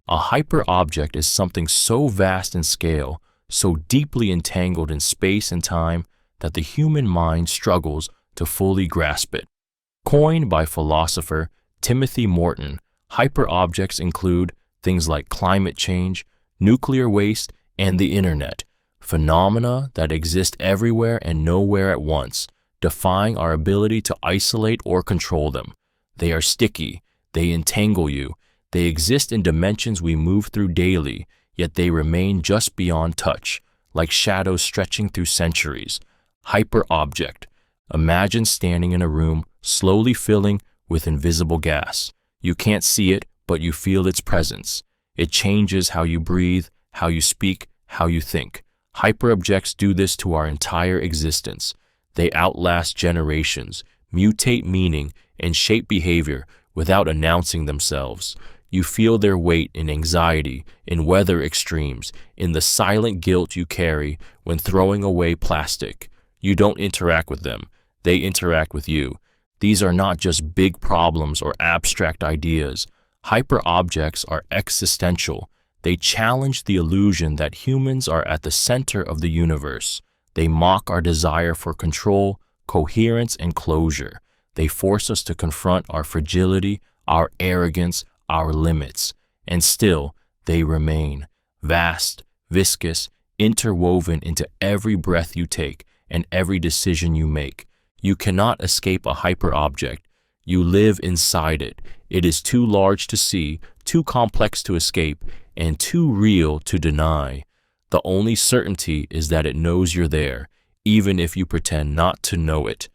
A hyperobject is something so vast in scale, so deeply entangled in space and time that the human mind struggles to fully grasp it. Coined by philosopher Timothy Morton, hyperobjects include things like climate change, nuclear waste, and the internet, phenomena that exist everywhere and nowhere at once, defying our ability to isolate or control them. They are sticky, they entangle you, they exist in dimensions we move through daily, yet they remain just beyond touch, like shadows stretching through centuries. Hyperobject. Imagine standing in a room slowly filling with invisible gas. You can't see it, but you feel its presence. It changes how you breathe, how you speak, how you think. Hyperobjects do this to our entire existence. They outlast generations, mutate meaning, and shape behavior without announcing themselves. You feel their weight in anxiety, in weather extremes, in the silent guilt you carry when throwing away plastic. You don't interact with them. They interact with you. These are not just big problems or abstract ideas. Hyperobjects are existential. They challenge the illusion that humans are at the center of the universe. They mock our desire for control, coherence, and closure. They force us to confront our fragility, our arrogance, our limits. And still, they remain vast, viscous, interwoven into every breath you take and every decision you make. You cannot escape a hyperobject. You live inside it. It is too large to see, too complex to escape, and too real to deny. The only certainty is that it knows you're there, even if you pretend not to know it.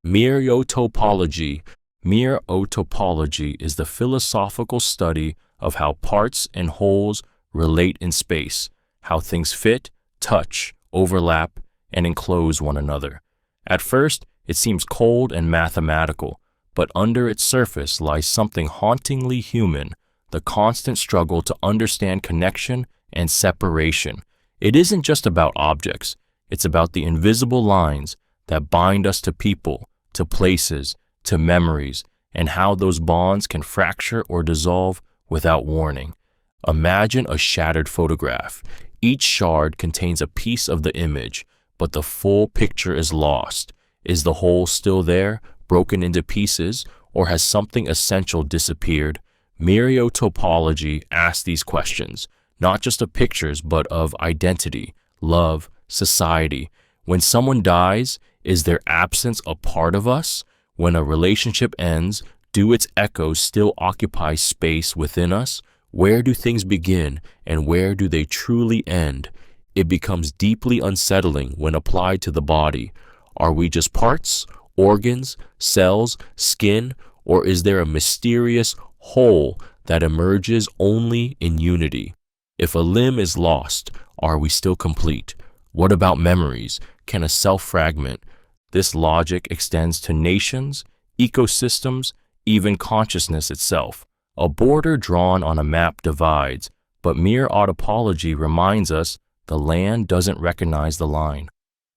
Mereotopology. Mereotopology is the philosophical study of how parts and wholes relate in space, how things fit, touch, overlap, and enclose one another. At first, it seems cold and mathematical, but under its surface lies something hauntingly human, the constant struggle to understand connection and separation. It isn't just about objects, it's about the invisible lines that bind us to people, to places, to memories, and how those bonds can fracture or dissolve without warning. Imagine a shattered photograph. Each shard contains a piece of the image, but the full picture is lost. Is the whole still there, broken into pieces, or has something essential disappeared? Mereotopology asks these questions, not just of pictures, but of identity, love, society. When someone dies, is their absence a part of us? When a relationship ends, do its echoes still occupy space within us? Where do things begin, and where do they truly end? It becomes deeply unsettling when applied to the body. Are we just parts, organs, cells, skin, or is there a mysterious whole that emerges only in unity? If a limb is lost, are we still complete? What about memories? Can a self fragment? This logic extends to nations, ecosystems, even consciousness itself. A border drawn on a map divides, but Mereotopology reminds us the land doesn't recognize the line.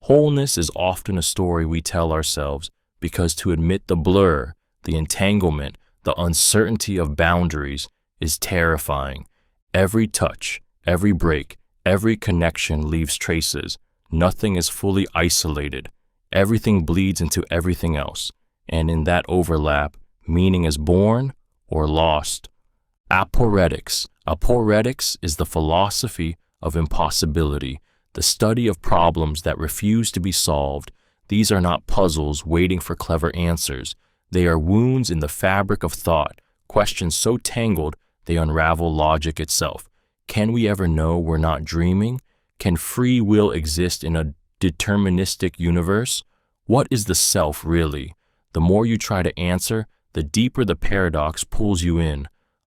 Wholeness is often a story we tell ourselves because to admit the blur, the entanglement, the uncertainty of boundaries is terrifying. Every touch, every break, every connection leaves traces. Nothing is fully isolated. Everything bleeds into everything else, and in that overlap, meaning is born or lost. Aporetics. Aporetics is the philosophy of impossibility, the study of problems that refuse to be solved. These are not puzzles waiting for clever answers. They are wounds in the fabric of thought, questions so tangled they unravel logic itself. Can we ever know we're not dreaming? Can free will exist in a deterministic universe? What is the self really? The more you try to answer, the deeper the paradox pulls you in.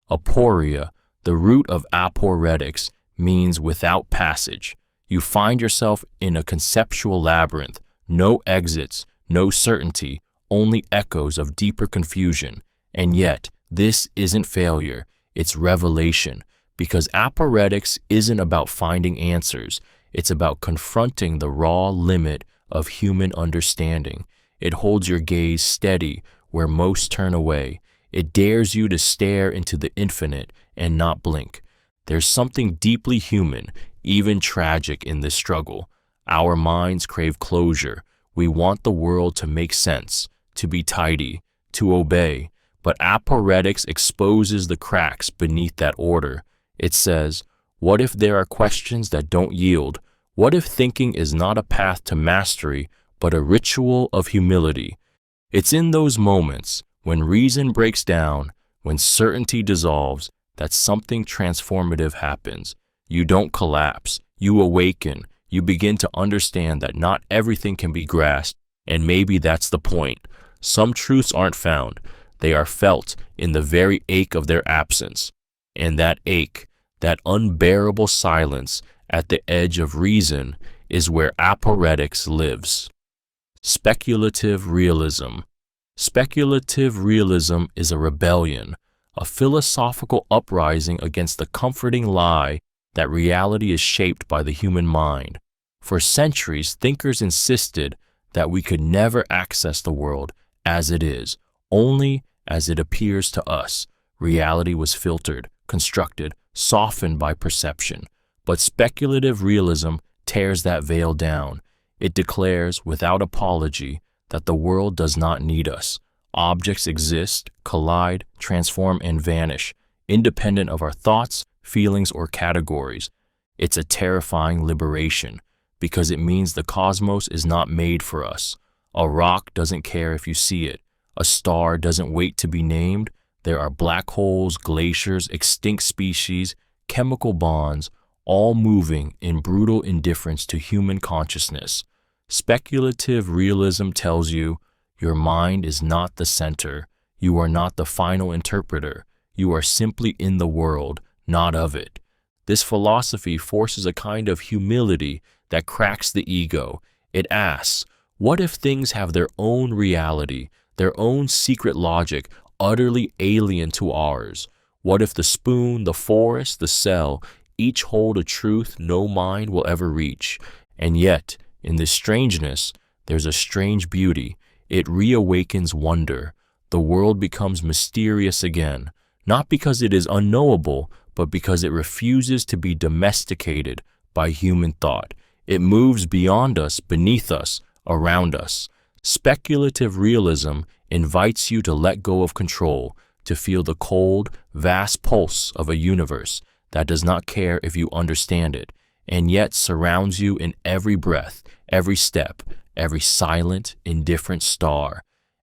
Aporia, the root of aporetics, means without passage. You find yourself in a conceptual labyrinth, no exits, no certainty, only echoes of deeper confusion. And yet, this isn't failure, it's revelation, because aporetics isn't about finding answers, it's about confronting the raw limit of human understanding. It holds your gaze steady where most turn away. It dares you to stare into the infinite and not blink. There's something deeply human, even tragic, in this struggle. Our minds crave closure. We want the world to make sense, to be tidy, to obey. But Aporetics exposes the cracks beneath that order. It says, what if there are questions that don't yield? What if thinking is not a path to mastery, but a ritual of humility? It's in those moments, when reason breaks down, when certainty dissolves, that something transformative happens. You don't collapse, you awaken, you begin to understand that not everything can be grasped, and maybe that's the point. Some truths aren't found, they are felt in the very ache of their absence. And that ache, that unbearable silence at the edge of reason, is where Aporetics lives. Speculative Realism. Speculative realism is a rebellion, a philosophical uprising against the comforting lie that reality is shaped by the human mind. For centuries, thinkers insisted that we could never access the world as it is, only as it appears to us. Reality was filtered, constructed, softened by perception. But speculative realism tears that veil down. It declares, without apology, that the world does not need us. Objects exist, collide, transform, and vanish, independent of our thoughts, feelings, or categories. It's a terrifying liberation, because it means the cosmos is not made for us. A rock doesn't care if you see it. A star doesn't wait to be named. There are black holes, glaciers, extinct species, chemical bonds, all moving in brutal indifference to human consciousness. Speculative realism tells you, your mind is not the center. You are not the final interpreter. You are simply in the world, not of it. This philosophy forces a kind of humility that cracks the ego. It asks, what if things have their own reality, their own secret logic, utterly alien to ours? What if the spoon, the forest, the cell, each hold a truth no mind will ever reach? And yet, in this strangeness, there's a strange beauty. It reawakens wonder. The world becomes mysterious again, not because it is unknowable, but because it refuses to be domesticated by human thought. It moves beyond us, beneath us, around us. Speculative realism invites you to let go of control, to feel the cold, vast pulse of a universe that does not care if you understand it, and yet surrounds you in every breath, every step, every silent, indifferent star.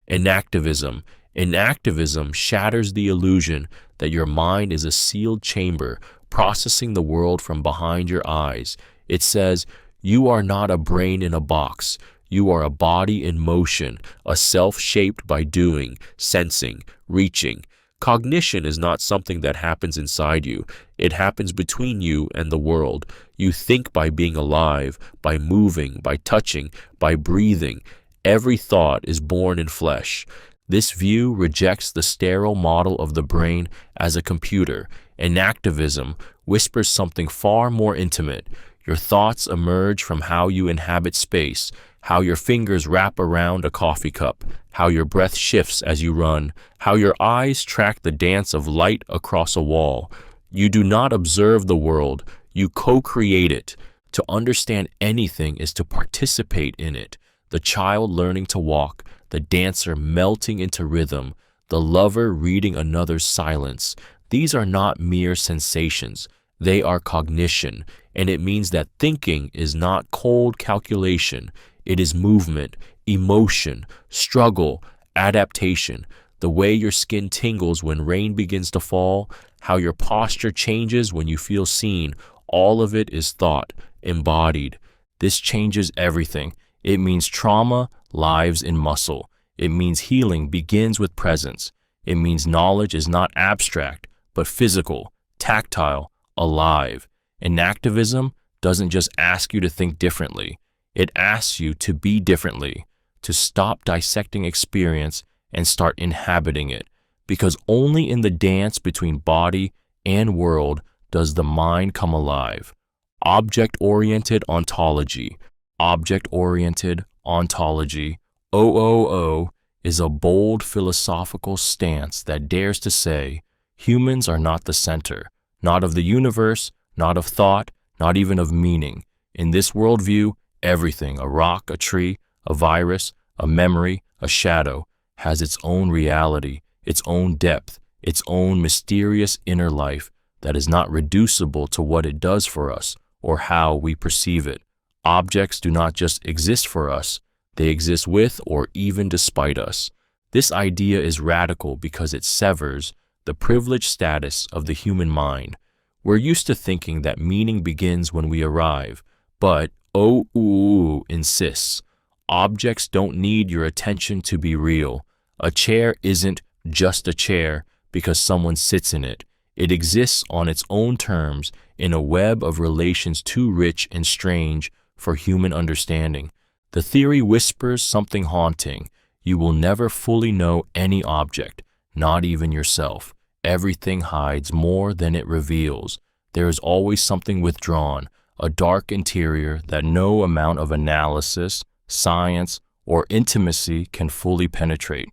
Enactivism. Enactivism shatters the illusion that your mind is a sealed chamber processing the world from behind your eyes. It says, you are not a brain in a box. You are a body in motion, a self shaped by doing, sensing, reaching. Cognition is not something that happens inside you. It happens between you and the world. You think by being alive, by moving, by touching, by breathing. Every thought is born in flesh. This view rejects the sterile model of the brain as a computer. Enactivism whispers something far more intimate. Your thoughts emerge from how you inhabit space, how your fingers wrap around a coffee cup, how your breath shifts as you run, how your eyes track the dance of light across a wall. You do not observe the world, you co-create it. To understand anything is to participate in it. The child learning to walk, the dancer melting into rhythm, the lover reading another's silence. These are not mere sensations. They are cognition, and it means that thinking is not cold calculation. It is movement, emotion, struggle, adaptation, the way your skin tingles when rain begins to fall, how your posture changes when you feel seen. All of it is thought, embodied. This changes everything. It means trauma lives in muscle. It means healing begins with presence. It means knowledge is not abstract, but physical, tactile, alive. Enactivism doesn't just ask you to think differently. It asks you to be differently, to stop dissecting experience and start inhabiting it, because only in the dance between body and world does the mind come alive. Object-oriented ontology. Object-oriented ontology, OOO, is a bold philosophical stance that dares to say, humans are not the center, not of the universe, not of thought, not even of meaning. In this worldview, everything, a rock, a tree, a virus, a memory, a shadow, has its own reality, its own depth, its own mysterious inner life that is not reducible to what it does for us or how we perceive it. Objects do not just exist for us, they exist with or even despite us. This idea is radical because it severs the privileged status of the human mind. We're used to thinking that meaning begins when we arrive, but insists. Objects don't need your attention to be real. A chair isn't just a chair because someone sits in it. It exists on its own terms in a web of relations too rich and strange for human understanding. The theory whispers something haunting. You will never fully know any object, not even yourself. Everything hides more than it reveals. There is always something withdrawn, a dark interior that no amount of analysis, science, or intimacy can fully penetrate.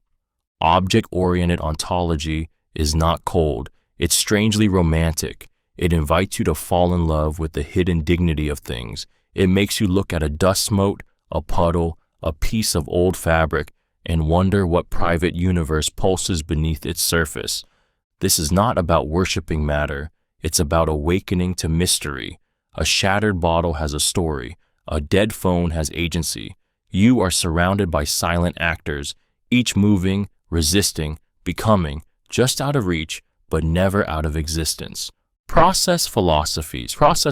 Object-oriented ontology is not cold. It's strangely romantic. It invites you to fall in love with the hidden dignity of things. It makes you look at a dust mote, a puddle, a piece of old fabric, and wonder what private universe pulses beneath its surface. This is not about worshiping matter. It's about awakening to mystery. A shattered bottle has a story. A dead phone has agency. You are surrounded by silent actors, each moving, resisting, becoming, just out of reach, but never out of existence. Process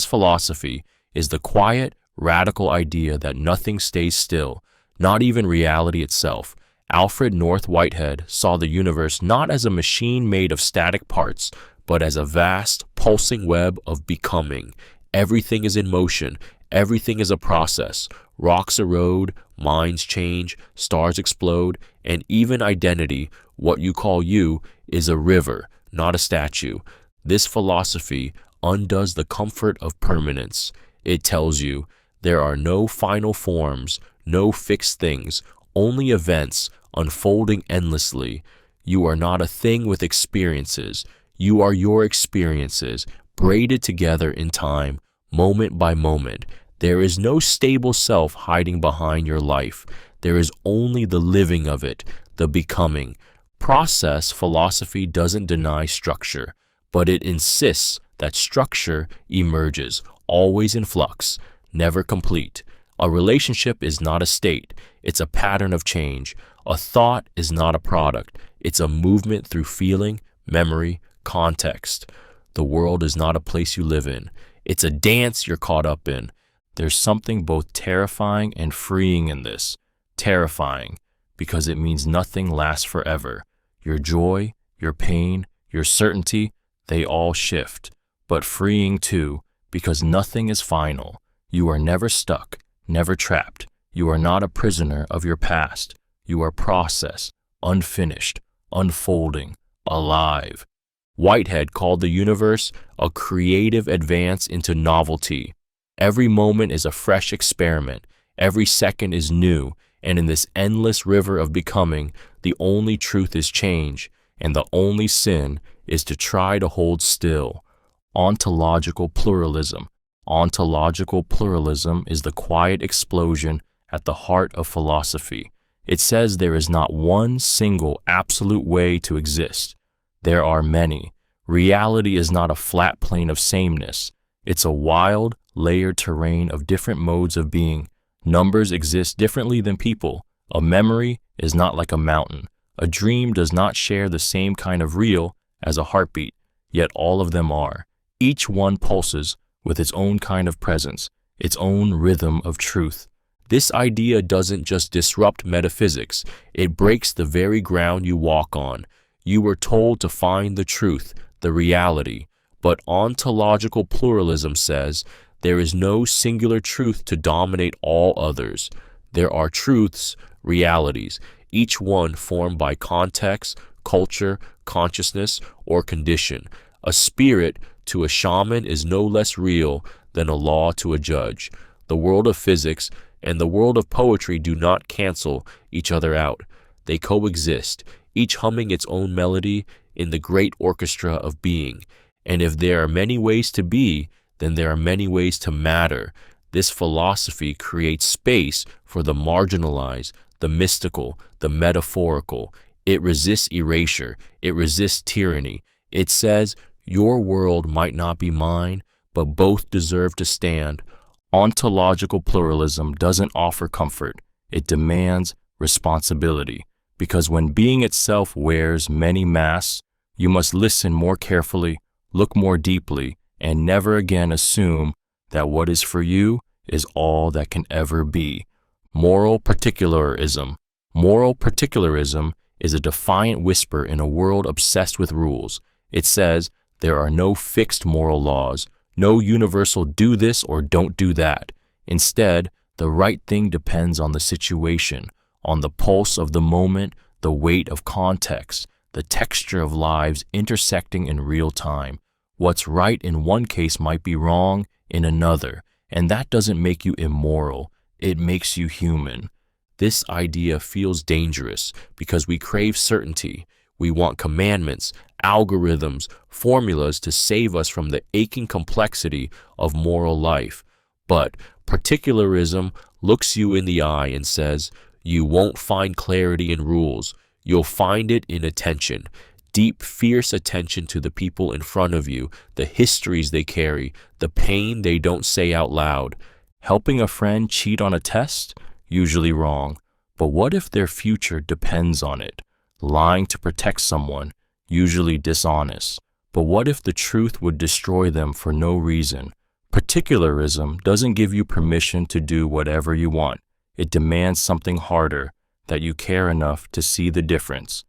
philosophy is the quiet, radical idea that nothing stays still, not even reality itself. Alfred North Whitehead saw the universe not as a machine made of static parts, but as a vast, pulsing web of becoming. Everything is in motion. Everything is a process. Rocks erode, minds change, stars explode, and even identity, what you call you, is a river, not a statue. This philosophy undoes the comfort of permanence. It tells you there are no final forms, no fixed things, only events unfolding endlessly. You are not a thing with experiences. You are your experiences, braided together in time, moment by moment. There is no stable self hiding behind your life. There is only the living of it, the becoming. Process philosophy doesn't deny structure, but it insists that structure emerges, always in flux, never complete. A relationship is not a state, it's a pattern of change. A thought is not a product, it's a movement through feeling, memory, context. The world is not a place you live in, it's a dance you're caught up in. There's something both terrifying and freeing in this. Terrifying, because it means nothing lasts forever. Your joy, your pain, your certainty, they all shift. But freeing too, because nothing is final. You are never stuck, never trapped. You are not a prisoner of your past. You are process, unfinished, unfolding, alive. Whitehead called the universe a creative advance into novelty. Every moment is a fresh experiment. Every second is new. And in this endless river of becoming, the only truth is change, and the only sin is to try to hold still. Ontological pluralism. Ontological pluralism is the quiet explosion at the heart of philosophy. It says there is not one single absolute way to exist. There are many. Reality is not a flat plane of sameness. It's a wild, layered terrain of different modes of being. Numbers exist differently than people. A memory is not like a mountain. A dream does not share the same kind of real as a heartbeat, yet all of them are. Each one pulses with its own kind of presence, its own rhythm of truth. This idea doesn't just disrupt metaphysics, it breaks the very ground you walk on. You were told to find the truth, the reality, but ontological pluralism says there is no singular truth to dominate all others. There are truths, realities, each one formed by context, culture, consciousness, or condition. A spirit to a shaman is no less real than a law to a judge. The world of physics and the world of poetry do not cancel each other out. They coexist, each humming its own melody in the great orchestra of being. And if there are many ways to be, then there are many ways to matter. This philosophy creates space for the marginalized, the mystical, the metaphorical. It resists erasure. It resists tyranny. It says, your world might not be mine, but both deserve to stand. Ontological pluralism doesn't offer comfort. It demands responsibility. Because when being itself wears many masks, you must listen more carefully, look more deeply, and never again assume that what is for you is all that can ever be. Moral particularism. Moral particularism is a defiant whisper in a world obsessed with rules. It says there are no fixed moral laws, no universal do this or don't do that. Instead, the right thing depends on the situation, on the pulse of the moment, the weight of context, the texture of lives intersecting in real time. What's right in one case might be wrong in another, and that doesn't make you immoral. It makes you human. This idea feels dangerous because we crave certainty. We want commandments, algorithms, formulas to save us from the aching complexity of moral life. But particularism looks you in the eye and says, you won't find clarity in rules. You'll find it in attention. Deep, fierce attention to the people in front of you, the histories they carry, the pain they don't say out loud. Helping a friend cheat on a test? Usually wrong. But what if their future depends on it? Lying to protect someone? Usually dishonest. But what if the truth would destroy them for no reason? Particularism doesn't give you permission to do whatever you want. It demands something harder, that you care enough to see the difference.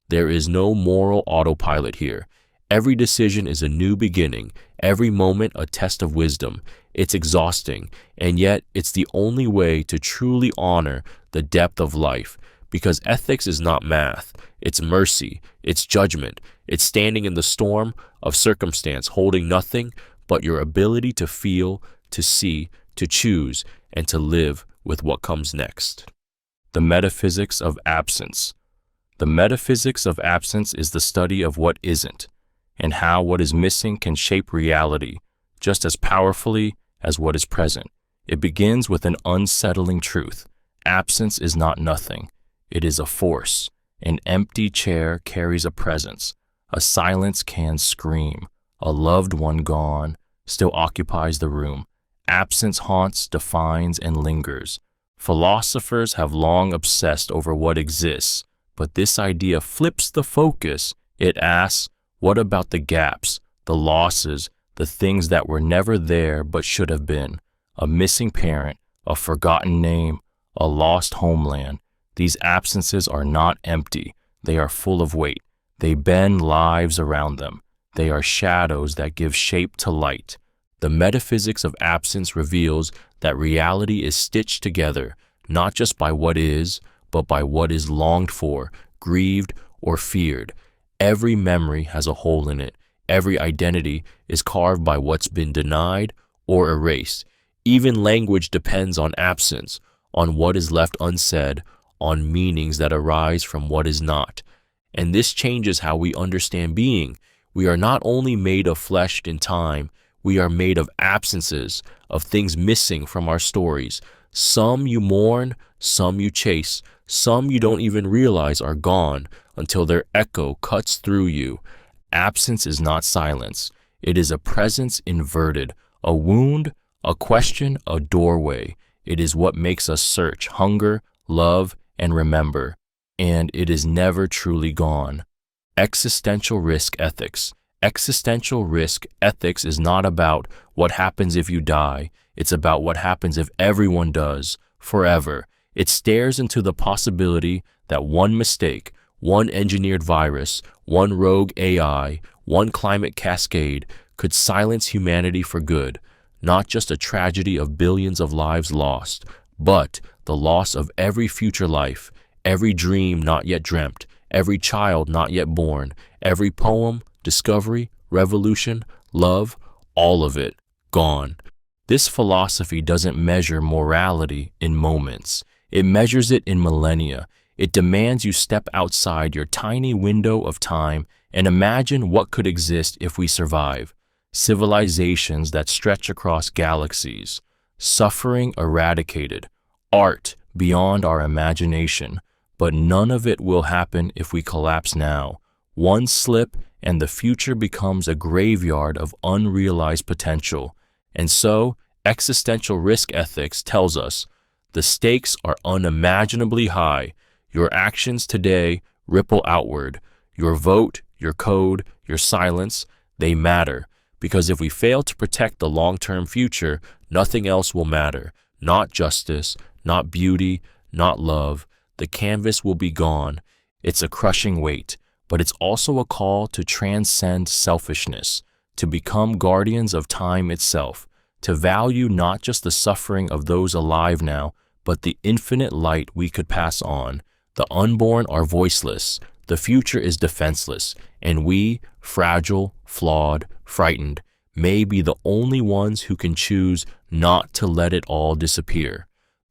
There is no moral autopilot here. Every decision is a new beginning, every moment a test of wisdom. It's exhausting, and yet it's the only way to truly honor the depth of life, because ethics is not math. It's mercy, it's judgment, it's standing in the storm of circumstance, holding nothing but your ability to feel, to see, to choose, and to live with what comes next. The Metaphysics of Absence. The metaphysics of absence is the study of what isn't, and how what is missing can shape reality just as powerfully as what is present. It begins with an unsettling truth. Absence is not nothing. It is a force. An empty chair carries a presence. A silence can scream. A loved one gone still occupies the room. Absence haunts, defines, and lingers. Philosophers have long obsessed over what exists, but this idea flips the focus. It asks, what about the gaps, the losses, the things that were never there but should have been? A missing parent, a forgotten name, a lost homeland. These absences are not empty. They are full of weight. They bend lives around them. They are shadows that give shape to light. The metaphysics of absence reveals that reality is stitched together, not just by what is, but by what is longed for, grieved, or feared. Every memory has a hole in it. Every identity is carved by what's been denied or erased. Even language depends on absence, on what is left unsaid, on meanings that arise from what is not. And this changes how we understand being. We are not only made of flesh in time, we are made of absences, of things missing from our stories. Some you mourn, some you chase, some you don't even realize are gone until their echo cuts through you. Absence is not silence. It is a presence inverted, a wound, a question, a doorway. It is what makes us search, hunger, love, and remember. And it is never truly gone. Existential risk ethics. Existential risk ethics is not about what happens if you die. It's about what happens if everyone does, forever. It stares into the possibility that one mistake, one engineered virus, one rogue AI, one climate cascade could silence humanity for good. Not just a tragedy of billions of lives lost, but the loss of every future life, every dream not yet dreamt, every child not yet born, every poem, discovery, revolution, love, all of it, gone. This philosophy doesn't measure morality in moments. It measures it in millennia. It demands you step outside your tiny window of time And imagine what could exist if we survive. Civilizations that stretch across galaxies, suffering eradicated, art beyond our imagination. But none of it will happen if we collapse now. One slip and the future becomes a graveyard of unrealized potential. And so, existential risk ethics tells us the stakes are unimaginably high. Your actions today ripple outward. Your vote, your code, your silence, they matter. Because if we fail to protect the long-term future, nothing else will matter. Not justice, not beauty, not love. The canvas will be gone. It's a crushing weight, but it's also a call to transcend selfishness, to become guardians of time itself, to value not just the suffering of those alive now, but the infinite light we could pass on. The unborn are voiceless, the future is defenseless, and we, fragile, flawed, frightened, may be the only ones who can choose not to let it all disappear.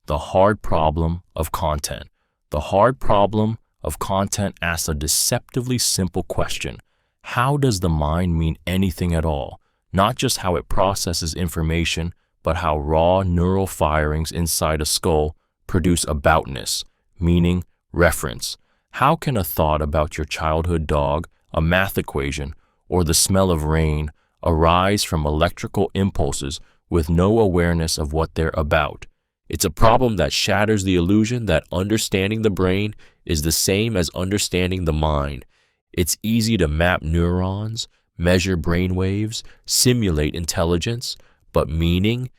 The hard problem of content. The hard problem of content asks a deceptively simple question. How does the mind mean anything at all? Not just how it processes information, but how raw neural firings inside a skull produce aboutness, meaning, reference. How can a thought about your childhood dog, a math equation, or the smell of rain arise from electrical impulses with no awareness of what they're about? It's a problem that shatters the illusion that understanding the brain is the same as understanding the mind. It's easy to map neurons, measure brain waves, simulate intelligence, but meaning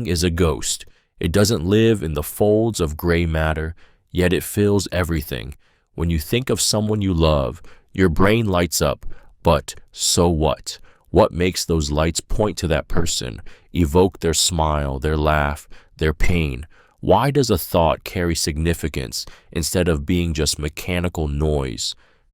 is a ghost. It doesn't live in the folds of gray matter, yet it fills everything. When you think of someone you love, your brain lights up, but so what? What makes those lights point to that person, evoke their smile, their laugh, their pain? Why does a thought carry significance instead of being just mechanical noise?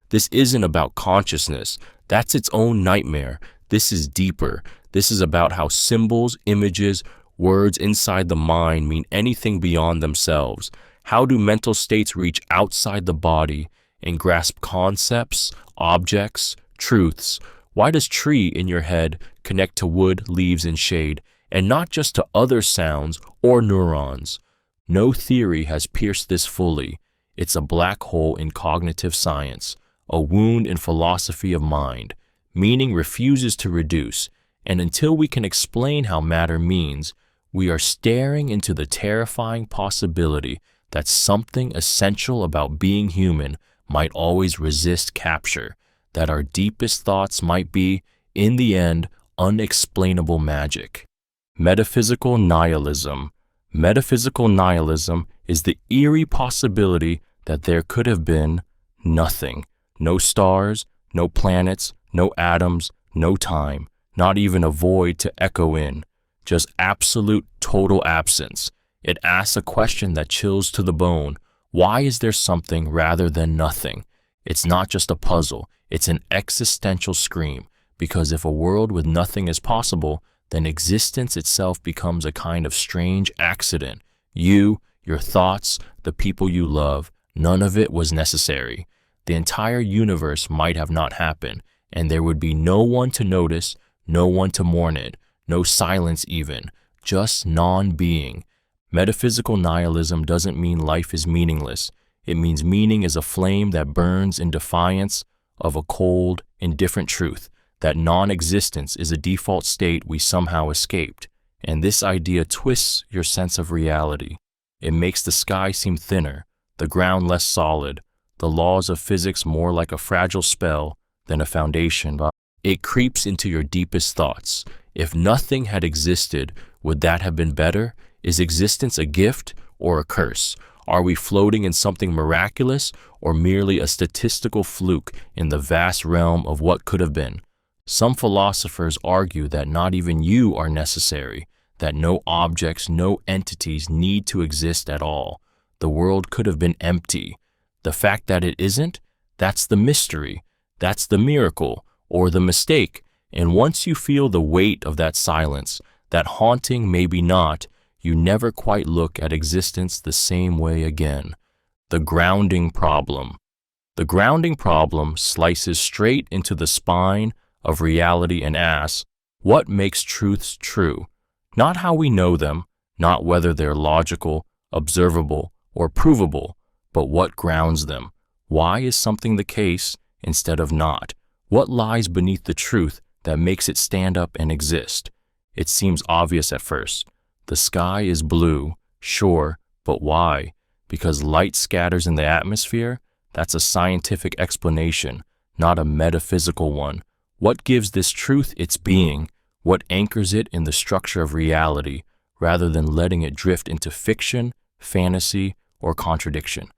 This isn't about consciousness. That's its own nightmare. This is deeper. This is about how symbols, images, words inside the mind mean anything beyond themselves. How do mental states reach outside the body and grasp concepts, objects, truths? Why does tree in your head connect to wood, leaves, and shade, and not just to other sounds or neurons? No theory has pierced this fully. It's a black hole in cognitive science, a wound in philosophy of mind. Meaning refuses to reduce, and until we can explain how matter means, we are staring into the terrifying possibility that something essential about being human might always resist capture, that our deepest thoughts might be, in the end, unexplainable magic. Metaphysical nihilism. Metaphysical nihilism is the eerie possibility that there could have been nothing. No stars, no planets, no atoms, no time, not even a void to echo in. Just absolute total absence. It asks a question that chills to the bone. Why is there something rather than nothing? It's not just a puzzle. It's an existential scream. Because if a world with nothing is possible, then existence itself becomes a kind of strange accident. You, your thoughts, the people you love, none of it was necessary. The entire universe might have not happened, and there would be no one to notice, no one to mourn it, no silence even, just non-being. Metaphysical nihilism doesn't mean life is meaningless. It means meaning is a flame that burns in defiance of a cold, indifferent truth, that non-existence is a default state we somehow escaped. And this idea twists your sense of reality. It makes the sky seem thinner, the ground less solid, the laws of physics more like a fragile spell than a foundation. It creeps into your deepest thoughts. If nothing had existed, would that have been better? Is existence a gift or a curse? Are we floating in something miraculous or merely a statistical fluke in the vast realm of what could have been? Some philosophers argue that not even you are necessary, that no objects, no entities need to exist at all. The world could have been empty. The fact that it isn't, that's the mystery, that's the miracle, or the mistake. And once you feel the weight of that silence, that haunting maybe not, you never quite look at existence the same way again. The grounding problem. The grounding problem slices straight into the spine of reality and asks, what makes truths true? Not how we know them, not whether they're logical, observable, or provable, but what grounds them. Why is something the case instead of not? What lies beneath the truth that makes it stand up and exist? It seems obvious at first. The sky is blue, sure, but why? Because light scatters in the atmosphere? That's a scientific explanation, not a metaphysical one. What gives this truth its being? What anchors it in the structure of reality, rather than letting it drift into fiction, fantasy, or contradiction?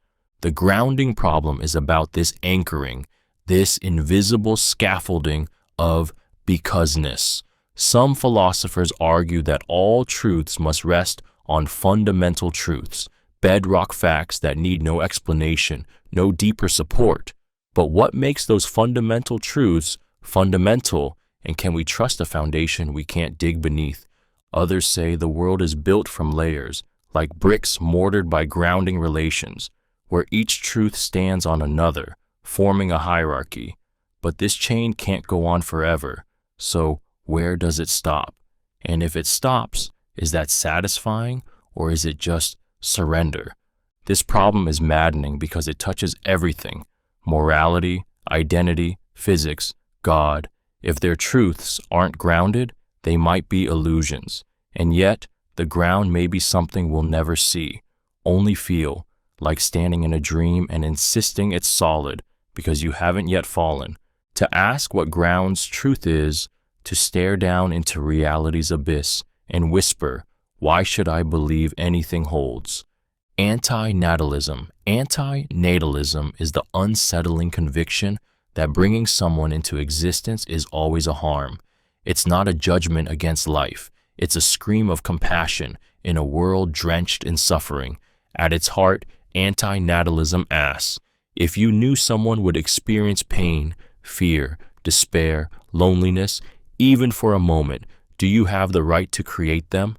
The grounding problem is about this anchoring, this invisible scaffolding of becauseness. Some philosophers argue that all truths must rest on fundamental truths, bedrock facts that need no explanation, no deeper support. But what makes those fundamental truths fundamental, and can we trust a foundation we can't dig beneath? Others say the world is built from layers, like bricks mortared by grounding relations, where each truth stands on another, forming a hierarchy. But this chain can't go on forever, so where does it stop? And if it stops, is that satisfying, or is it just surrender? This problem is maddening because it touches everything: morality, identity, physics, God. If their truths aren't grounded, they might be illusions. And yet, the ground may be something we'll never see, only feel, like standing in a dream and insisting it's solid because you haven't yet fallen. To ask what grounds truth is, to stare down into reality's abyss and whisper, why should I believe anything holds? Antinatalism. Antinatalism is the unsettling conviction that bringing someone into existence is always a harm. It's not a judgment against life. It's a scream of compassion in a world drenched in suffering. At its heart, antinatalism asks, if you knew someone would experience pain, fear, despair, loneliness, even for a moment, do you have the right to create them?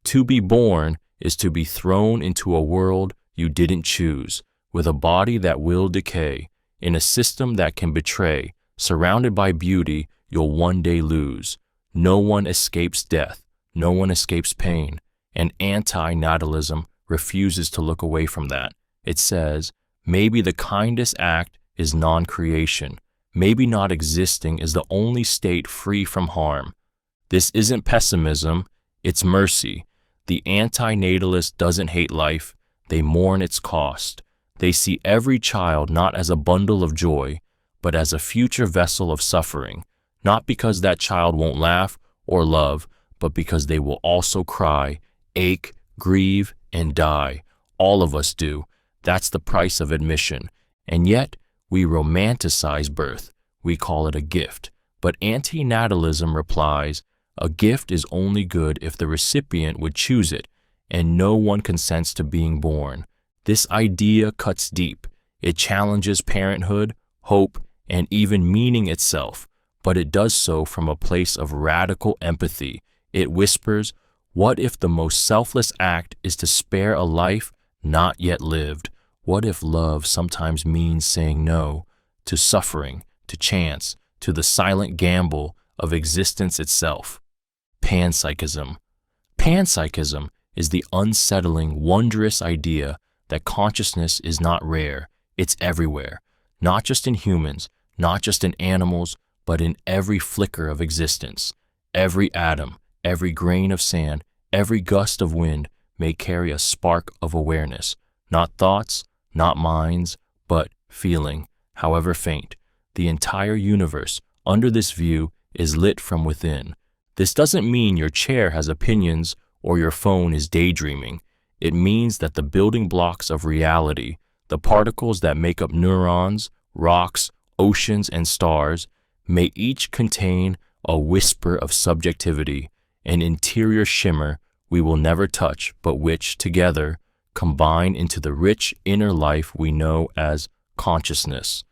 To be born is to be thrown into a world you didn't choose, with a body that will decay, in a system that can betray. Surrounded by beauty, you'll one day lose. No one escapes death. No one escapes pain. And antinatalism refuses to look away from that. It says, maybe the kindest act is non-creation. Maybe not existing is the only state free from harm. This isn't pessimism, it's mercy. The antinatalist doesn't hate life, they mourn its cost. They see every child not as a bundle of joy, but as a future vessel of suffering, not because that child won't laugh or love, but because they will also cry, ache, grieve, and die. All of us do. That's the price of admission. And yet, we romanticize birth. We call it a gift. But antinatalism replies, a gift is only good if the recipient would choose it, and no one consents to being born. This idea cuts deep. It challenges parenthood, hope, and even meaning itself, but it does so from a place of radical empathy. It whispers, what if the most selfless act is to spare a life not yet lived? What if love sometimes means saying no to suffering, to chance, to the silent gamble of existence itself? Panpsychism. Panpsychism is the unsettling, wondrous idea that consciousness is not rare, it's everywhere, not just in humans, not just in animals, but in every flicker of existence. Every atom, every grain of sand, every gust of wind may carry a spark of awareness, not thoughts, not minds, but feeling, however faint. The entire universe, under this view, is lit from within. This doesn't mean your chair has opinions or your phone is daydreaming. It means that the building blocks of reality, the particles that make up neurons, rocks, oceans, and stars, may each contain a whisper of subjectivity, an interior shimmer we will never touch, but which, together, combine into the rich inner life we know as consciousness.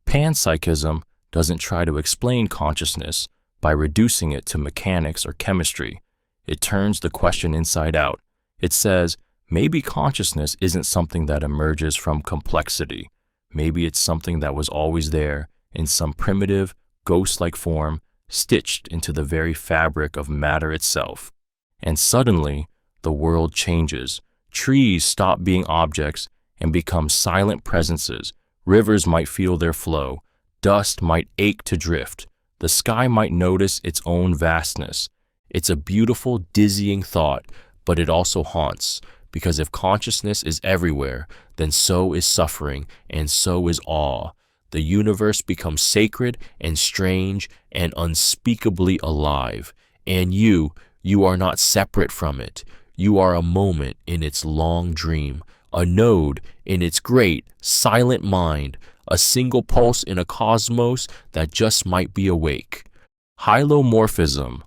Panpsychism doesn't try to explain consciousness by reducing it to mechanics or chemistry. It turns the question inside out. It says, maybe consciousness isn't something that emerges from complexity. Maybe it's something that was always there, in some primitive, ghost-like form, stitched into the very fabric of matter itself. And suddenly, the world changes. Trees stop being objects and become silent presences. Rivers might feel their flow. Dust might ache to drift. The sky might notice its own vastness. It's a beautiful, dizzying thought, but it also haunts, because if consciousness is everywhere, then so is suffering, and so is awe. The universe becomes sacred and strange and unspeakably alive. And you are not separate from it. You are a moment in its long dream, a node in its great, silent mind, a single pulse in a cosmos that just might be awake. Hylomorphism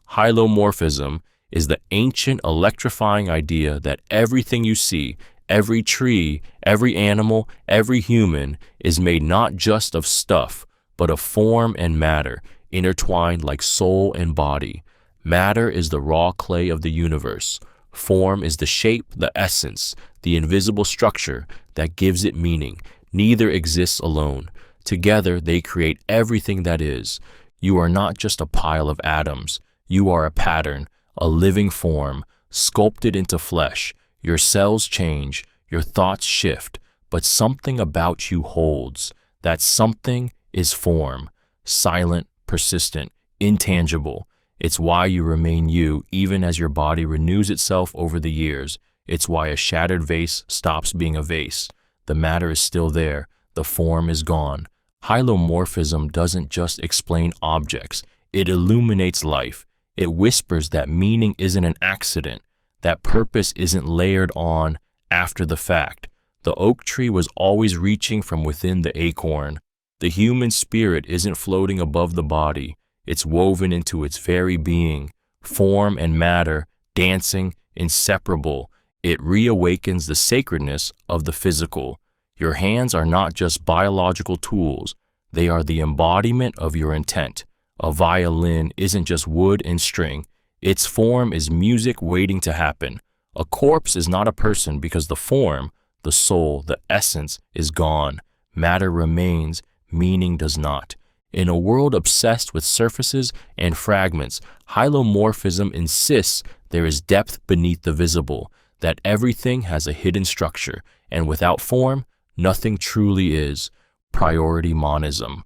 is the ancient electrifying idea that everything you see, every tree, every animal, every human, is made not just of stuff, but of form and matter, intertwined like soul and body. Matter is the raw clay of the universe. Form is the shape, the essence, the invisible structure that gives it meaning. Neither exists alone. Together, they create everything that is. You are not just a pile of atoms. You are a pattern, a living form, sculpted into flesh. Your cells change, your thoughts shift, but something about you holds. That something is form, silent, persistent, intangible. It's why you remain you, even as your body renews itself over the years. It's why a shattered vase stops being a vase. The matter is still there. The form is gone. Hylomorphism doesn't just explain objects. It illuminates life. It whispers that meaning isn't an accident, that purpose isn't layered on after the fact. The oak tree was always reaching from within the acorn. The human spirit isn't floating above the body. It's woven into its very being. Form and matter, dancing, inseparable. It reawakens the sacredness of the physical. Your hands are not just biological tools. They are the embodiment of your intent. A violin isn't just wood and string. Its form is music waiting to happen. A corpse is not a person because the form, the soul, the essence is gone. Matter remains, meaning does not. In a world obsessed with surfaces and fragments, hylomorphism insists there is depth beneath the visible, that everything has a hidden structure, and without form, nothing truly is. Priority monism.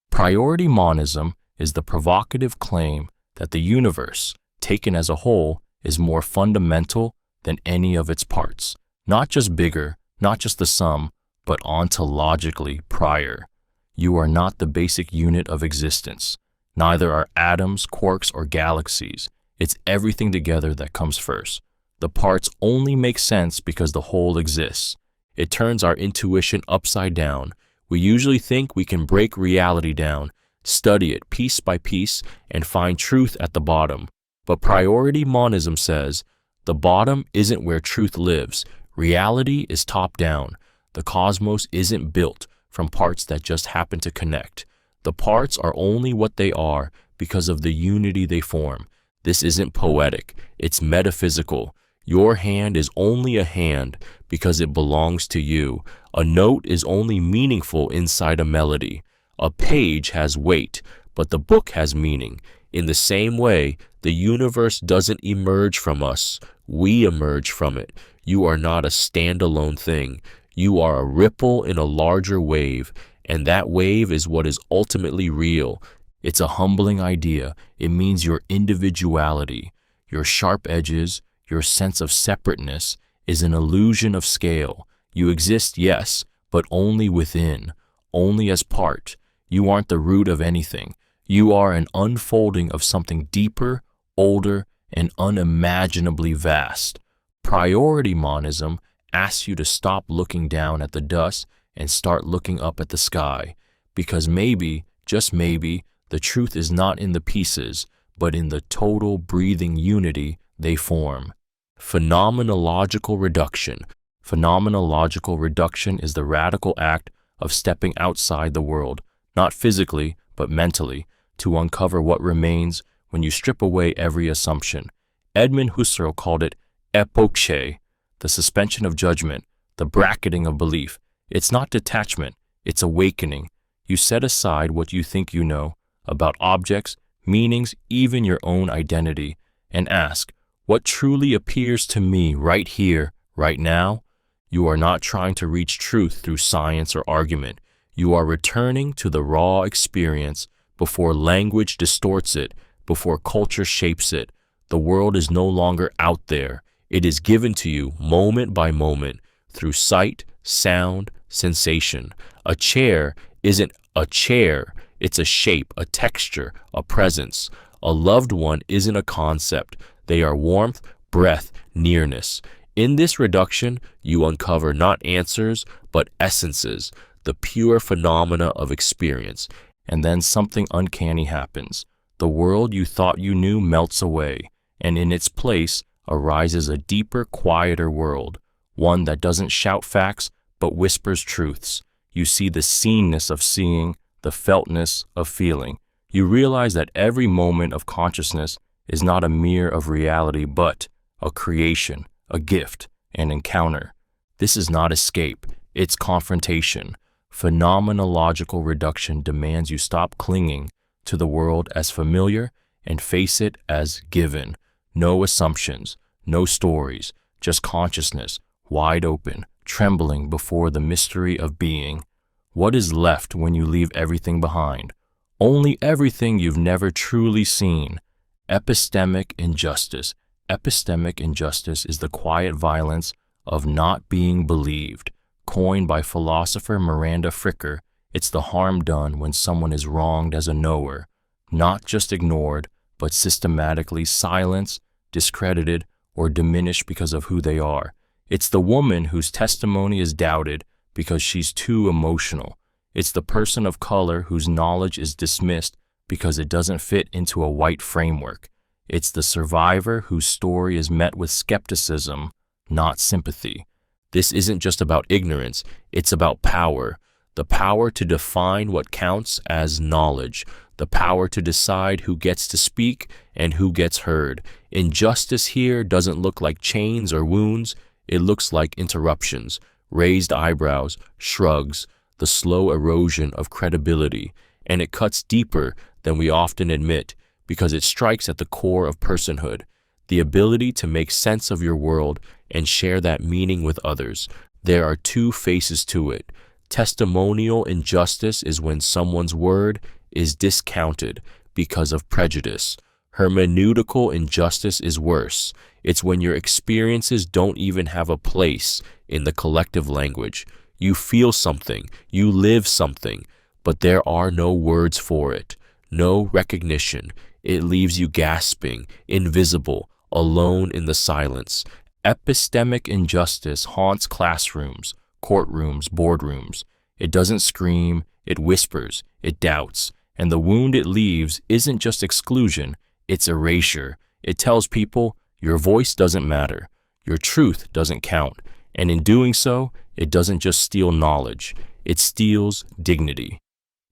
Priority monism is the provocative claim that the universe, taken as a whole, is more fundamental than any of its parts. Not just bigger, not just the sum, but ontologically prior. You are not the basic unit of existence. Neither are atoms, quarks, or galaxies. It's everything together that comes first. The parts only make sense because the whole exists. It turns our intuition upside down. We usually think we can break reality down, study it piece by piece, and find truth at the bottom. But priority monism says, the bottom isn't where truth lives. Reality is top down. The cosmos isn't built from parts that just happen to connect. The parts are only what they are because of the unity they form. This isn't poetic, it's metaphysical. Your hand is only a hand because it belongs to you. A note is only meaningful inside a melody. A page has weight, but the book has meaning. In the same way, the universe doesn't emerge from us. We emerge from it. You are not a standalone thing. You are a ripple in a larger wave, and that wave is what is ultimately real. It's a humbling idea. It means your individuality, your sharp edges, your sense of separateness is an illusion of scale. You exist, yes, but only within, only as part. You aren't the root of anything. You are an unfolding of something deeper, older, and unimaginably vast. Priority monism asks you to stop looking down at the dust and start looking up at the sky, because maybe, just maybe, the truth is not in the pieces, but in the total breathing unity they form. Phenomenological reduction. Phenomenological reduction is the radical act of stepping outside the world, not physically, but mentally, to uncover what remains when you strip away every assumption. Edmund Husserl called it epoche, the suspension of judgment, the bracketing of belief. It's not detachment, It's awakening. You set aside what you think you know about objects, meanings, even your own identity, and ask, what truly appears to me right here, right now? You are not trying to reach truth through science or argument. You are returning to the raw experience before language distorts it, before culture shapes it. The world is no longer out there. It is given to you moment by moment through sight, sound, sensation. A chair isn't a chair. It's a shape, a texture, a presence. A loved one isn't a concept. They are warmth, breath, nearness. In this reduction, you uncover not answers, but essences, the pure phenomena of experience. And then something uncanny happens. The world you thought you knew melts away, and in its place arises a deeper, quieter world, one that doesn't shout facts, but whispers truths. You see the seenness of seeing, the feltness of feeling. You realize that every moment of consciousness is not a mirror of reality, but a creation, a gift, an encounter. This is not escape, it's confrontation. Phenomenological reduction demands you stop clinging to the world as familiar and face it as given. No assumptions, no stories, just consciousness, wide open, trembling before the mystery of being. What is left when you leave everything behind? Only everything you've never truly seen. Epistemic injustice. Epistemic injustice is the quiet violence of not being believed. Coined by philosopher Miranda Fricker, it's the harm done when someone is wronged as a knower, not just ignored, but systematically silenced, discredited, or diminished because of who they are. It's the woman whose testimony is doubted because she's too emotional. It's the person of color whose knowledge is dismissed because it doesn't fit into a white framework. It's the survivor whose story is met with skepticism, not sympathy. This isn't just about ignorance, it's about power. The power to define what counts as knowledge. The power to decide who gets to speak and who gets heard. Injustice here doesn't look like chains or wounds. It looks like interruptions, raised eyebrows, shrugs, the slow erosion of credibility. And it cuts deeper than we often admit because it strikes at the core of personhood, the ability to make sense of your world and share that meaning with others. There are two faces to it. Testimonial injustice is when someone's word is discounted because of prejudice. Hermeneutical injustice is worse. It's when your experiences don't even have a place in the collective language. You feel something, you live something, but there are no words for it, no recognition. It leaves you gasping, invisible, alone in the silence. Epistemic injustice haunts classrooms, courtrooms, boardrooms. It doesn't scream, it whispers, it doubts. And the wound it leaves isn't just exclusion, it's erasure. It tells people, your voice doesn't matter, your truth doesn't count. And in doing so, it doesn't just steal knowledge, it steals dignity.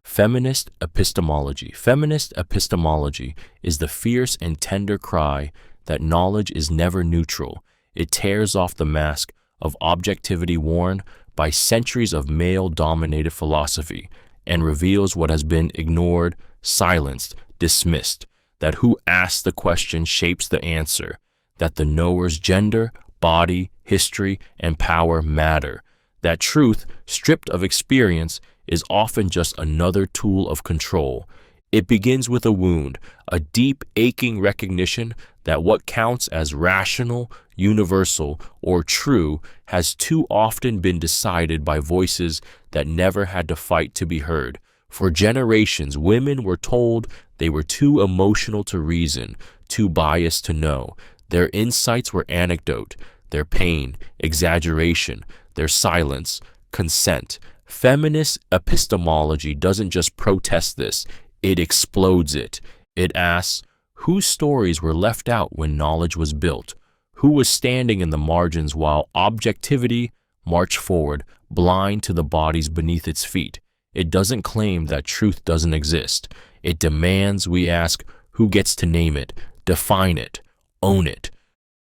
Feminist Epistemology. Feminist epistemology is the fierce and tender cry that knowledge is never neutral. It tears off the mask of objectivity worn by centuries of male-dominated philosophy and reveals what has been ignored, silenced, dismissed, that who asks the question shapes the answer, that the knower's gender, body, history, and power matter, that truth, stripped of experience, is often just another tool of control. It begins with a wound, a deep, aching recognition that what counts as rational, universal, or true has too often been decided by voices that never had to fight to be heard. For generations, women were told they were too emotional to reason, too biased to know. Their insights were anecdote, their pain, exaggeration, their silence, consent. Feminist epistemology doesn't just protest this, it explodes it. It asks, whose stories were left out when knowledge was built? Who was standing in the margins while objectivity marched forward, blind to the bodies beneath its feet? It doesn't claim that truth doesn't exist. It demands we ask, who gets to name it, define it, own it?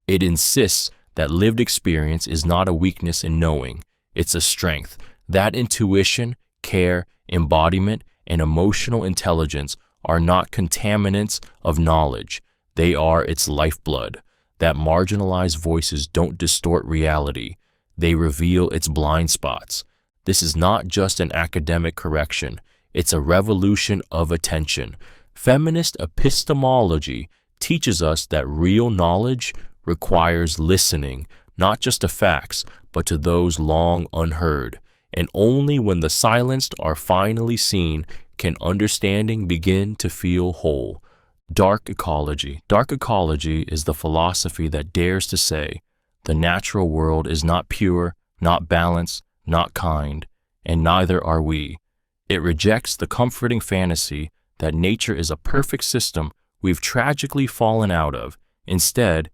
It insists that lived experience is not a weakness in knowing, it's a strength. That intuition care, embodiment, and emotional intelligence are not contaminants of knowledge. They are its lifeblood. That marginalized voices don't distort reality. They reveal its blind spots. This is not just an academic correction. It's a revolution of attention. Feminist epistemology teaches us that real knowledge requires listening, not just to facts, but to those long unheard. And only when the silenced are finally seen can understanding begin to feel whole. Dark ecology. Dark ecology is the philosophy that dares to say the natural world is not pure, not balanced, not kind, and neither are we. It rejects the comforting fantasy that nature is a perfect system we've tragically fallen out of. Instead,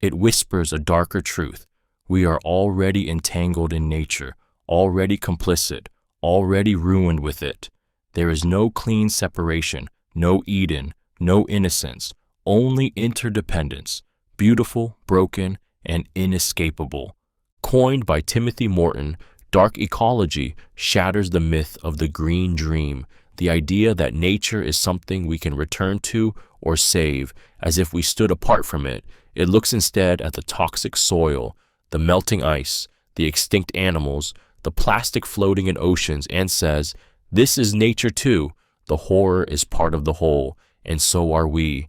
it whispers a darker truth. We are already entangled in nature, already complicit, already ruined with it. There is no clean separation, no Eden, no innocence, only interdependence, beautiful, broken, and inescapable. Coined by Timothy Morton, dark ecology shatters the myth of the green dream, the idea that nature is something we can return to or save as if we stood apart from it. It looks instead at the toxic soil, the melting ice, the extinct animals, the plastic floating in oceans, and says, this is nature too. The horror is part of the whole, and so are we.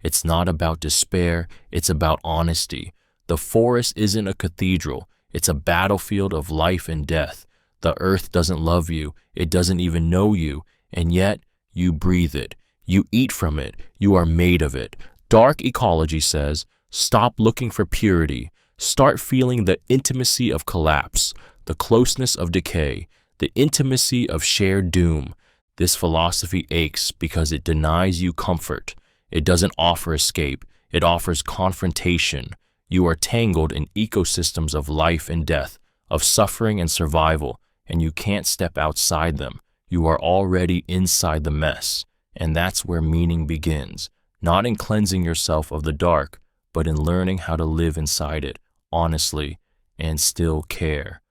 It's not about despair, it's about honesty. The forest isn't a cathedral, it's a battlefield of life and death. The earth doesn't love you, it doesn't even know you, and yet you breathe it. You eat from it, you are made of it. Dark ecology says, stop looking for purity. Start feeling the intimacy of collapse, the closeness of decay, the intimacy of shared doom. This philosophy aches because it denies you comfort. It doesn't offer escape, it offers confrontation. You are tangled in ecosystems of life and death, of suffering and survival, and you can't step outside them. You are already inside the mess, and that's where meaning begins, not in cleansing yourself of the dark, but in learning how to live inside it, honestly, and still care.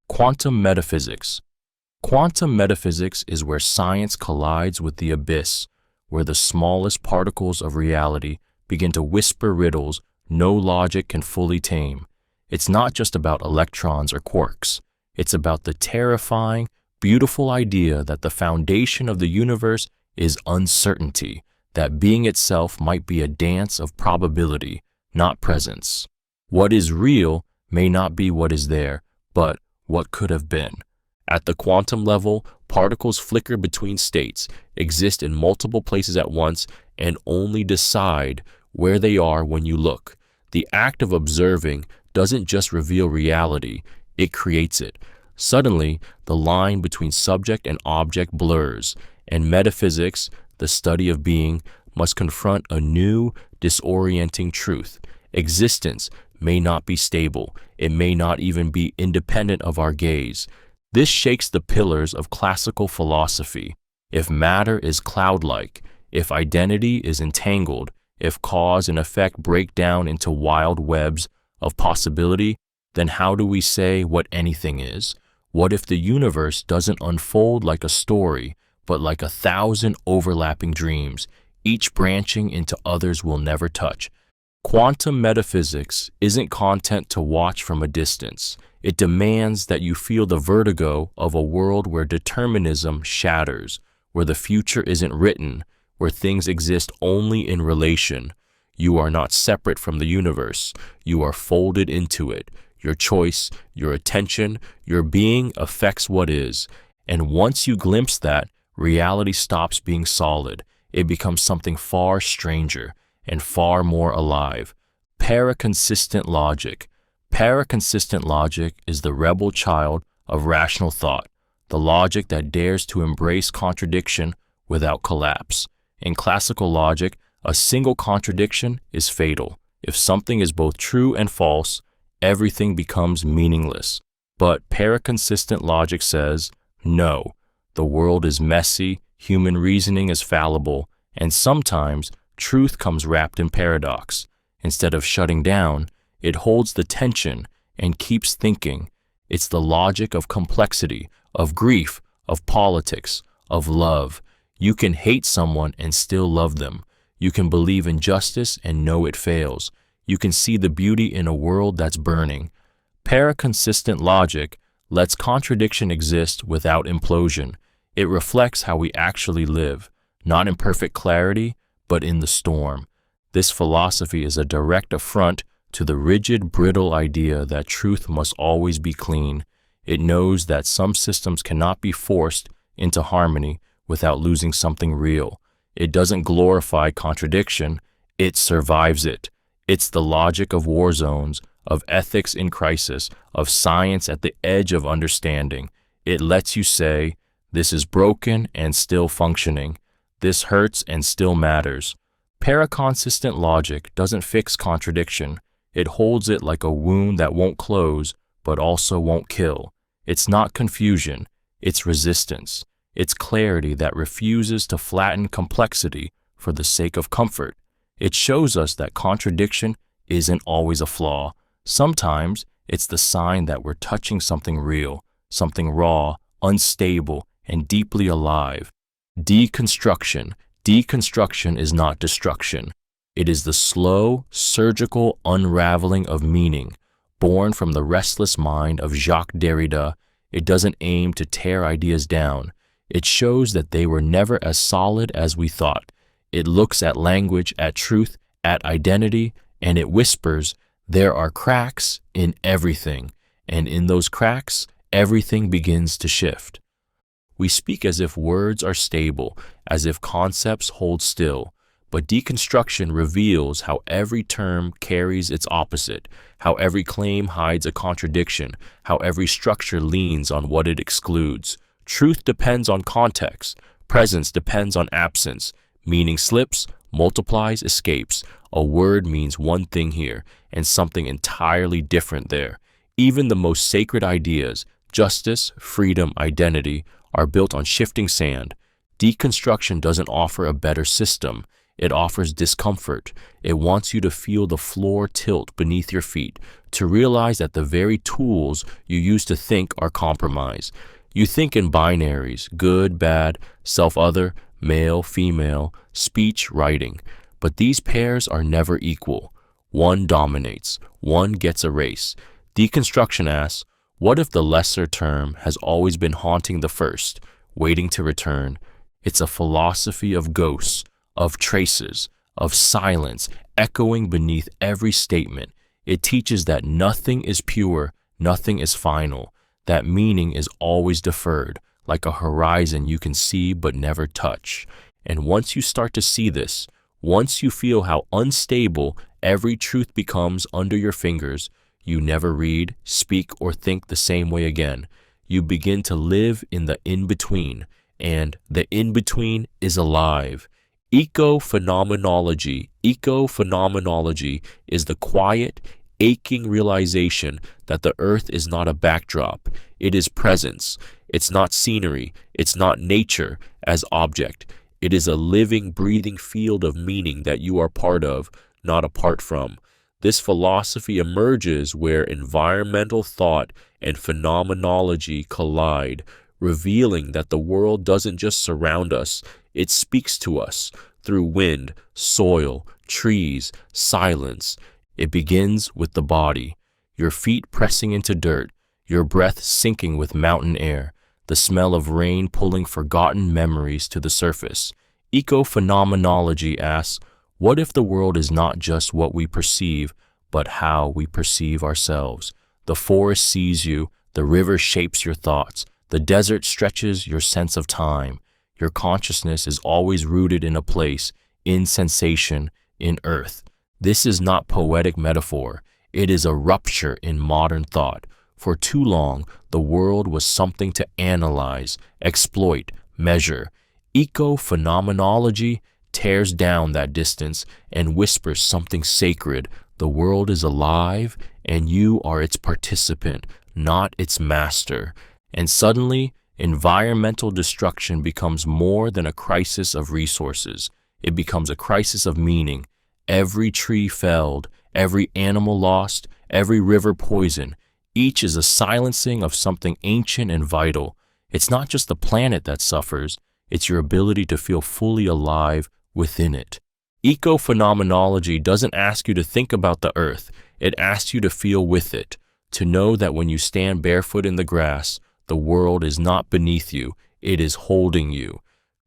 Quantum metaphysics. Quantum metaphysics is where science collides with the abyss, where the smallest particles of reality begin to whisper riddles no logic can fully tame. It's not just about electrons or quarks. It's about the terrifying, beautiful idea that the foundation of the universe is uncertainty, that being itself might be a dance of probability, not presence. What is real may not be what is there, but what could have been. At the quantum level, particles flicker between states, exist in multiple places at once, and only decide where they are when you look. The act of observing doesn't just reveal reality, it creates it. Suddenly, the line between subject and object blurs, and metaphysics, the study of being, must confront a new, disorienting truth. Existence may not be stable, it may not even be independent of our gaze. This shakes the pillars of classical philosophy. If matter is cloud-like, if identity is entangled, if cause and effect break down into wild webs of possibility, then how do we say what anything is? What if the universe doesn't unfold like a story, but like 1,000 overlapping dreams, each branching into others we'll never touch? Quantum metaphysics isn't content to watch from a distance. It demands that you feel the vertigo of a world where determinism shatters, where the future isn't written, where things exist only in relation. You are not separate from the universe. You are folded into it. Your choice, your attention, your being affects what is. And once you glimpse that, reality stops being solid. It becomes something far stranger and far more alive. Paraconsistent logic. Paraconsistent logic is the rebel child of rational thought, the logic that dares to embrace contradiction without collapse. In classical logic, a single contradiction is fatal. If something is both true and false, everything becomes meaningless. But paraconsistent logic says, no, the world is messy, human reasoning is fallible, and sometimes truth comes wrapped in paradox. Instead of shutting down, it holds the tension and keeps thinking. It's the logic of complexity, of grief, of politics, of love. You can hate someone and still love them. You can believe in justice and know it fails. You can see the beauty in a world that's burning. Paraconsistent logic lets contradiction exist without implosion. It reflects how we actually live, not in perfect clarity, but in the storm. This philosophy is a direct affront to the rigid, brittle idea that truth must always be clean. It knows that some systems cannot be forced into harmony without losing something real. It doesn't glorify contradiction, it survives it. It's the logic of war zones, of ethics in crisis, of science at the edge of understanding. It lets you say, this is broken and still functioning. This hurts and still matters. Paraconsistent logic doesn't fix contradiction. It holds it like a wound that won't close, but also won't kill. It's not confusion, it's resistance. It's clarity that refuses to flatten complexity for the sake of comfort. It shows us that contradiction isn't always a flaw. Sometimes it's the sign that we're touching something real, something raw, unstable, and deeply alive. Deconstruction. Deconstruction is not destruction. It is the slow, surgical unraveling of meaning, born from the restless mind of Jacques Derrida. It doesn't aim to tear ideas down. It shows that they were never as solid as we thought. It looks at language, at truth, at identity, and it whispers, there are cracks in everything, and in those cracks, everything begins to shift. We speak as if words are stable, as if concepts hold still, but deconstruction reveals how every term carries its opposite, how every claim hides a contradiction, how every structure leans on what it excludes. Truth depends on context, presence depends on absence, meaning slips, multiplies, escapes. A word means one thing here and something entirely different there. Even the most sacred ideas, justice, freedom, identity, are built on shifting sand. Deconstruction doesn't offer a better system. It offers discomfort. It wants you to feel the floor tilt beneath your feet, to realize that the very tools you use to think are compromised. You think in binaries, good, bad, self-other, male, female, speech, writing. But these pairs are never equal. One dominates, one gets a race. Deconstruction asks, what if the lesser term has always been haunting the first, waiting to return? It's a philosophy of ghosts, of traces, of silence, echoing beneath every statement. It teaches that nothing is pure, nothing is final, that meaning is always deferred, like a horizon you can see but never touch. And once you start to see this, once you feel how unstable every truth becomes under your fingers, you never read, speak, or think the same way again. You begin to live in the in-between, and the in-between is alive. Eco-Phenomenology. Eco-Phenomenology is the quiet, aching realization that the earth is not a backdrop. It is presence. It's not scenery. It's not nature as object. It is a living, breathing field of meaning that you are part of, not apart from. This philosophy emerges where environmental thought and phenomenology collide, revealing that the world doesn't just surround us, it speaks to us through wind, soil, trees, silence. It begins with the body, your feet pressing into dirt, your breath sinking with mountain air, the smell of rain pulling forgotten memories to the surface. Eco-Phenomenology asks, what if the world is not just what we perceive, but how we perceive ourselves? The forest sees you, the river shapes your thoughts, the desert stretches your sense of time. Your consciousness is always rooted in a place, in sensation, in earth. This is not poetic metaphor. It is a rupture in modern thought. For too long, the world was something to analyze, exploit, measure. Eco-Phenomenology tears down that distance and whispers something sacred. The world is alive, and you are its participant, not its master. And suddenly, environmental destruction becomes more than a crisis of resources. It becomes a crisis of meaning. Every tree felled, every animal lost, every river poisoned, each is a silencing of something ancient and vital. It's not just the planet that suffers, it's your ability to feel fully alive within it. Eco-Phenomenology doesn't ask you to think about the earth, it asks you to feel with it, to know that when you stand barefoot in the grass, the world is not beneath you, it is holding you.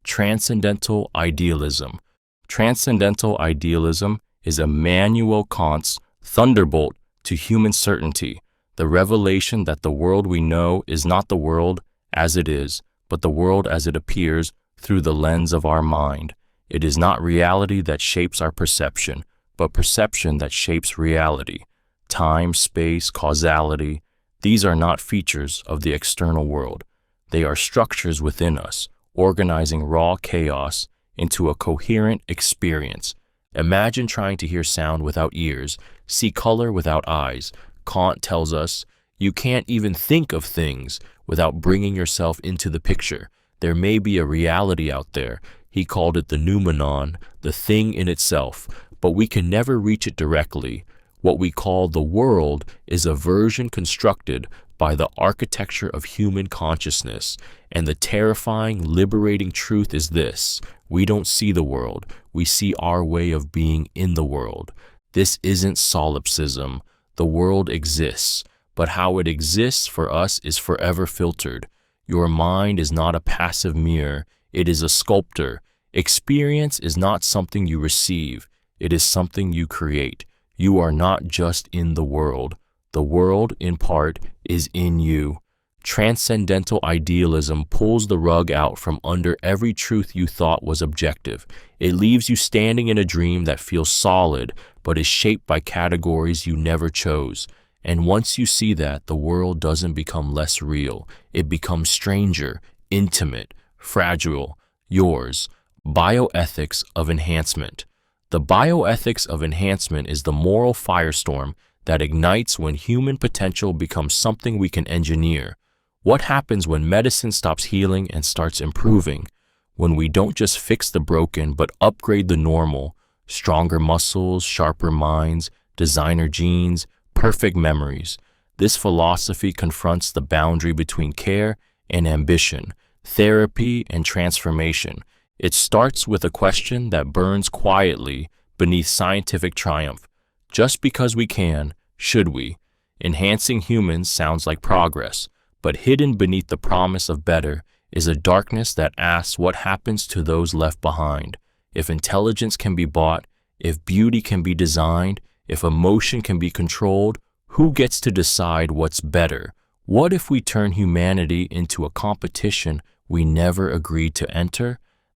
Transcendental Idealism. Transcendental Idealism is Immanuel Kant's thunderbolt to human certainty, the revelation that the world we know is not the world as it is, but the world as it appears through the lens of our mind. It is not reality that shapes our perception, but perception that shapes reality. Time, space, causality, these are not features of the external world. They are structures within us, organizing raw chaos into a coherent experience. Imagine trying to hear sound without ears, see color without eyes. Kant tells us, you can't even think of things without bringing yourself into the picture. There may be a reality out there. He called it the noumenon, the thing in itself, but we can never reach it directly. What we call the world is a version constructed by the architecture of human consciousness, and the terrifying, liberating truth is this: we don't see the world, we see our way of being in the world. This isn't solipsism. The world exists, but how it exists for us is forever filtered. Your mind is not a passive mirror, it is a sculptor. Experience is not something you receive, it is something you create. You are not just in the world. The world, in part, is in you. Transcendental Idealism pulls the rug out from under every truth you thought was objective. It leaves you standing in a dream that feels solid, but is shaped by categories you never chose. And once you see that, the world doesn't become less real. It becomes stranger, intimate, fragile, yours. Bioethics of Enhancement. The bioethics of enhancement is the moral firestorm that ignites when human potential becomes something we can engineer. What happens when medicine stops healing and starts improving? When we don't just fix the broken but upgrade the normal? Stronger muscles, sharper minds, designer genes, perfect memories. This philosophy confronts the boundary between care and ambition, therapy and transformation. It starts with a question that burns quietly beneath scientific triumph. Just because we can, should we? Enhancing humans sounds like progress, but hidden beneath the promise of better is a darkness that asks what happens to those left behind. If intelligence can be bought, if beauty can be designed, if emotion can be controlled, who gets to decide what's better? What if we turn humanity into a competition we never agreed to enter?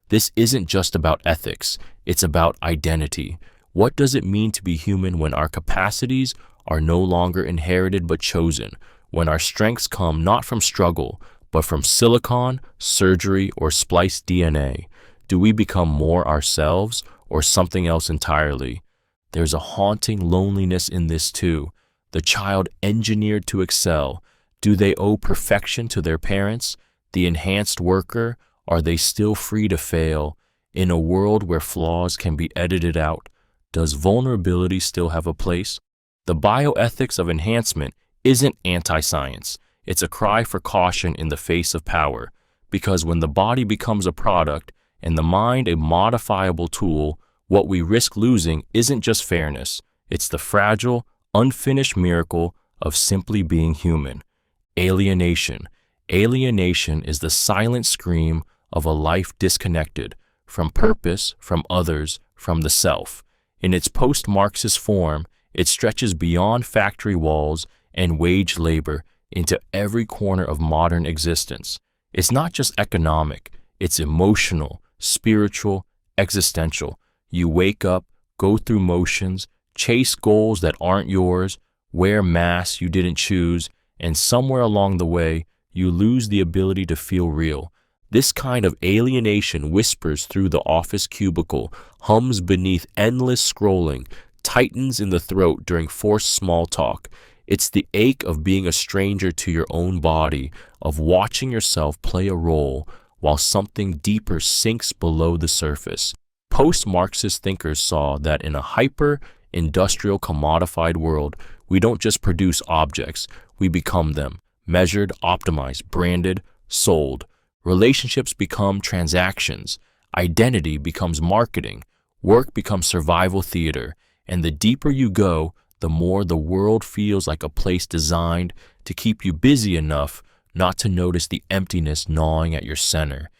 This isn't just about ethics, it's about identity. What does it mean to be human when our capacities are no longer inherited but chosen, when our strengths come not from struggle, but from silicon, surgery, or spliced DNA? Do we become more ourselves or something else entirely? There's a haunting loneliness in this too. The child engineered to excel. Do they owe perfection to their parents? The enhanced worker? Are they still free to fail? In a world where flaws can be edited out, does vulnerability still have a place? The bioethics of enhancement isn't anti-science. It's a cry for caution in the face of power, because when the body becomes a product and the mind a modifiable tool, what we risk losing isn't just fairness. It's the fragile, unfinished miracle of simply being human. Alienation. Alienation is the silent scream of a life disconnected from purpose, from others, from the self. In its post-Marxist form, it stretches beyond factory walls and wage labor into every corner of modern existence. It's not just economic, it's emotional, spiritual, existential. You wake up, go through motions, chase goals that aren't yours, wear masks you didn't choose, and somewhere along the way, you lose the ability to feel real. This kind of alienation whispers through the office cubicle, hums beneath endless scrolling, tightens in the throat during forced small talk. It's the ache of being a stranger to your own body, of watching yourself play a role while something deeper sinks below the surface. Post-Marxist thinkers saw that in a hyper-industrial commodified world, we don't just produce objects, we become them, measured, optimized, branded, sold. Relationships become transactions. Identity becomes marketing. Work becomes survival theater. And the deeper you go, the more the world feels like a place designed to keep you busy enough not to notice the emptiness gnawing at your center.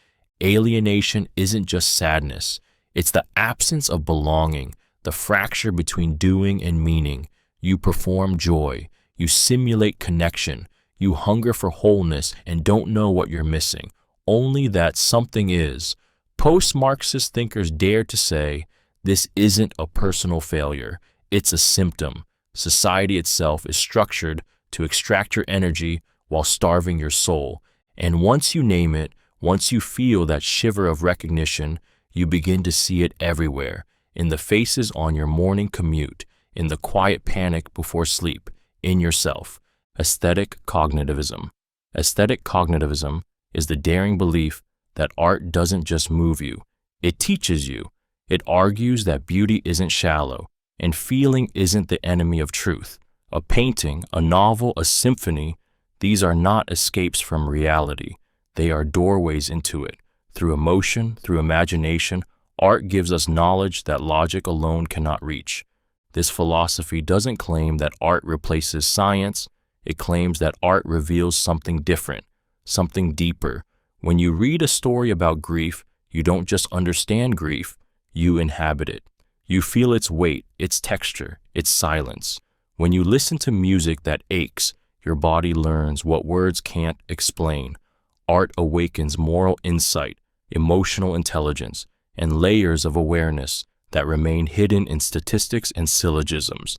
Alienation isn't just sadness. It's the absence of belonging, the fracture between doing and meaning. You perform joy. You simulate connection. You hunger for wholeness and don't know what you're missing, only that something is. Post-Marxist thinkers dare to say, this isn't a personal failure. It's a symptom. Society itself is structured to extract your energy while starving your soul. And once you name it, once you feel that shiver of recognition, you begin to see it everywhere, in the faces on your morning commute, in the quiet panic before sleep, in yourself. Aesthetic Cognitivism. Aesthetic Cognitivism is the daring belief that art doesn't just move you, it teaches you. It argues that beauty isn't shallow, and feeling isn't the enemy of truth. A painting, a novel, a symphony, these are not escapes from reality. They are doorways into it. Through emotion, through imagination, art gives us knowledge that logic alone cannot reach. This philosophy doesn't claim that art replaces science. It claims that art reveals something different, something deeper. When you read a story about grief, you don't just understand grief, you inhabit it. You feel its weight, its texture, its silence. When you listen to music that aches, your body learns what words can't explain. Art awakens moral insight, emotional intelligence, and layers of awareness that remain hidden in statistics and syllogisms.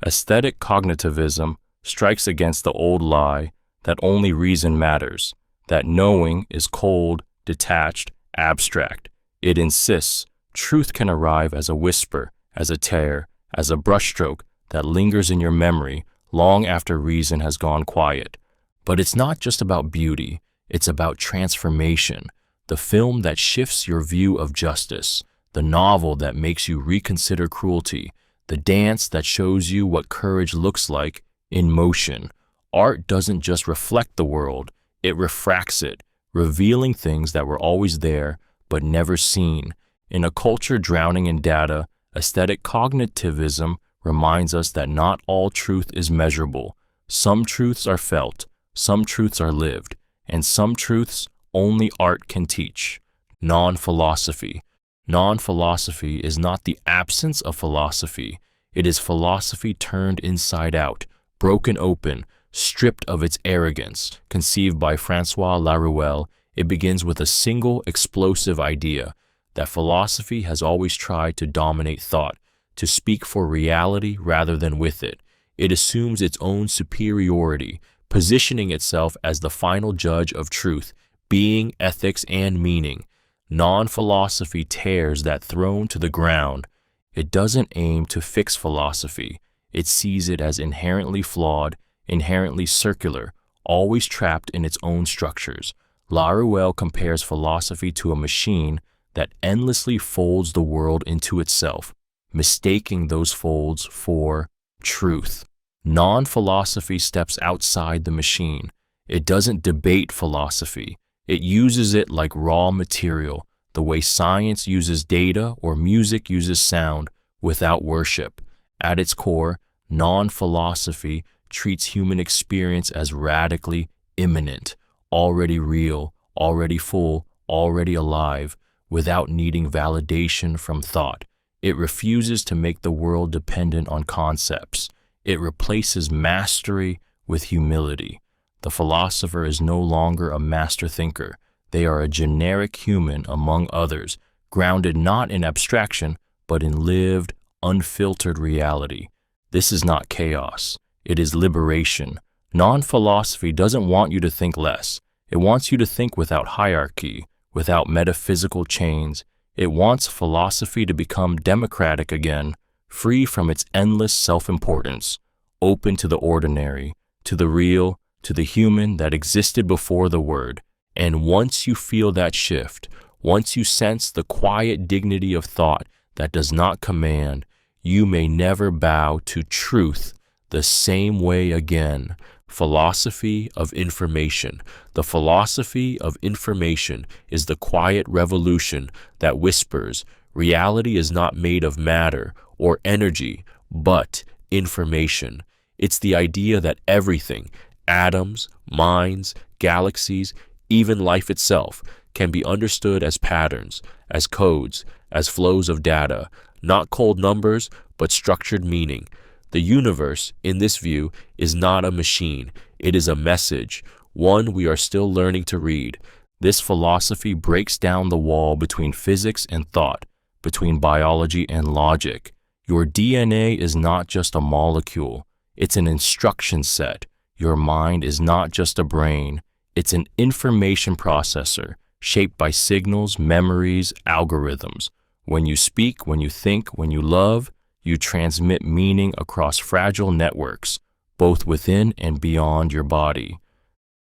Aesthetic cognitivism strikes against the old lie that only reason matters, that knowing is cold, detached, abstract. It insists truth can arrive as a whisper, as a tear, as a brushstroke that lingers in your memory long after reason has gone quiet. But it's not just about beauty, it's about transformation, the film that shifts your view of justice, the novel that makes you reconsider cruelty, the dance that shows you what courage looks like in motion. Art doesn't just reflect the world, it refracts it, revealing things that were always there but never seen. In a culture drowning in data, aesthetic cognitivism reminds us that not all truth is measurable. Some truths are felt, some truths are lived, and some truths only art can teach. Non-philosophy. Non-philosophy is not the absence of philosophy. It is philosophy turned inside out, broken open, stripped of its arrogance. Conceived by François Laruelle, it begins with a single explosive idea that philosophy has always tried to dominate thought, to speak for reality rather than with it. It assumes its own superiority, positioning itself as the final judge of truth, being, ethics, and meaning. Non-philosophy tears that throne to the ground. It doesn't aim to fix philosophy. It sees it as inherently flawed, inherently circular, always trapped in its own structures. Laruelle compares philosophy to a machine that endlessly folds the world into itself, mistaking those folds for truth. Non-philosophy steps outside the machine. It doesn't debate philosophy. It uses it like raw material, the way science uses data or music uses sound, without worship. At its core, non-philosophy treats human experience as radically immanent, already real, already full, already alive, without needing validation from thought. It refuses to make the world dependent on concepts. It replaces mastery with humility. The philosopher is no longer a master thinker. They are a generic human among others, grounded not in abstraction, but in lived, unfiltered reality. This is not chaos. It is liberation. Non-philosophy doesn't want you to think less. It wants you to think without hierarchy, without metaphysical chains. It wants philosophy to become democratic again, free from its endless self-importance, open to the ordinary, to the real, to the human that existed before the word. And once you feel that shift, once you sense the quiet dignity of thought that does not command, you may never bow to truth the same way again. Philosophy of Information. The philosophy of information is the quiet revolution that whispers, reality is not made of matter or energy, but information. It's the idea that everything, atoms, minds, galaxies, even life itself, can be understood as patterns, as codes, as flows of data, not cold numbers, but structured meaning. The universe, in this view, is not a machine. It is a message, one we are still learning to read. This philosophy breaks down the wall between physics and thought, between biology and logic. Your DNA is not just a molecule. It's an instruction set. Your mind is not just a brain. It's an information processor, shaped by signals, memories, algorithms. When you speak, when you think, when you love, you transmit meaning across fragile networks, both within and beyond your body.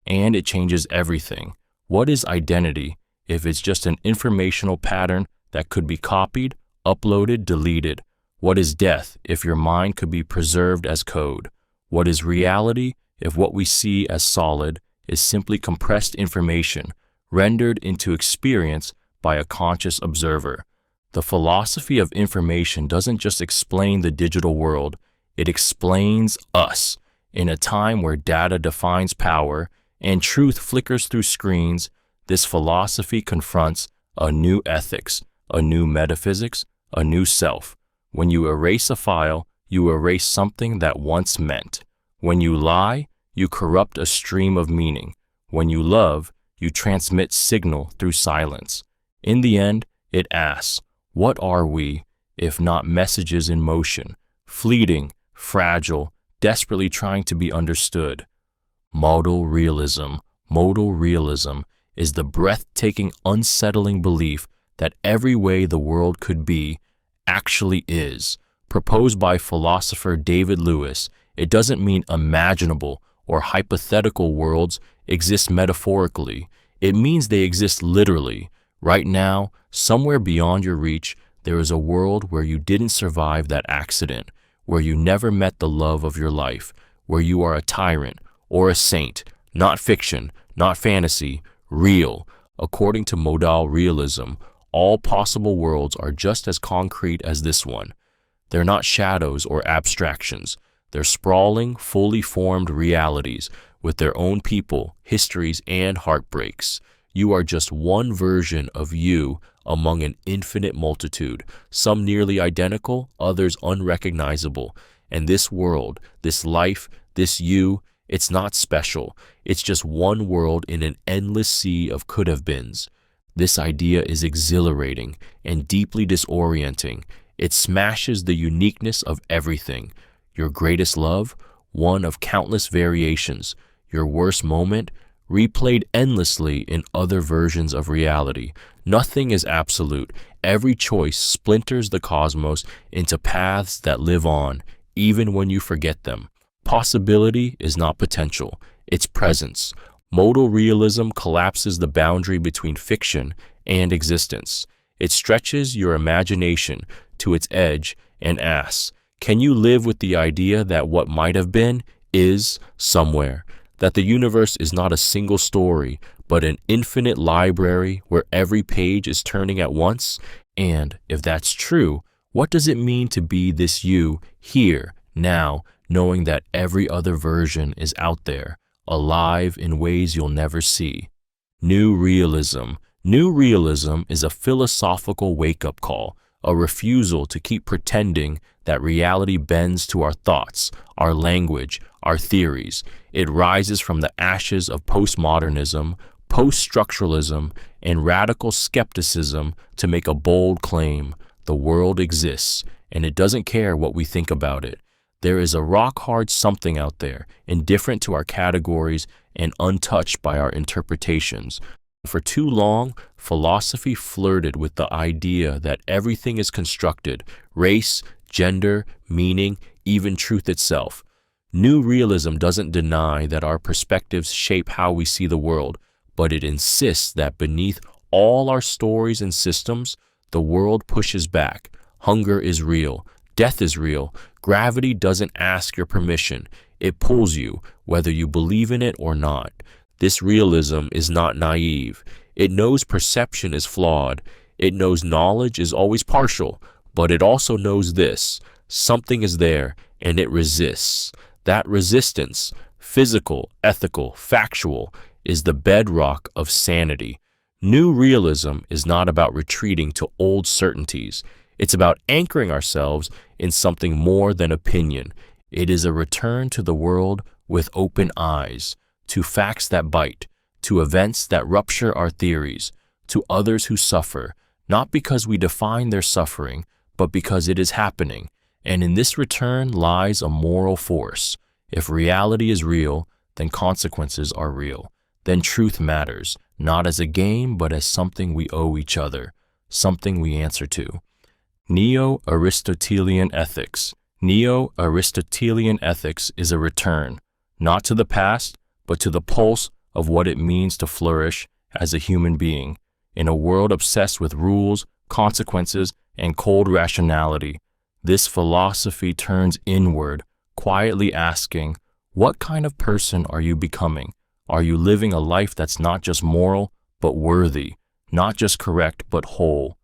And it changes everything. What is identity if it's just an informational pattern that could be copied, uploaded, deleted? What is death if your mind could be preserved as code? What is reality if what we see as solid is simply compressed information rendered into experience by a conscious observer? The philosophy of information doesn't just explain the digital world, it explains us. In a time where data defines power and truth flickers through screens, this philosophy confronts a new ethics, a new metaphysics, a new self. When you erase a file, you erase something that once meant. When you lie, you corrupt a stream of meaning. When you love, you transmit signal through silence. In the end, it asks, what are we, if not messages in motion, fleeting, fragile, desperately trying to be understood? Modal realism. Modal realism is the breathtaking, unsettling belief that every way the world could be actually is. Proposed by philosopher David Lewis, it doesn't mean imaginable or hypothetical worlds exist metaphorically. It means they exist literally. Right now, somewhere beyond your reach, there is a world where you didn't survive that accident, where you never met the love of your life, where you are a tyrant or a saint, not fiction, not fantasy, real. According to Modal Realism, all possible worlds are just as concrete as this one. They're not shadows or abstractions. They're sprawling, fully formed realities with their own people, histories, and heartbreaks. You are just one version of you among an infinite multitude, some nearly identical, others unrecognizable. And this world, this life, this you, it's not special. It's just one world in an endless sea of could-have-beens. This idea is exhilarating and deeply disorienting. It smashes the uniqueness of everything. Your greatest love, one of countless variations. Your worst moment, replayed endlessly in other versions of reality. Nothing is absolute. Every choice splinters the cosmos into paths that live on, even when you forget them. Possibility is not potential, it's presence. Modal realism collapses the boundary between fiction and existence. It stretches your imagination to its edge and asks, can you live with the idea that what might have been is somewhere? That the universe is not a single story, but an infinite library where every page is turning at once? And if that's true, what does it mean to be this you, here, now, knowing that every other version is out there, alive in ways you'll never see? New realism. New realism is a philosophical wake-up call, a refusal to keep pretending that reality bends to our thoughts, our language, our theories. It rises from the ashes of postmodernism, post-structuralism, and radical skepticism to make a bold claim. The world exists, and it doesn't care what we think about it. There is a rock-hard something out there, indifferent to our categories and untouched by our interpretations. For too long, philosophy flirted with the idea that everything is constructed, race, gender, meaning, even truth itself. New realism doesn't deny that our perspectives shape how we see the world, but it insists that beneath all our stories and systems, the world pushes back. Hunger is real, Death is real. Gravity doesn't ask your permission. It pulls you, whether you believe in it or not. This realism is not naive. It knows perception is flawed. It knows knowledge is always partial, but it also knows this: something is there, and it resists. That resistance, physical, ethical, factual, is the bedrock of sanity. New realism is not about retreating to old certainties. It's about anchoring ourselves in something more than opinion. It is a return to the world with open eyes, to facts that bite, to events that rupture our theories, to others who suffer, not because we define their suffering, but because it is happening. And in this return lies a moral force. If reality is real, then consequences are real. Then truth matters, not as a game, but as something we owe each other, something we answer to. Neo-Aristotelian Ethics. Neo-Aristotelian ethics is a return, not to the past, but to the pulse of what it means to flourish as a human being. In a world obsessed with rules, consequences, and cold rationality, this philosophy turns inward, quietly asking, what kind of person are you becoming? Are you living a life that's not just moral, but worthy, not just correct, but whole?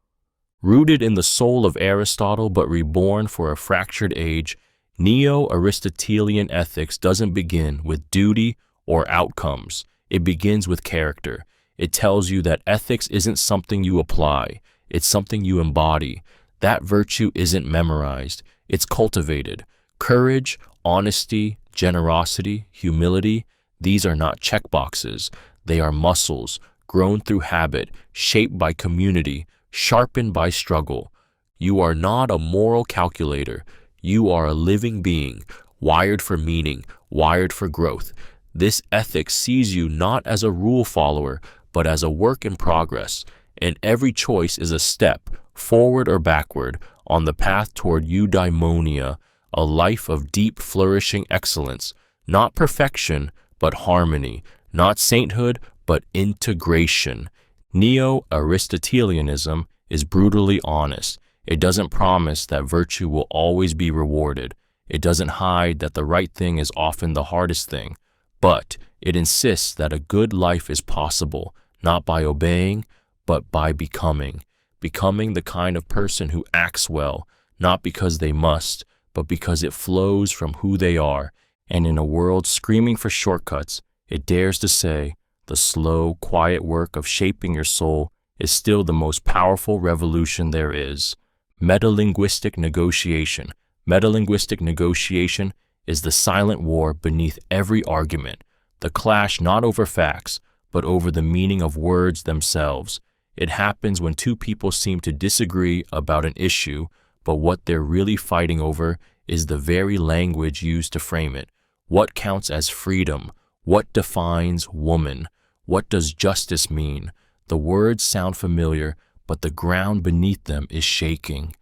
Rooted in the soul of Aristotle, but reborn for a fractured age, Neo-Aristotelian ethics doesn't begin with duty or outcomes. It begins with character. It tells you that ethics isn't something you apply, it's something you embody. That virtue isn't memorized, it's cultivated. Courage, honesty, generosity, humility, these are not checkboxes. They are muscles, grown through habit, shaped by community, sharpened by struggle. You are not a moral calculator. You are a living being, wired for meaning, wired for growth. This ethic sees you not as a rule follower, but as a work in progress, and every choice is a step, forward or backward, on the path toward eudaimonia, a life of deep flourishing excellence, not perfection, but harmony, not sainthood, but integration. Neo-Aristotelianism is brutally honest. It doesn't promise that virtue will always be rewarded. It doesn't hide that the right thing is often the hardest thing. But it insists that a good life is possible, not by obeying, but by becoming. Becoming the kind of person who acts well, not because they must, but because it flows from who they are. And in a world screaming for shortcuts, it dares to say, the slow, quiet work of shaping your soul is still the most powerful revolution there is. Metalinguistic Negotiation. Metalinguistic negotiation is the silent war beneath every argument, the clash not over facts, but over the meaning of words themselves. It happens when two people seem to disagree about an issue, but what they're really fighting over is the very language used to frame it. What counts as freedom? What defines woman? What does justice mean? The words sound familiar, but the ground beneath them is shaking.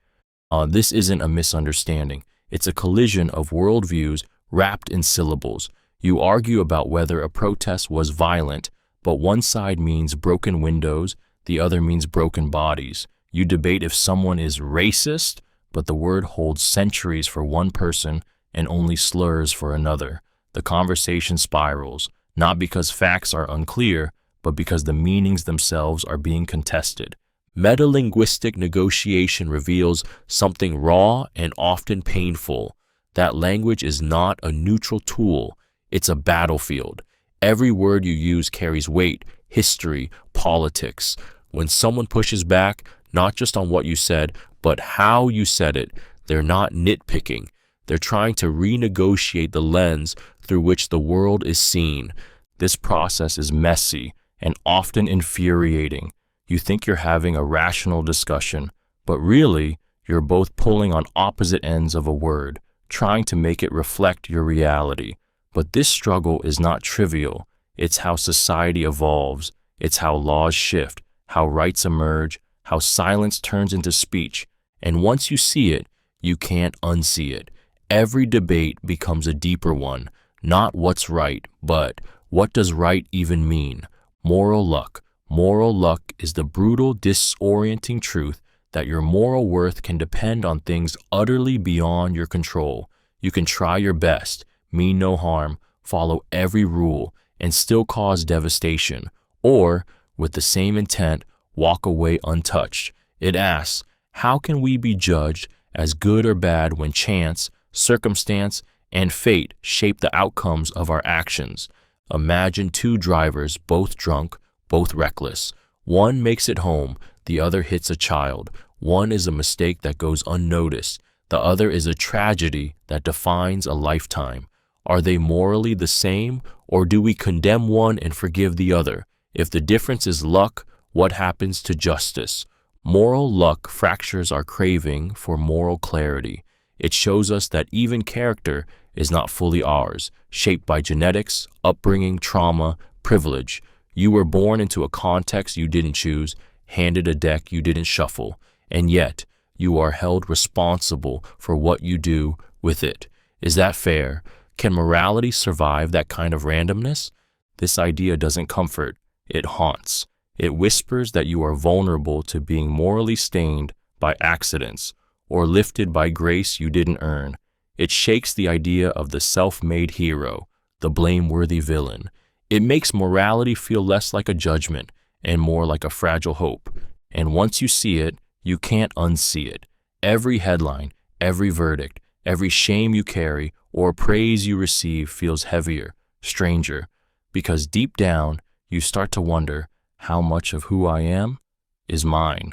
This isn't a misunderstanding. It's a collision of worldviews wrapped in syllables. You argue about whether a protest was violent, but one side means broken windows, the other means broken bodies. You debate if someone is racist, but the word holds centuries for one person and only slurs for another. The conversation spirals, not because facts are unclear, but because the meanings themselves are being contested. Metalinguistic negotiation reveals something raw and often painful. That language is not a neutral tool, it's a battlefield. Every word you use carries weight, history, politics. When someone pushes back, not just on what you said, but how you said it, they're not nitpicking. They're trying to renegotiate the lens through which the world is seen. This process is messy and often infuriating. You think you're having a rational discussion, but really, you're both pulling on opposite ends of a word, trying to make it reflect your reality. But this struggle is not trivial. It's how society evolves. It's how laws shift, how rights emerge, how silence turns into speech. And once you see it, you can't unsee it. Every debate becomes a deeper one. Not what's right, but what does right even mean? Moral luck. Moral luck is the brutal, disorienting truth that your moral worth can depend on things utterly beyond your control. You can try your best, mean no harm, follow every rule, and still cause devastation, or, with the same intent, walk away untouched. It asks, how can we be judged as good or bad when chance, circumstance, and fate shape the outcomes of our actions? Imagine two drivers, both drunk, both reckless. One makes it home, the other hits a child. One is a mistake that goes unnoticed. The other is a tragedy that defines a lifetime. Are they morally the same, or do we condemn one and forgive the other? If the difference is luck, what happens to justice? Moral luck fractures our craving for moral clarity. It shows us that even character is not fully ours, shaped by genetics, upbringing, trauma, privilege. You were born into a context you didn't choose, handed a deck you didn't shuffle, and yet you are held responsible for what you do with it. Is that fair? Can morality survive that kind of randomness? This idea doesn't comfort, it haunts. It whispers that you are vulnerable to being morally stained by accidents or lifted by grace you didn't earn. It shakes the idea of the self-made hero, the blameworthy villain. It makes morality feel less like a judgment and more like a fragile hope. And once you see it, you can't unsee it. Every headline, every verdict, every shame you carry or praise you receive feels heavier, stranger, because deep down you start to wonder, how much of who I am is mine?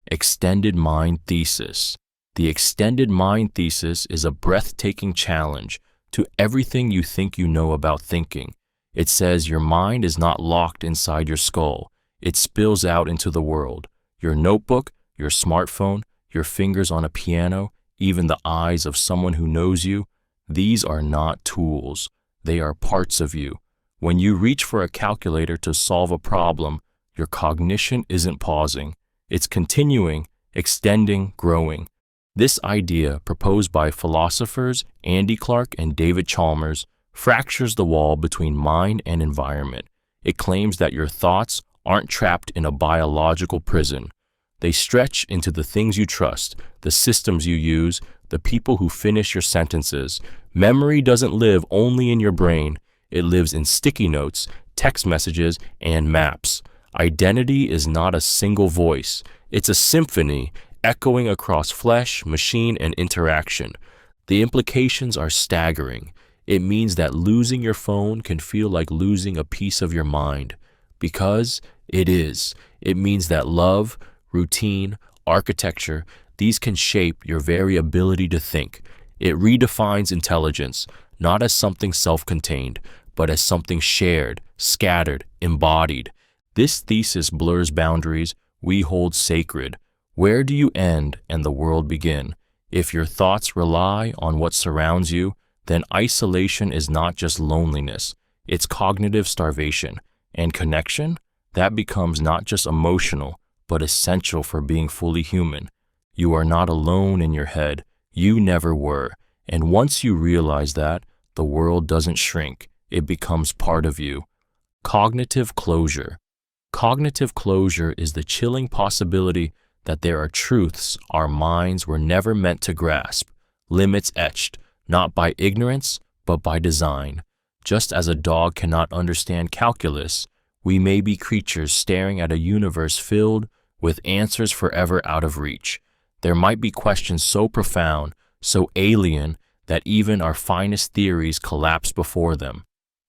Extended mind thesis. The extended mind thesis is a breathtaking challenge to everything you think you know about thinking. It says your mind is not locked inside your skull. It spills out into the world. Your notebook, your smartphone, your fingers on a piano, even the eyes of someone who knows you, these are not tools. They are parts of you. When you reach for a calculator to solve a problem, your cognition isn't pausing. It's continuing, extending, growing. This idea, proposed by philosophers Andy Clark and David Chalmers, fractures the wall between mind and environment. It claims that your thoughts aren't trapped in a biological prison. They stretch into the things you trust, the systems you use, the people who finish your sentences. Memory doesn't live only in your brain. It lives in sticky notes, text messages, and maps. Identity is not a single voice. It's a symphony echoing across flesh, machine, and interaction. The implications are staggering. It means that losing your phone can feel like losing a piece of your mind. Because it is. It means that love, routine, architecture, these can shape your very ability to think. It redefines intelligence, not as something self-contained, but as something shared, scattered, embodied. This thesis blurs boundaries we hold sacred. Where do you end and the world begin? If your thoughts rely on what surrounds you, then isolation is not just loneliness, it's cognitive starvation. And connection? That becomes not just emotional, but essential for being fully human. You are not alone in your head. You never were. And once you realize that, the world doesn't shrink. It becomes part of you. Cognitive closure. Cognitive closure is the chilling possibility that there are truths our minds were never meant to grasp, limits etched, not by ignorance, but by design. Just as a dog cannot understand calculus, we may be creatures staring at a universe filled with answers forever out of reach. There might be questions so profound, so alien, that even our finest theories collapse before them.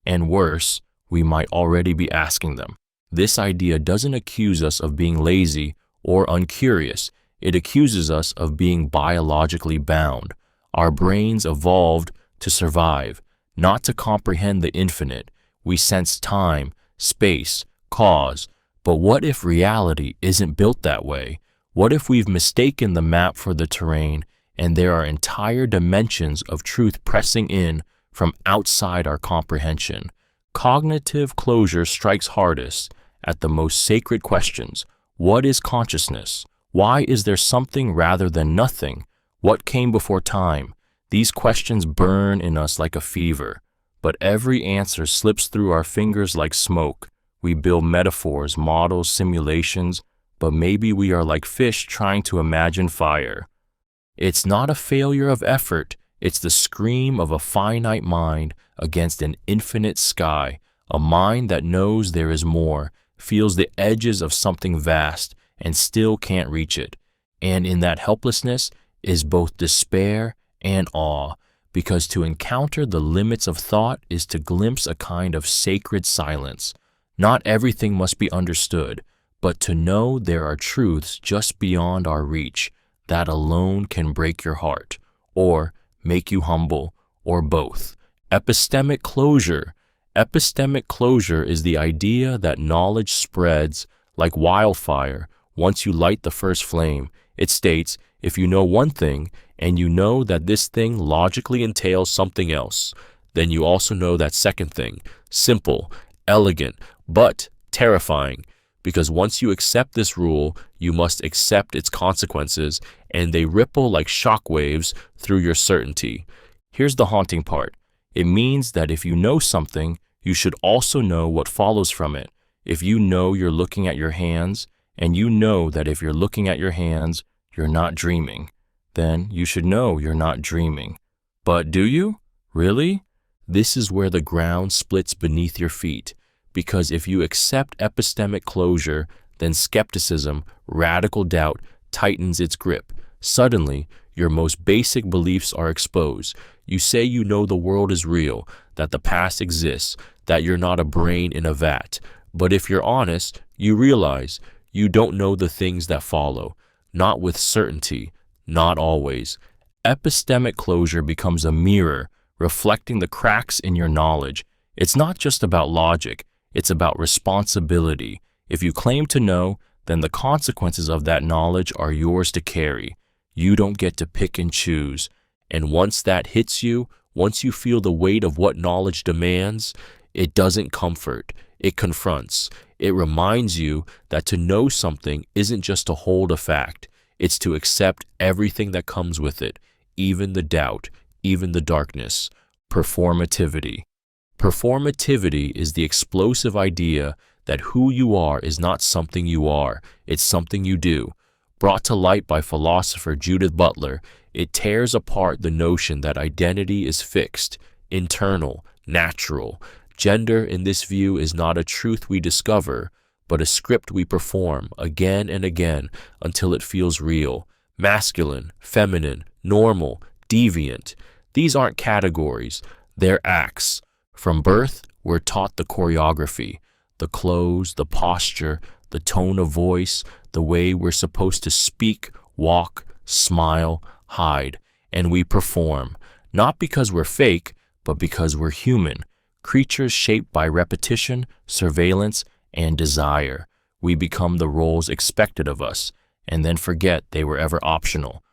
And worse, we might already be asking them. This idea doesn't accuse us of being lazy or uncurious. It accuses us of being biologically bound. Our brains evolved to survive, not to comprehend the infinite. We sense time, space, cause. But what if reality isn't built that way? What if we've mistaken the map for the terrain and there are entire dimensions of truth pressing in from outside our comprehension? Cognitive closure strikes hardest at the most sacred questions. What is consciousness? Why is there something rather than nothing? What came before time? These questions burn in us like a fever, but every answer slips through our fingers like smoke. We build metaphors, models, simulations, but maybe we are like fish trying to imagine fire. It's not a failure of effort, it's the scream of a finite mind against an infinite sky, a mind that knows there is more, feels the edges of something vast, and still can't reach it. And in that helplessness is both despair and awe, because to encounter the limits of thought is to glimpse a kind of sacred silence. Not everything must be understood, but to know there are truths just beyond our reach, that alone can break your heart, or make you humble, or both. Epistemic closure. Epistemic closure is the idea that knowledge spreads like wildfire once you light the first flame. It states, if you know one thing, and you know that this thing logically entails something else, then you also know that second thing. Simple, elegant, but terrifying, because once you accept this rule, you must accept its consequences, and they ripple like shock waves through your certainty. Here's the haunting part. It means that if you know something, you should also know what follows from it. If you know you're looking at your hands, and you know that if you're looking at your hands, you're not dreaming, then you should know you're not dreaming. But do you? Really? This is where the ground splits beneath your feet, because if you accept epistemic closure, then skepticism, radical doubt, tightens its grip. Suddenly, your most basic beliefs are exposed. You say you know the world is real, that the past exists, that you're not a brain in a vat. But if you're honest, you realize you don't know the things that follow, not with certainty, not always. Epistemic closure becomes a mirror, reflecting the cracks in your knowledge. It's not just about logic, it's about responsibility. If you claim to know, then the consequences of that knowledge are yours to carry. You don't get to pick and choose. And once that hits you, once you feel the weight of what knowledge demands, it doesn't comfort, it confronts. It reminds you that to know something isn't just to hold a fact, it's to accept everything that comes with it, even the doubt, even the darkness. Performativity. Performativity is the explosive idea that who you are is not something you are, it's something you do. Brought to light by philosopher Judith Butler, it tears apart the notion that identity is fixed, internal, natural. Gender in this view is not a truth we discover, but a script we perform again and again until it feels real. Masculine, feminine, normal, deviant. These aren't categories, they're acts. From birth, we're taught the choreography, the clothes, the posture, the tone of voice, the way we're supposed to speak, walk, smile, hide, and we perform, not because we're fake, but because we're human, creatures shaped by repetition, surveillance, and desire. We become the roles expected of us, and then forget they were ever optional.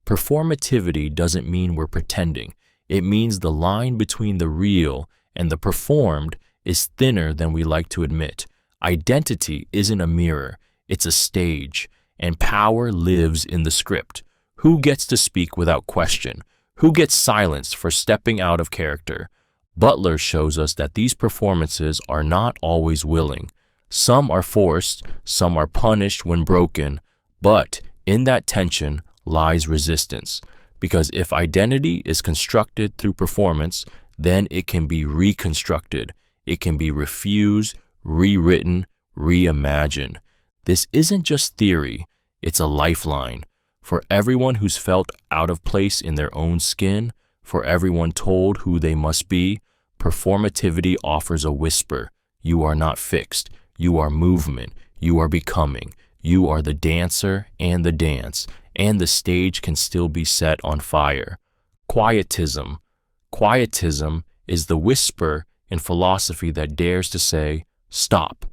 Performativity doesn't mean we're pretending. It means the line between the real and the performed is thinner than we like to admit. Identity isn't a mirror, it's a stage, and power lives in the script. Who gets to speak without question? Who gets silenced for stepping out of character? Butler shows us that these performances are not always willing. Some are forced, some are punished when broken, but in that tension lies resistance. Because if identity is constructed through performance, then it can be reconstructed. It can be refused, rewritten, reimagined. This isn't just theory, it's a lifeline. For everyone who's felt out of place in their own skin, for everyone told who they must be, performativity offers a whisper. You are not fixed. You are movement. You are becoming. You are the dancer and the dance, and the stage can still be set on fire. Quietism. Quietism is the whisper in philosophy that dares to say, stop.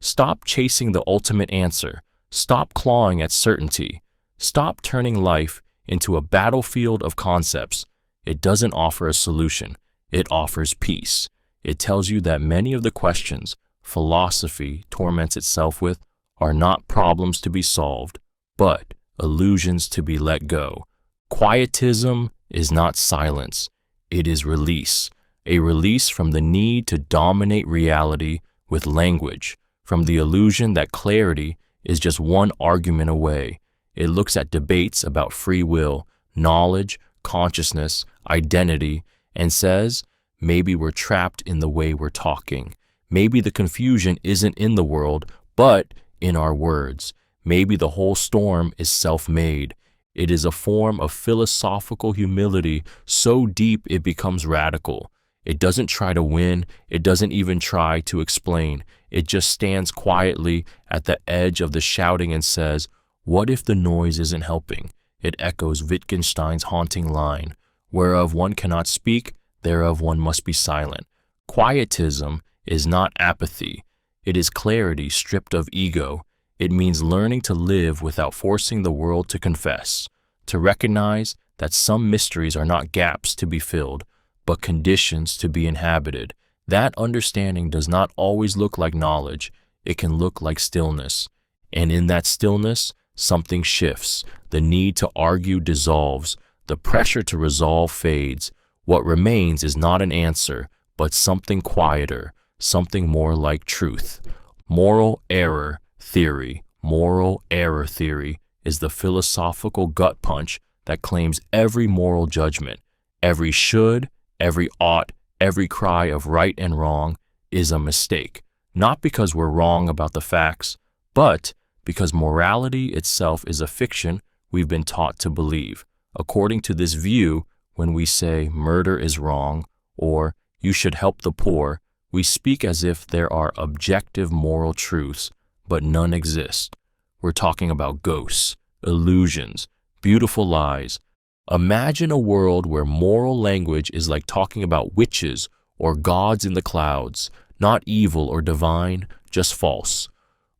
Stop chasing the ultimate answer. Stop clawing at certainty. Stop turning life into a battlefield of concepts. It doesn't offer a solution. It offers peace. It tells you that many of the questions philosophy torments itself with are not problems to be solved, but illusions to be let go. Quietism is not silence. It is release. A release from the need to dominate reality with language, from the illusion that clarity is just one argument away. It looks at debates about free will, knowledge, consciousness, identity, and says, maybe we're trapped in the way we're talking. Maybe the confusion isn't in the world, but in our words. Maybe the whole storm is self-made. It is a form of philosophical humility so deep it becomes radical. It doesn't try to win. It doesn't even try to explain. It just stands quietly at the edge of the shouting and says, what if the noise isn't helping? It echoes Wittgenstein's haunting line, whereof one cannot speak, thereof one must be silent. Quietism is not apathy. It is clarity stripped of ego. It means learning to live without forcing the world to confess, to recognize that some mysteries are not gaps to be filled, but conditions to be inhabited. That understanding does not always look like knowledge. It can look like stillness. And in that stillness, something shifts. The need to argue dissolves. The pressure to resolve fades. What remains is not an answer, but something quieter, something more like truth. Moral error theory. Moral error theory is the philosophical gut punch that claims every moral judgment, every should, every ought, every cry of right and wrong is a mistake, not because we're wrong about the facts, but because morality itself is a fiction we've been taught to believe. According to this view, when we say murder is wrong or you should help the poor, we speak as if there are objective moral truths, but none exist. We're talking about ghosts, illusions, beautiful lies. Imagine a world where moral language is like talking about witches or gods in the clouds, not evil or divine, just false.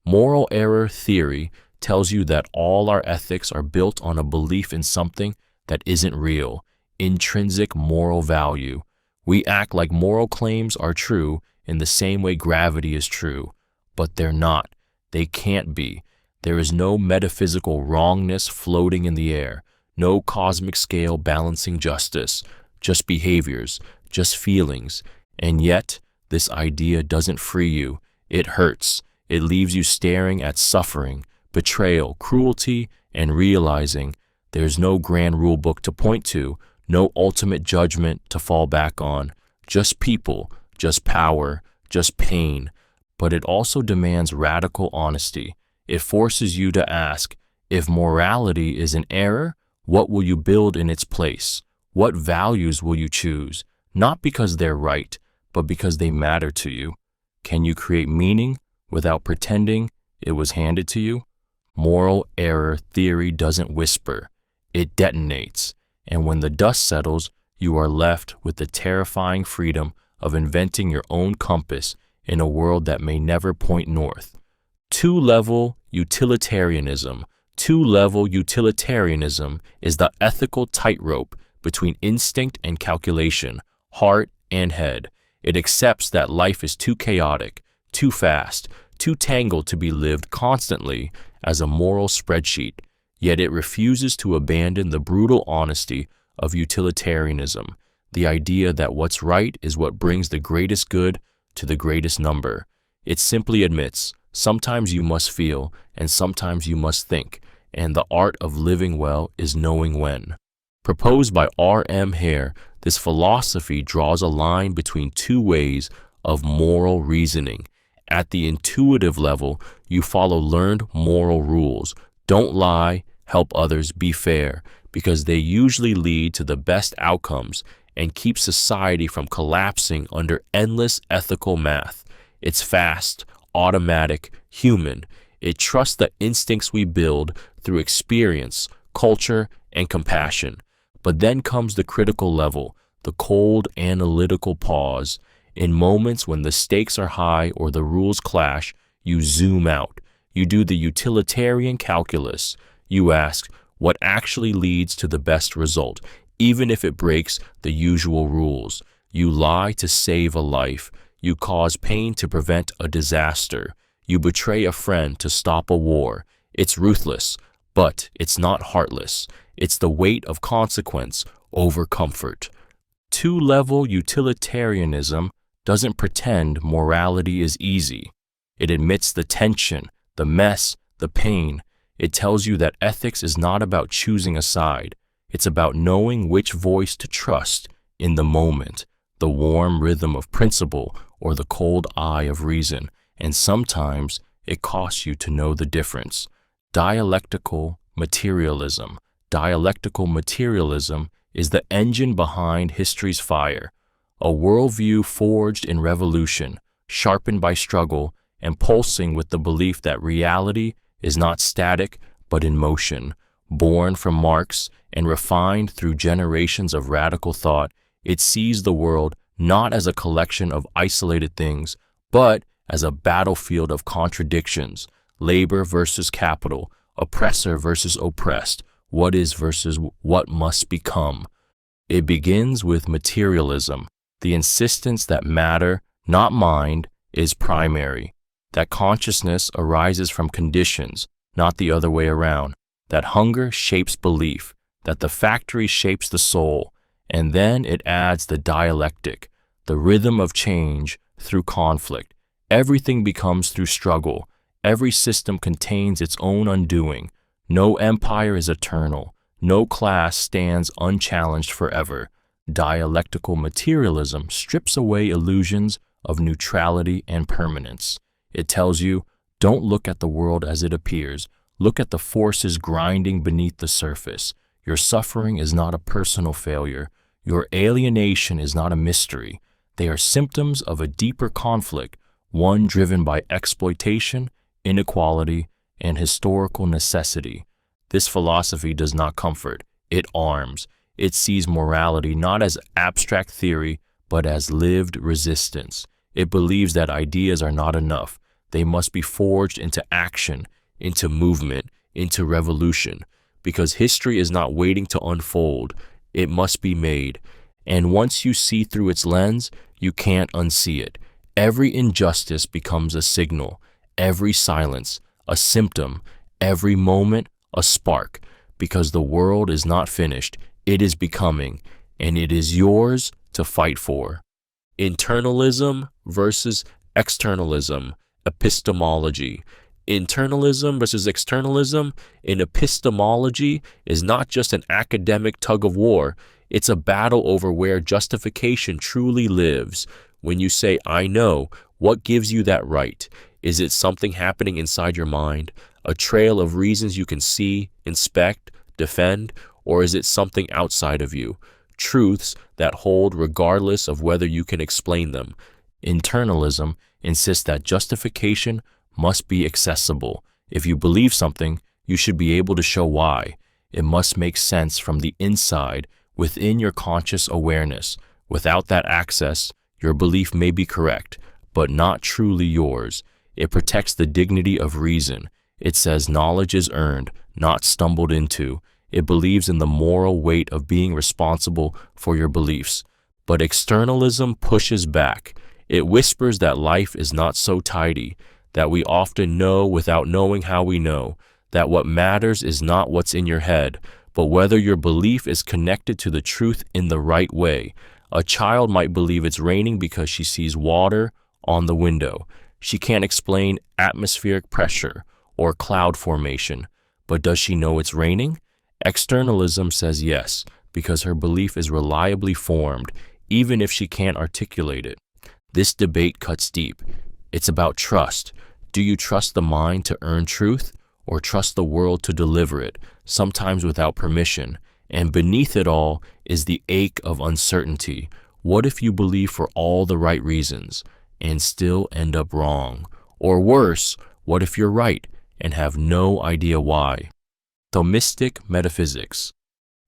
Moral error theory tells you that all our ethics are built on a belief in something that isn't real, intrinsic moral value. We act like moral claims are true in the same way gravity is true, but they're not. They can't be. There is no metaphysical wrongness floating in the air, no cosmic scale balancing justice, just behaviors, just feelings. And yet, this idea doesn't free you. It hurts. It leaves you staring at suffering, betrayal, cruelty, and realizing there's no grand rule book to point to, no ultimate judgment to fall back on, just people, just power, just pain. But it also demands radical honesty. It forces you to ask, if morality is an error, what will you build in its place? What values will you choose? Not because they're right, but because they matter to you. Can you create meaning without pretending it was handed to you? Moral error theory doesn't whisper. It detonates. And when the dust settles, you are left with the terrifying freedom of inventing your own compass in a world that may never point north. Two-level utilitarianism. Two-level utilitarianism is the ethical tightrope between instinct and calculation, heart and head. It accepts that life is too chaotic, too fast, too tangled to be lived constantly as a moral spreadsheet, yet it refuses to abandon the brutal honesty of utilitarianism, the idea that what's right is what brings the greatest good to the greatest number. It simply admits, sometimes you must feel, and sometimes you must think, and the art of living well is knowing when. Proposed by R.M. Hare, this philosophy draws a line between two ways of moral reasoning. At the intuitive level, you follow learned moral rules. Don't lie, help others, be fair, because they usually lead to the best outcomes and keep society from collapsing under endless ethical math. It's fast, automatic, human. It trusts the instincts we build through experience, culture, and compassion. But then comes the critical level, the cold analytical pause. In moments when the stakes are high or the rules clash, you zoom out. You do the utilitarian calculus. You ask, what actually leads to the best result, even if it breaks the usual rules? You lie to save a life. You cause pain to prevent a disaster. You betray a friend to stop a war. It's ruthless, but it's not heartless. It's the weight of consequence over comfort. Two-level utilitarianism doesn't pretend morality is easy. It admits the tension, the mess, the pain. It tells you that ethics is not about choosing a side. It's about knowing which voice to trust in the moment, the warm rhythm of principle or the cold eye of reason, and sometimes it costs you to know the difference. Dialectical materialism. Dialectical materialism is the engine behind history's fire, a worldview forged in revolution, sharpened by struggle, and pulsing with the belief that reality is not static but in motion. Born from Marx and refined through generations of radical thought, it sees the world not as a collection of isolated things, but as a battlefield of contradictions, labor versus capital, oppressor versus oppressed, what is versus what must become. It begins with materialism, the insistence that matter, not mind, is primary, that consciousness arises from conditions, not the other way around, that hunger shapes belief, that the factory shapes the soul, and then it adds the dialectic, the rhythm of change through conflict. Everything becomes through struggle. Every system contains its own undoing. No empire is eternal. No class stands unchallenged forever. Dialectical materialism strips away illusions of neutrality and permanence. It tells you, don't look at the world as it appears. Look at the forces grinding beneath the surface. Your suffering is not a personal failure. Your alienation is not a mystery. They are symptoms of a deeper conflict, one driven by exploitation, inequality, and historical necessity. This philosophy does not comfort, it arms. It sees morality not as abstract theory, but as lived resistance. It believes that ideas are not enough. They must be forged into action, into movement, into revolution. Because history is not waiting to unfold, it must be made. And once you see through its lens, you can't unsee it. Every injustice becomes a signal, every silence a symptom, every moment a spark, because the world is not finished, it is becoming, and it is yours to fight for. Internalism versus externalism, epistemology. Internalism versus externalism in epistemology is not just an academic tug of war, it's a battle over where justification truly lives. When you say, I know, what gives you that right? Is it something happening inside your mind, a trail of reasons you can see, inspect, defend, or is it something outside of you? Truths that hold regardless of whether you can explain them. Internalism insists that justification must be accessible. If you believe something, you should be able to show why. It must make sense from the inside, within your conscious awareness. Without that access, your belief may be correct, but not truly yours. It protects the dignity of reason. It says knowledge is earned, not stumbled into. It believes in the moral weight of being responsible for your beliefs. But externalism pushes back. It whispers that life is not so tidy, that we often know without knowing how we know, that what matters is not what's in your head, but whether your belief is connected to the truth in the right way. A child might believe it's raining because she sees water on the window. She can't explain atmospheric pressure or cloud formation, but does she know it's raining? Externalism says yes, because her belief is reliably formed, even if she can't articulate it. This debate cuts deep. It's about trust. Do you trust the mind to earn truth, or trust the world to deliver it, sometimes without permission? And beneath it all is the ache of uncertainty. What if you believe for all the right reasons and still end up wrong? Or worse, what if you're right and have no idea why? Thomistic metaphysics.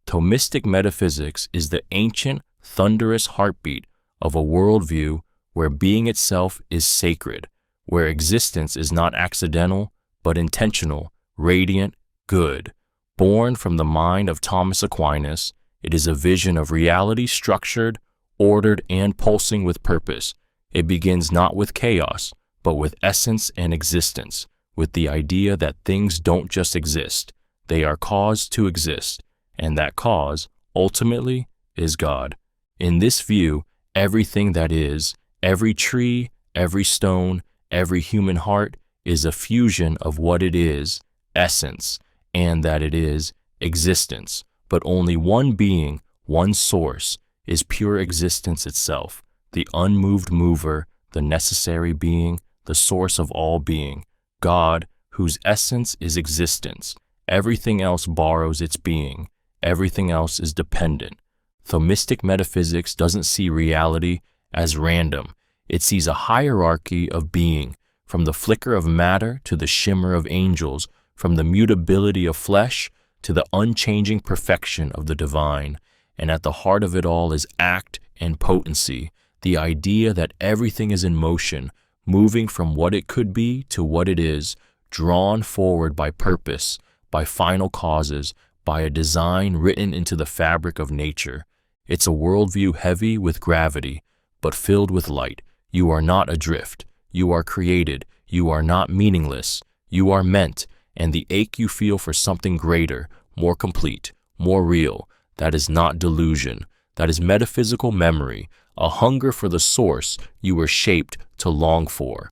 Thomistic metaphysics is the ancient, thunderous heartbeat of a worldview where being itself is sacred, where existence is not accidental, but intentional, radiant, good. Born from the mind of Thomas Aquinas, it is a vision of reality structured, ordered, and pulsing with purpose. It begins not with chaos, but with essence and existence, with the idea that things don't just exist, they are caused to exist, and that cause, ultimately, is God. In this view, everything that is, every tree, every stone, every human heart, is a fusion of what it is essence, and that it is existence. But only one being, one source, is pure existence itself, the unmoved mover, the necessary being, the source of all being, God, whose essence is existence. Everything else borrows its being. Everything else is dependent. Thomistic metaphysics doesn't see reality as random. It sees a hierarchy of being, from the flicker of matter to the shimmer of angels, from the mutability of flesh to the unchanging perfection of the divine. And at the heart of it all is act and potency, the idea that everything is in motion, moving from what it could be to what it is, drawn forward by purpose, by final causes, by a design written into the fabric of nature. It's a worldview heavy with gravity, but filled with light. You are not adrift. You are created. You are not meaningless. You are meant, and the ache you feel for something greater, more complete, more real, that is not delusion. That is metaphysical memory, a hunger for the source you were shaped to long for.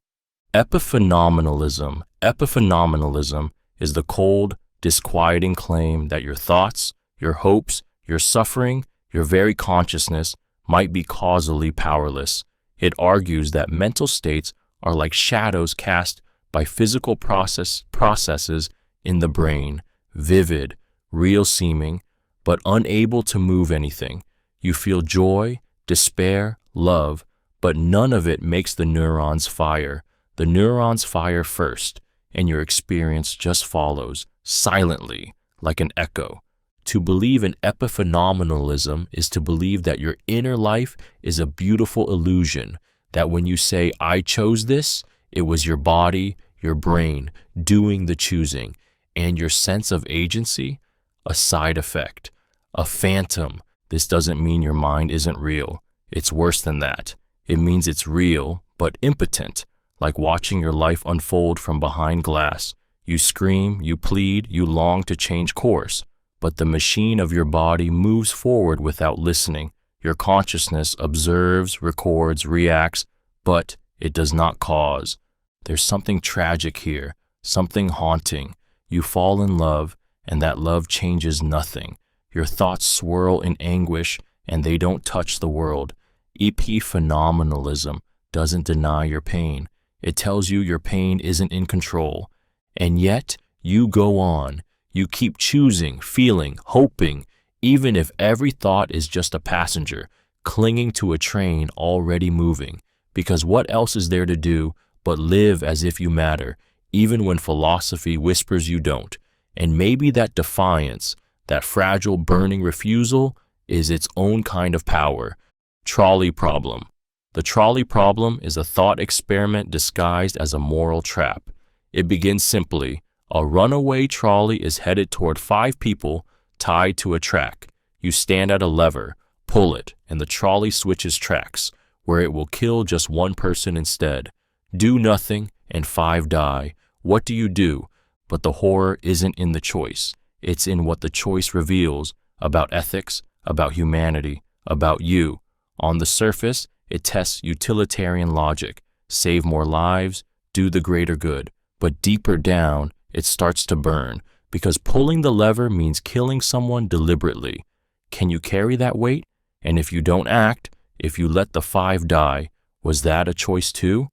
Epistemic Epistemic is the cold, disquieting claim that your thoughts, your hopes, your suffering, your very consciousness might be causally powerless. It argues that mental states are like shadows cast by physical processes in the brain, vivid, real seeming, but unable to move anything. You feel joy, despair, love, but none of it makes the neurons fire. The neurons fire first, and your experience just follows, silently, like an echo. To believe in epiphenomenalism is to believe that your inner life is a beautiful illusion, that when you say, I chose this, it was your body, your brain, doing the choosing, and your sense of agency, a side effect, a phantom. This doesn't mean your mind isn't real. It's worse than that. It means it's real, but impotent, like watching your life unfold from behind glass. You scream, you plead, you long to change course, but the machine of your body moves forward without listening. Your consciousness observes, records, reacts, but it does not cause. There's something tragic here, something haunting. You fall in love, and that love changes nothing. Your thoughts swirl in anguish, and they don't touch the world. Eco-Phenomenology doesn't deny your pain. It tells you your pain isn't in control. And yet, you go on. You keep choosing, feeling, hoping, even if every thought is just a passenger, clinging to a train already moving. Because what else is there to do but live as if you matter, even when philosophy whispers you don't? And maybe that defiance, that fragile burning refusal, is its own kind of power. Trolley problem. The trolley problem is a thought experiment disguised as a moral trap. It begins simply. A runaway trolley is headed toward 5 people tied to a track. You stand at a lever, pull it, and the trolley switches tracks, where it will kill just 1 person instead. Do nothing, and 5 die. What do you do? But the horror isn't in the choice. It's in what the choice reveals about ethics, about humanity, about you. On the surface, it tests utilitarian logic, save more lives, do the greater good. But deeper down, it starts to burn, because pulling the lever means killing someone deliberately. Can you carry that weight? And if you don't act, if you let the 5 die, was that a choice too?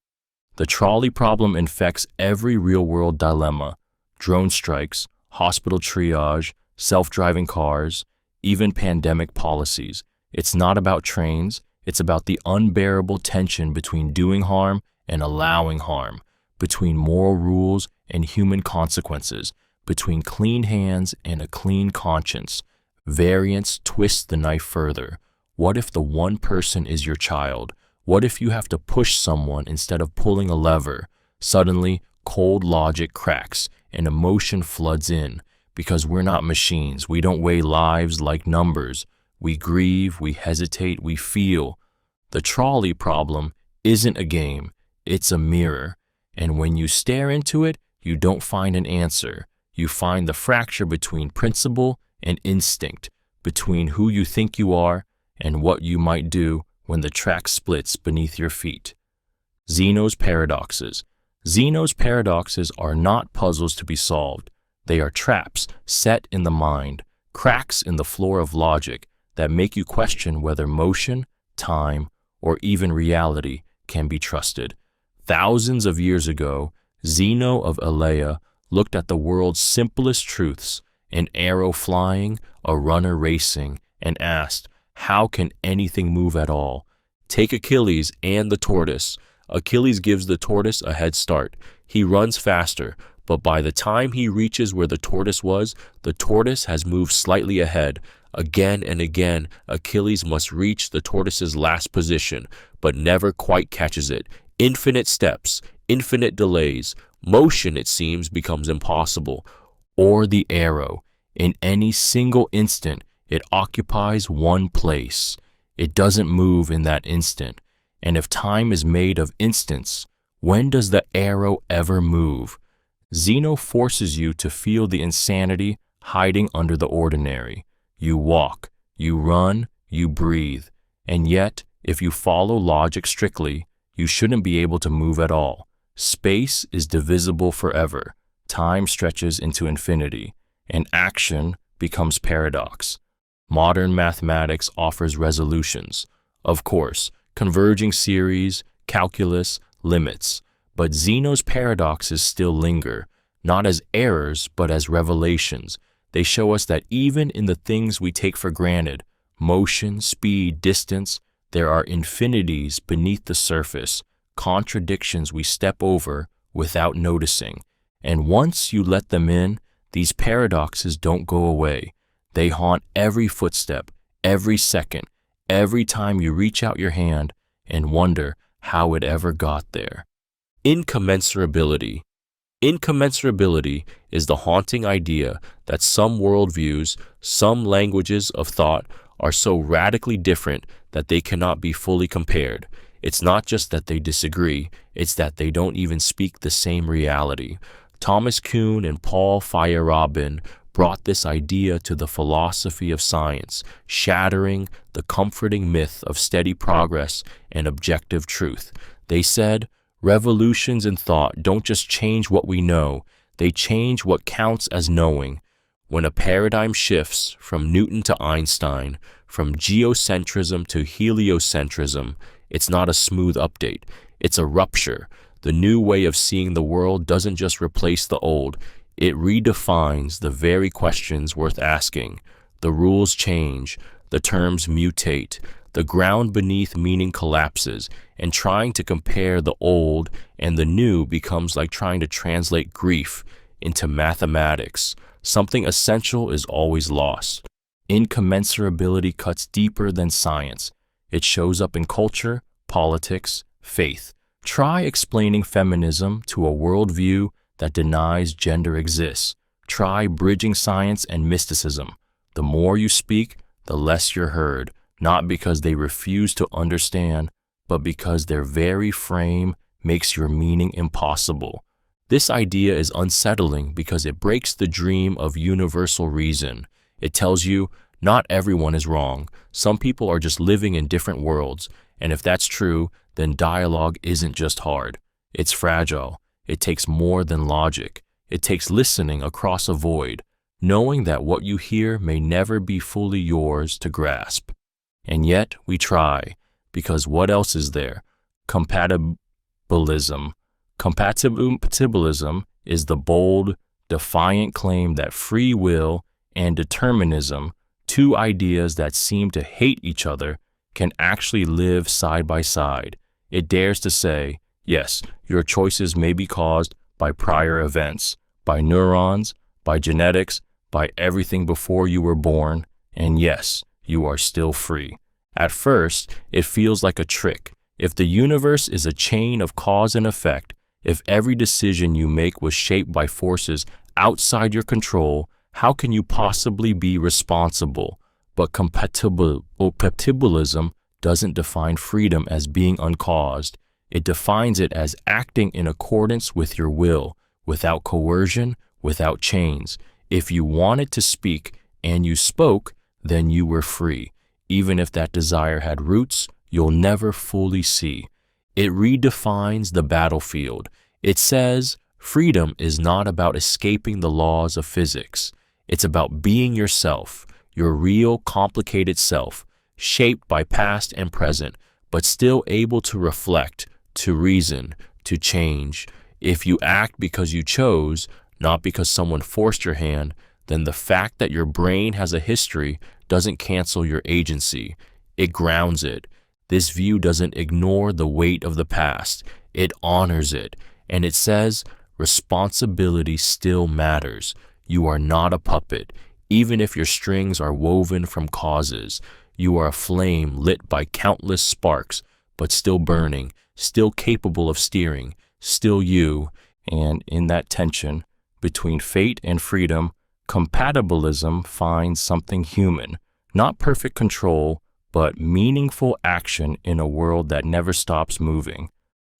The trolley problem infects every real-world dilemma. Drone strikes, hospital triage, self-driving cars, even pandemic policies. It's not about trains, it's about the unbearable tension between doing harm and allowing harm, between moral rules and human consequences, between clean hands and a clean conscience. Variance twists the knife further. What if the one person is your child? What if you have to push someone instead of pulling a lever? Suddenly, cold logic cracks and emotion floods in. Because we're not machines, we don't weigh lives like numbers. We grieve, we hesitate, we feel. The trolley problem isn't a game, it's a mirror. And when you stare into it, you don't find an answer. You find the fracture between principle and instinct, between who you think you are and what you might do when the track splits beneath your feet. Zeno's paradoxes. Zeno's paradoxes are not puzzles to be solved. They are traps set in the mind, cracks in the floor of logic that make you question whether motion, time, or even reality can be trusted. Thousands of years ago, Zeno of Elea looked at the world's simplest truths, an arrow flying, a runner racing, and asked, how can anything move at all? Take Achilles and the tortoise. Achilles gives the tortoise a head start. He runs faster, but by the time he reaches where the tortoise was, the tortoise has moved slightly ahead. Again and again, Achilles must reach the tortoise's last position, but never quite catches it. Infinite steps, infinite delays. Motion, it seems, becomes impossible. Or the arrow. In any single instant, it occupies one place. It doesn't move in that instant. And if time is made of instants, when does the arrow ever move? Zeno forces you to feel the insanity hiding under the ordinary. You walk, you run, you breathe. And yet, if you follow logic strictly, you shouldn't be able to move at all. Space is divisible forever. Time stretches into infinity, and action becomes paradox. Modern mathematics offers resolutions. Of course, converging series, calculus, limits. But Zeno's paradoxes still linger, not as errors, but as revelations. They show us that even in the things we take for granted, motion, speed, distance, there are infinities beneath the surface, contradictions we step over without noticing. And once you let them in, these paradoxes don't go away. They haunt every footstep, every second, every time you reach out your hand and wonder how it ever got there. Incommensurability. Incommensurability is the haunting idea that some worldviews, some languages of thought are so radically different that they cannot be fully compared. It's not just that they disagree, it's that they don't even speak the same reality. Thomas Kuhn and Paul Feyerabend brought this idea to the philosophy of science, shattering the comforting myth of steady progress and objective truth. They said, revolutions in thought don't just change what we know, they change what counts as knowing. When a paradigm shifts from Newton to Einstein, from geocentrism to heliocentrism, it's not a smooth update, it's a rupture. The new way of seeing the world doesn't just replace the old, it redefines the very questions worth asking. The rules change, the terms mutate, the ground beneath meaning collapses, and trying to compare the old and the new becomes like trying to translate grief into mathematics. Something essential is always lost. Incommensurability cuts deeper than science. It shows up in culture, politics, faith. Try explaining feminism to a worldview that denies gender exists. Try bridging science and mysticism. The more you speak, the less you're heard, not because they refuse to understand, but because their very frame makes your meaning impossible. This idea is unsettling because it breaks the dream of universal reason. It tells you, not everyone is wrong. Some people are just living in different worlds, and if that's true, then dialogue isn't just hard. It's fragile. It takes more than logic. It takes listening across a void, knowing that what you hear may never be fully yours to grasp. And yet we try, because what else is there? Compatibilism. Compatibilism is the bold, defiant claim that free will and determinism, two ideas that seem to hate each other, can actually live side by side. It dares to say, yes, your choices may be caused by prior events, by neurons, by genetics, by everything before you were born, and yes, you are still free. At first, it feels like a trick. If the universe is a chain of cause and effect, if every decision you make was shaped by forces outside your control, how can you possibly be responsible? But compatibilism doesn't define freedom as being uncaused. It defines it as acting in accordance with your will, without coercion, without chains. If you wanted to speak and you spoke, then you were free. Even if that desire had roots you'll never fully see. It redefines the battlefield. It says, Freedom is not about escaping the laws of physics. It's about being yourself, your real, complicated self, shaped by past and present, but still able to reflect, to reason, to change. If you act because you chose, not because someone forced your hand, then the fact that your brain has a history doesn't cancel your agency. It grounds it. This view doesn't ignore the weight of the past. It honors it. And it says, responsibility still matters. You are not a puppet. Even if your strings are woven from causes, you are a flame lit by countless sparks, but still burning, still capable of steering, still you. And in that tension between fate and freedom, compatibilism finds something human, not perfect control, but meaningful action in a world that never stops moving.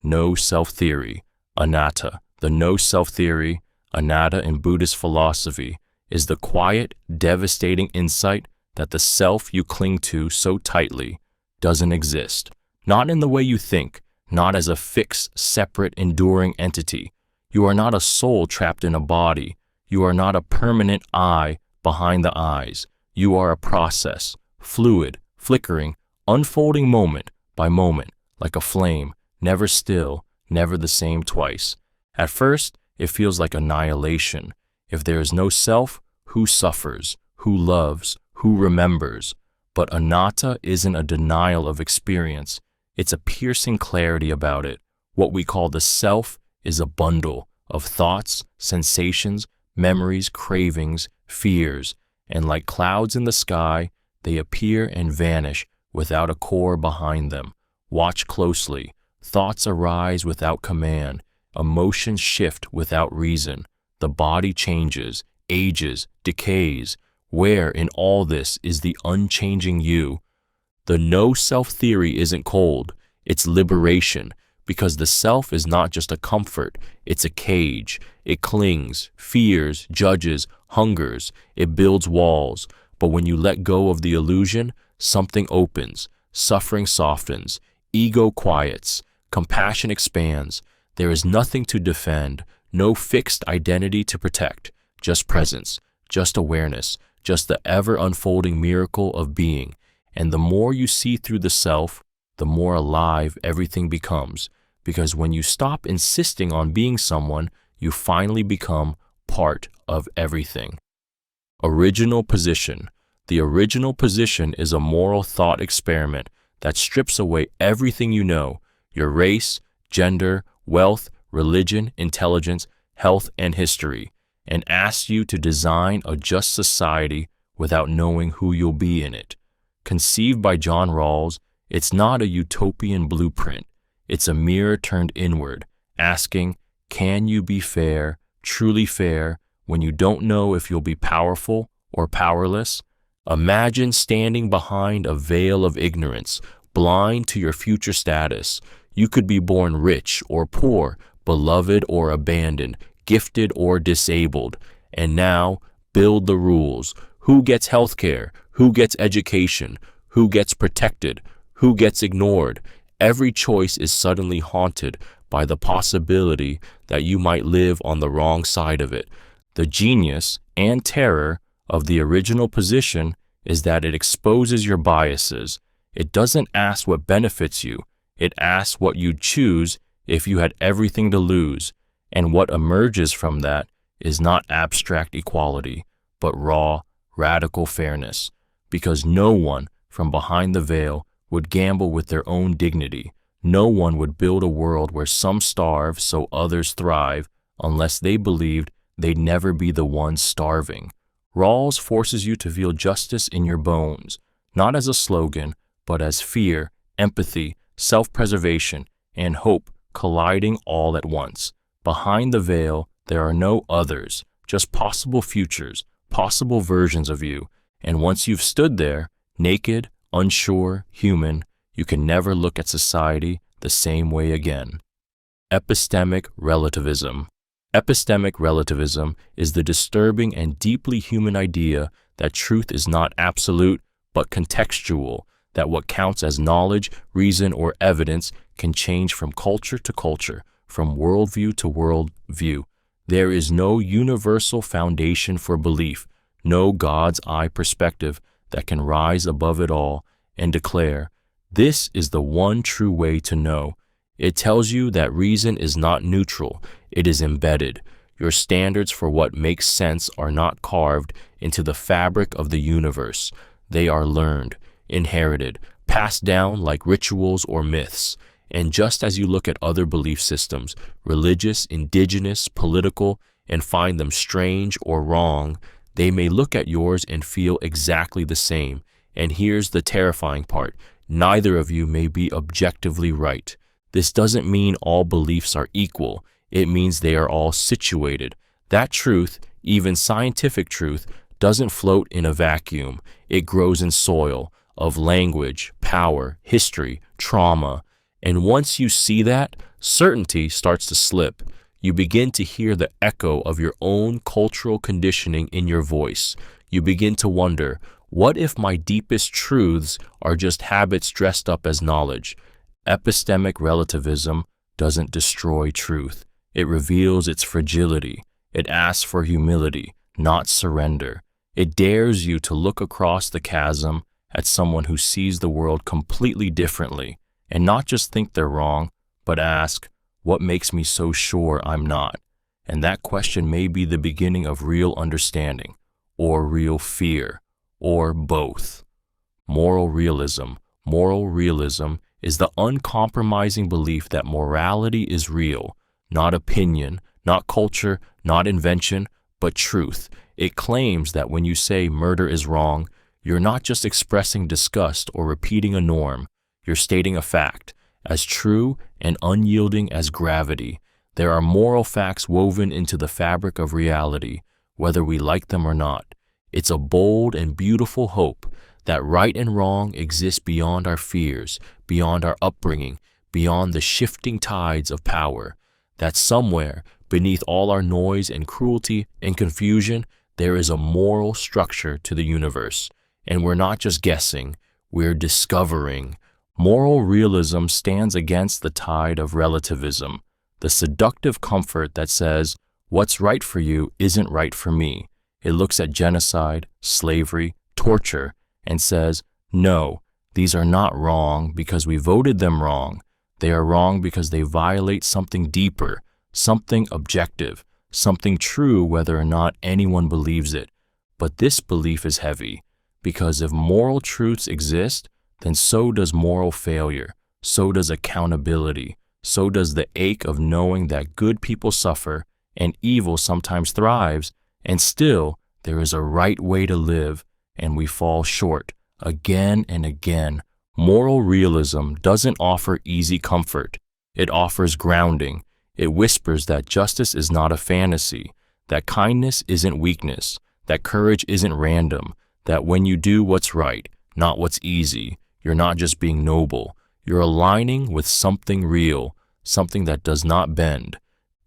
No self-theory, anatta. The no self-theory, anatta in Buddhist philosophy, is the quiet, devastating insight that the self you cling to so tightly doesn't exist. Not in the way you think, not as a fixed, separate, enduring entity. You are not a soul trapped in a body. You are not a permanent I behind the eyes. You are a process, fluid, flickering, unfolding moment by moment, like a flame, never still, never the same twice. At first, it feels like annihilation. If there is no self, who suffers, who loves, who remembers? But anatta isn't a denial of experience. It's a piercing clarity about it. What we call the self is a bundle of thoughts, sensations, memories, cravings, fears, and like clouds in the sky, they appear and vanish without a core behind them. Watch closely. Thoughts arise without command. Emotions shift without reason. The body changes, ages, decays. Where in all this is the unchanging you? The no-self theory isn't cold. It's liberation, because the self is not just a comfort. It's a cage. It clings, fears, judges, hungers. It builds walls. But when you let go of the illusion, something opens. Suffering softens. Ego quiets. Compassion expands. There is nothing to defend, no fixed identity to protect, just presence, just awareness, just the ever-unfolding miracle of being. And the more you see through the self, the more alive everything becomes. Because when you stop insisting on being someone, you finally become part of everything. Original position. The original position is a moral thought experiment that strips away everything you know, your race, gender, wealth, religion, intelligence, health, and history, and asks you to design a just society without knowing who you'll be in it. Conceived by John Rawls, it's not a utopian blueprint. It's a mirror turned inward, asking, can you be fair, truly fair, when you don't know if you'll be powerful or powerless? Imagine standing behind a veil of ignorance, blind to your future status. You could be born rich or poor, beloved or abandoned, gifted or disabled. And now, build the rules. Who gets healthcare? Who gets education? Who gets protected? Who gets ignored? Every choice is suddenly haunted by the possibility that you might live on the wrong side of it. The genius and terror of the original position is that it exposes your biases. It doesn't ask what benefits you. It asks what you'd choose if you had everything to lose. And what emerges from that is not abstract equality, but raw, radical fairness. Because no one from behind the veil would gamble with their own dignity. No one would build a world where some starve so others thrive unless they believed they'd never be the ones starving. Rawls forces you to feel justice in your bones, not as a slogan, but as fear, empathy, self-preservation, and hope colliding all at once. Behind the veil, there are no others, just possible futures, possible versions of you. And once you've stood there, naked, unsure, human, you can never look at society the same way again. Epistemic relativism. Epistemic relativism is the disturbing and deeply human idea that truth is not absolute, but contextual, that what counts as knowledge, reason, or evidence can change from culture to culture, from worldview to worldview. There is no universal foundation for belief, no God's eye perspective that can rise above it all and declare, this is the one true way to know. It tells you that reason is not neutral, it is embedded. Your standards for what makes sense are not carved into the fabric of the universe. They are learned, inherited, passed down like rituals or myths. And just as you look at other belief systems, religious, indigenous, political, and find them strange or wrong, they may look at yours and feel exactly the same. And here's the terrifying part. Neither of you may be objectively right. This doesn't mean all beliefs are equal. It means they are all situated. That truth, even scientific truth, doesn't float in a vacuum. It grows in soil of language, power, history, trauma. And once you see that, certainty starts to slip. You begin to hear the echo of your own cultural conditioning in your voice. You begin to wonder, what if my deepest truths are just habits dressed up as knowledge? Epistemic relativism doesn't destroy truth. It reveals its fragility. It asks for humility, not surrender. It dares you to look across the chasm at someone who sees the world completely differently, and not just think they're wrong, but ask, what makes me so sure I'm not? And that question may be the beginning of real understanding, or real fear, or both. Moral realism. Moral realism is the uncompromising belief that morality is real, not opinion, not culture, not invention, but truth. It claims that when you say murder is wrong, you're not just expressing disgust or repeating a norm. You're stating a fact, as true and unyielding as gravity. There are moral facts woven into the fabric of reality, whether we like them or not. It's a bold and beautiful hope that right and wrong exist beyond our fears, beyond our upbringing, beyond the shifting tides of power. That somewhere, beneath all our noise and cruelty and confusion, there is a moral structure to the universe. And we're not just guessing, we're discovering. Moral realism stands against the tide of relativism, the seductive comfort that says, what's right for you isn't right for me. It looks at genocide, slavery, torture, and says, no, these are not wrong because we voted them wrong. They are wrong because they violate something deeper, something objective, something true whether or not anyone believes it. But this belief is heavy, because if moral truths exist, then so does moral failure, so does accountability, so does the ache of knowing that good people suffer and evil sometimes thrives, and still there is a right way to live, and we fall short again and again. Moral realism doesn't offer easy comfort. It offers grounding. It whispers that justice is not a fantasy, that kindness isn't weakness, that courage isn't random, that when you do what's right, not what's easy, you're not just being noble, you're aligning with something real, something that does not bend.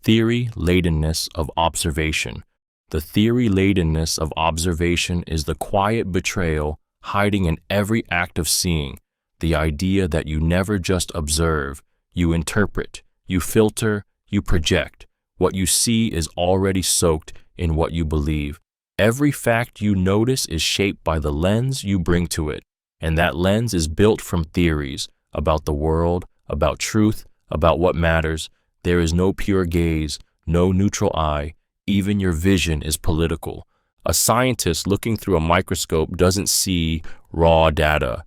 Theory-ladenness of observation. The theory-ladenness of observation is the quiet betrayal hiding in every act of seeing, the idea that you never just observe, you interpret, you filter, you project. What you see is already soaked in what you believe. Every fact you notice is shaped by the lens you bring to it, and that lens is built from theories about the world, about truth, about what matters. There is no pure gaze, no neutral eye. Even your vision is political. A scientist looking through a microscope doesn't see raw data.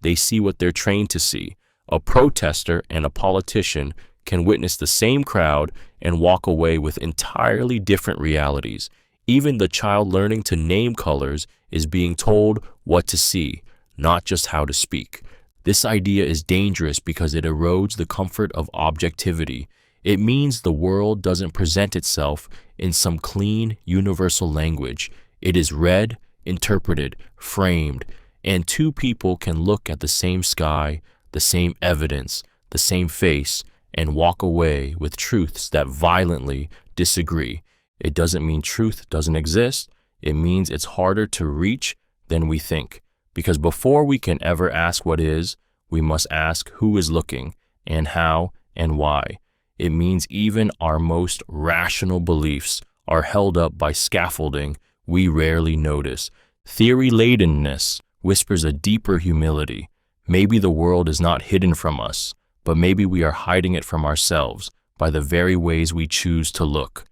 They see what they're trained to see. A protester and a politician can witness the same crowd and walk away with entirely different realities. Even the child learning to name colors is being told what to see, not just how to speak. This idea is dangerous because it erodes the comfort of objectivity. It means the world doesn't present itself in some clean, universal language. It is read, interpreted, framed, and two people can look at the same sky, the same evidence, the same face, and walk away with truths that violently disagree. It doesn't mean truth doesn't exist. It means it's harder to reach than we think. Because before we can ever ask what is, we must ask who is looking, and how, and why. It means even our most rational beliefs are held up by scaffolding we rarely notice. Theory-ladenness whispers a deeper humility. Maybe the world is not hidden from us, but maybe we are hiding it from ourselves by the very ways we choose to look.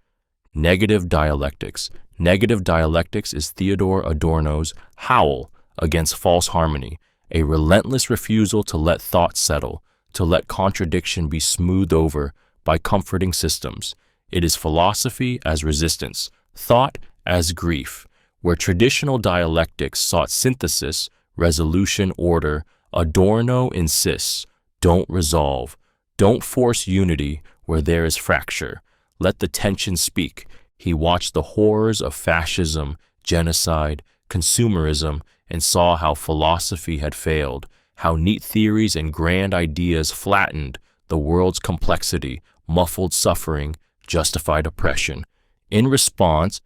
Negative dialectics. Negative dialectics is Theodor Adorno's howl against false harmony, a relentless refusal to let thought settle, to let contradiction be smoothed over by comforting systems. It is philosophy as resistance, thought as grief. Where traditional dialectics sought synthesis, resolution, order, Adorno insists, don't resolve, don't force unity where there is fracture. Let the tension speak. He watched the horrors of fascism, genocide, consumerism, and saw how philosophy had failed, how neat theories and grand ideas flattened the world's complexity, muffled suffering, justified oppression. In response,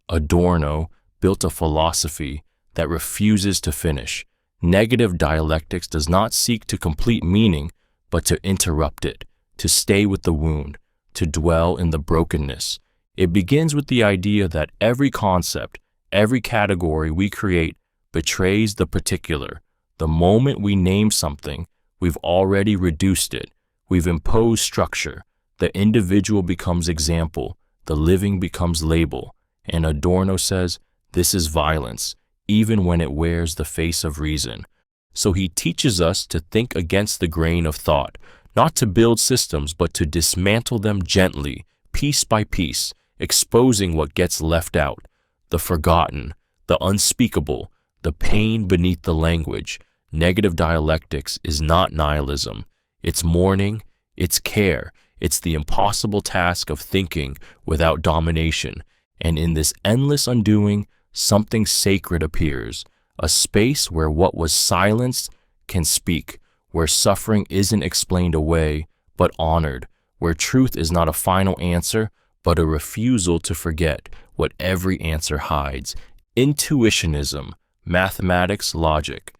Adorno built a philosophy that refuses to finish. Negative dialectics does not seek to complete meaning, but to interrupt it, to stay with the wound, to dwell in the brokenness. It begins with the idea that every concept, every category we create betrays the particular. The moment we name something, we've already reduced it. We've imposed structure. The individual becomes example. The living becomes label. And Adorno says, this is violence, even when it wears the face of reason. So he teaches us to think against the grain of thought, not to build systems, but to dismantle them gently, piece by piece, exposing what gets left out, the forgotten, the unspeakable, the pain beneath the language. Negative dialectics is not nihilism. It's mourning, it's care, it's the impossible task of thinking without domination. And in this endless undoing, something sacred appears, a space where what was silenced can speak, where suffering isn't explained away, but honored, where truth is not a final answer, but a refusal to forget what every answer hides. Intuitionism, mathematics, logic.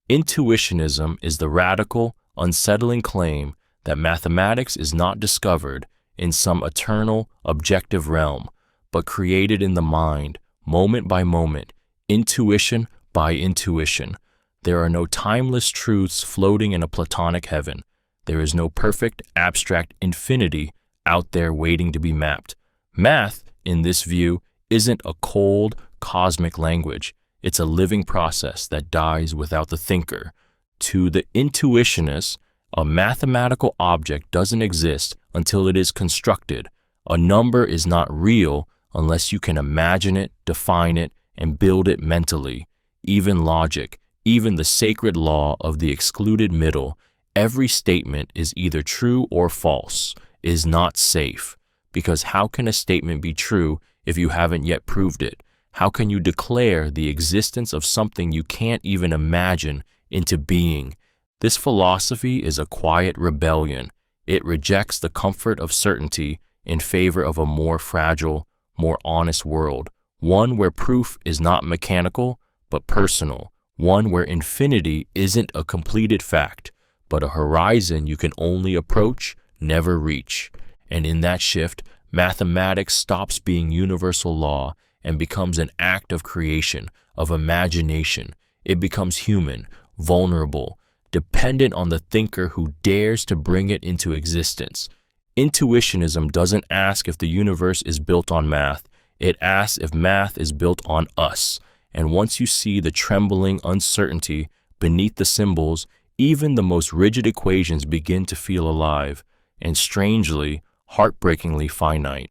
Intuitionism is the radical, unsettling claim that mathematics is not discovered in some eternal, objective realm, but created in the mind, moment by moment, intuition by intuition. There are no timeless truths floating in a Platonic heaven. There is no perfect, abstract infinity out there waiting to be mapped. Math, in this view, isn't a cold, cosmic language. It's a living process that dies without the thinker. To the intuitionist, a mathematical object doesn't exist until it is constructed. A number is not real unless you can imagine it, define it, and build it mentally. Even logic, even the sacred law of the excluded middle, every statement is either true or false, is not safe. Because how can a statement be true if you haven't yet proved it? How can you declare the existence of something you can't even imagine into being? This philosophy is a quiet rebellion. It rejects the comfort of certainty in favor of a more fragile, more honest world, one where proof is not mechanical, but personal, one where infinity isn't a completed fact, but a horizon you can only approach, never reach. And in that shift, mathematics stops being universal law and becomes an act of creation, of imagination. It becomes human, vulnerable, dependent on the thinker who dares to bring it into existence. Intuitionism doesn't ask if the universe is built on math. It asks if math is built on us. And once you see the trembling uncertainty beneath the symbols, even the most rigid equations begin to feel alive and strangely, heartbreakingly finite.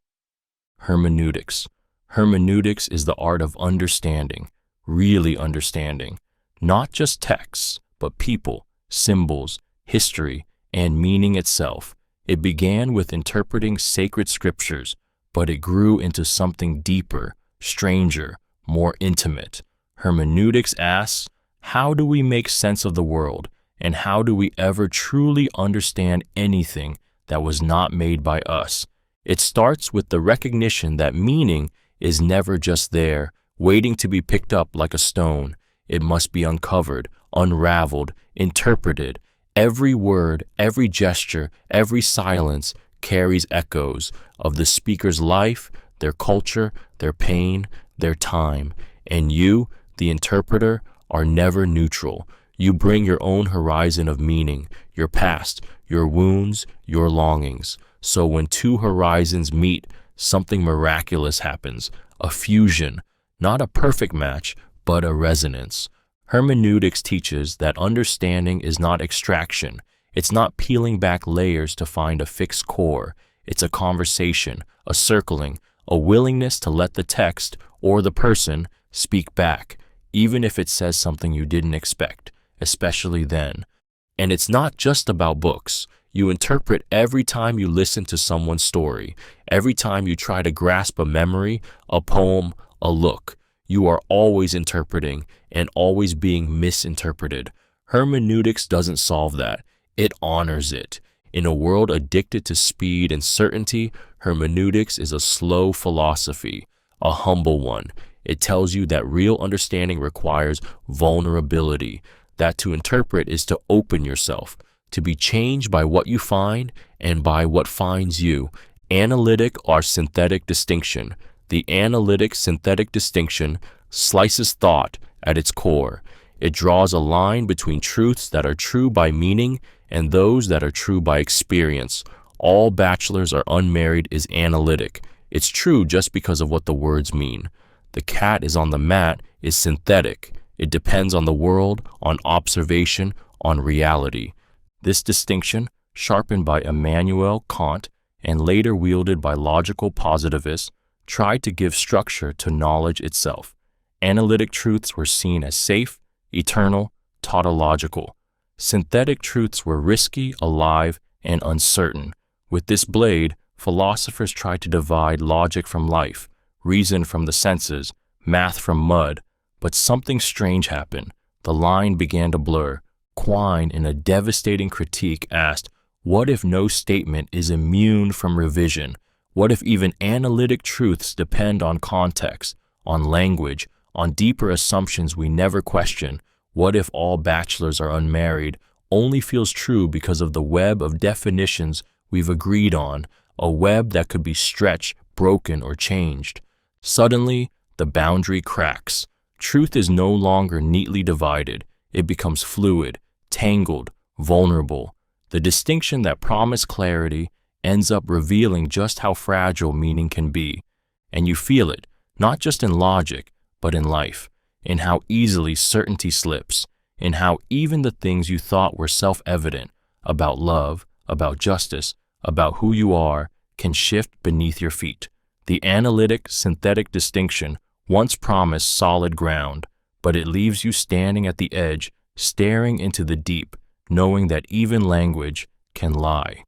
Hermeneutics. Hermeneutics is the art of understanding, really understanding, not just texts, but people, symbols, history, and meaning itself. It began with interpreting sacred scriptures, but it grew into something deeper, stranger, more intimate. Hermeneutics asks, how do we make sense of the world, and how do we ever truly understand anything that was not made by us? It starts with the recognition that meaning is never just there, waiting to be picked up like a stone. It must be uncovered, unraveled, interpreted. Every word, every gesture, every silence carries echoes of the speaker's life, their culture, their pain, their time. And you, the interpreter, are never neutral. You bring your own horizon of meaning, your past, your wounds, your longings. So when two horizons meet, something miraculous happens, a fusion, not a perfect match, but a resonance. Hermeneutics teaches that understanding is not extraction. It's not peeling back layers to find a fixed core. It's a conversation, a circling, a willingness to let the text or the person speak back, even if it says something you didn't expect, especially then. And it's not just about books. You interpret every time you listen to someone's story, every time you try to grasp a memory, a poem, a look. You are always interpreting and always being misinterpreted. Hermeneutics doesn't solve that. It honors it. In a world addicted to speed and certainty, hermeneutics is a slow philosophy, a humble one. It tells you that real understanding requires vulnerability, that to interpret is to open yourself, to be changed by what you find and by what finds you. Analytic or synthetic distinction. The analytic-synthetic distinction slices thought at its core. It draws a line between truths that are true by meaning and those that are true by experience. All bachelors are unmarried is analytic. It's true just because of what the words mean. The cat is on the mat is synthetic. It depends on the world, on observation, on reality. This distinction, sharpened by Immanuel Kant and later wielded by logical positivists, tried to give structure to knowledge itself. Analytic truths were seen as safe, eternal, tautological. Synthetic truths were risky, alive, and uncertain. With this blade, philosophers tried to divide logic from life, reason from the senses, math from mud. But something strange happened. The line began to blur. Quine, in a devastating critique, asked, what if no statement is immune from revision? What if even analytic truths depend on context, on language, on deeper assumptions we never question? What if all bachelors are unmarried only feels true because of the web of definitions we've agreed on, a web that could be stretched, broken, or changed? Suddenly, the boundary cracks. Truth is no longer neatly divided. It becomes fluid, tangled, vulnerable. The distinction that promised clarity ends up revealing just how fragile meaning can be. And you feel it, not just in logic, but in life, in how easily certainty slips, in how even the things you thought were self-evident about love, about justice, about who you are, can shift beneath your feet. The analytic-synthetic distinction once promised solid ground, but it leaves you standing at the edge, staring into the deep, knowing that even language can lie.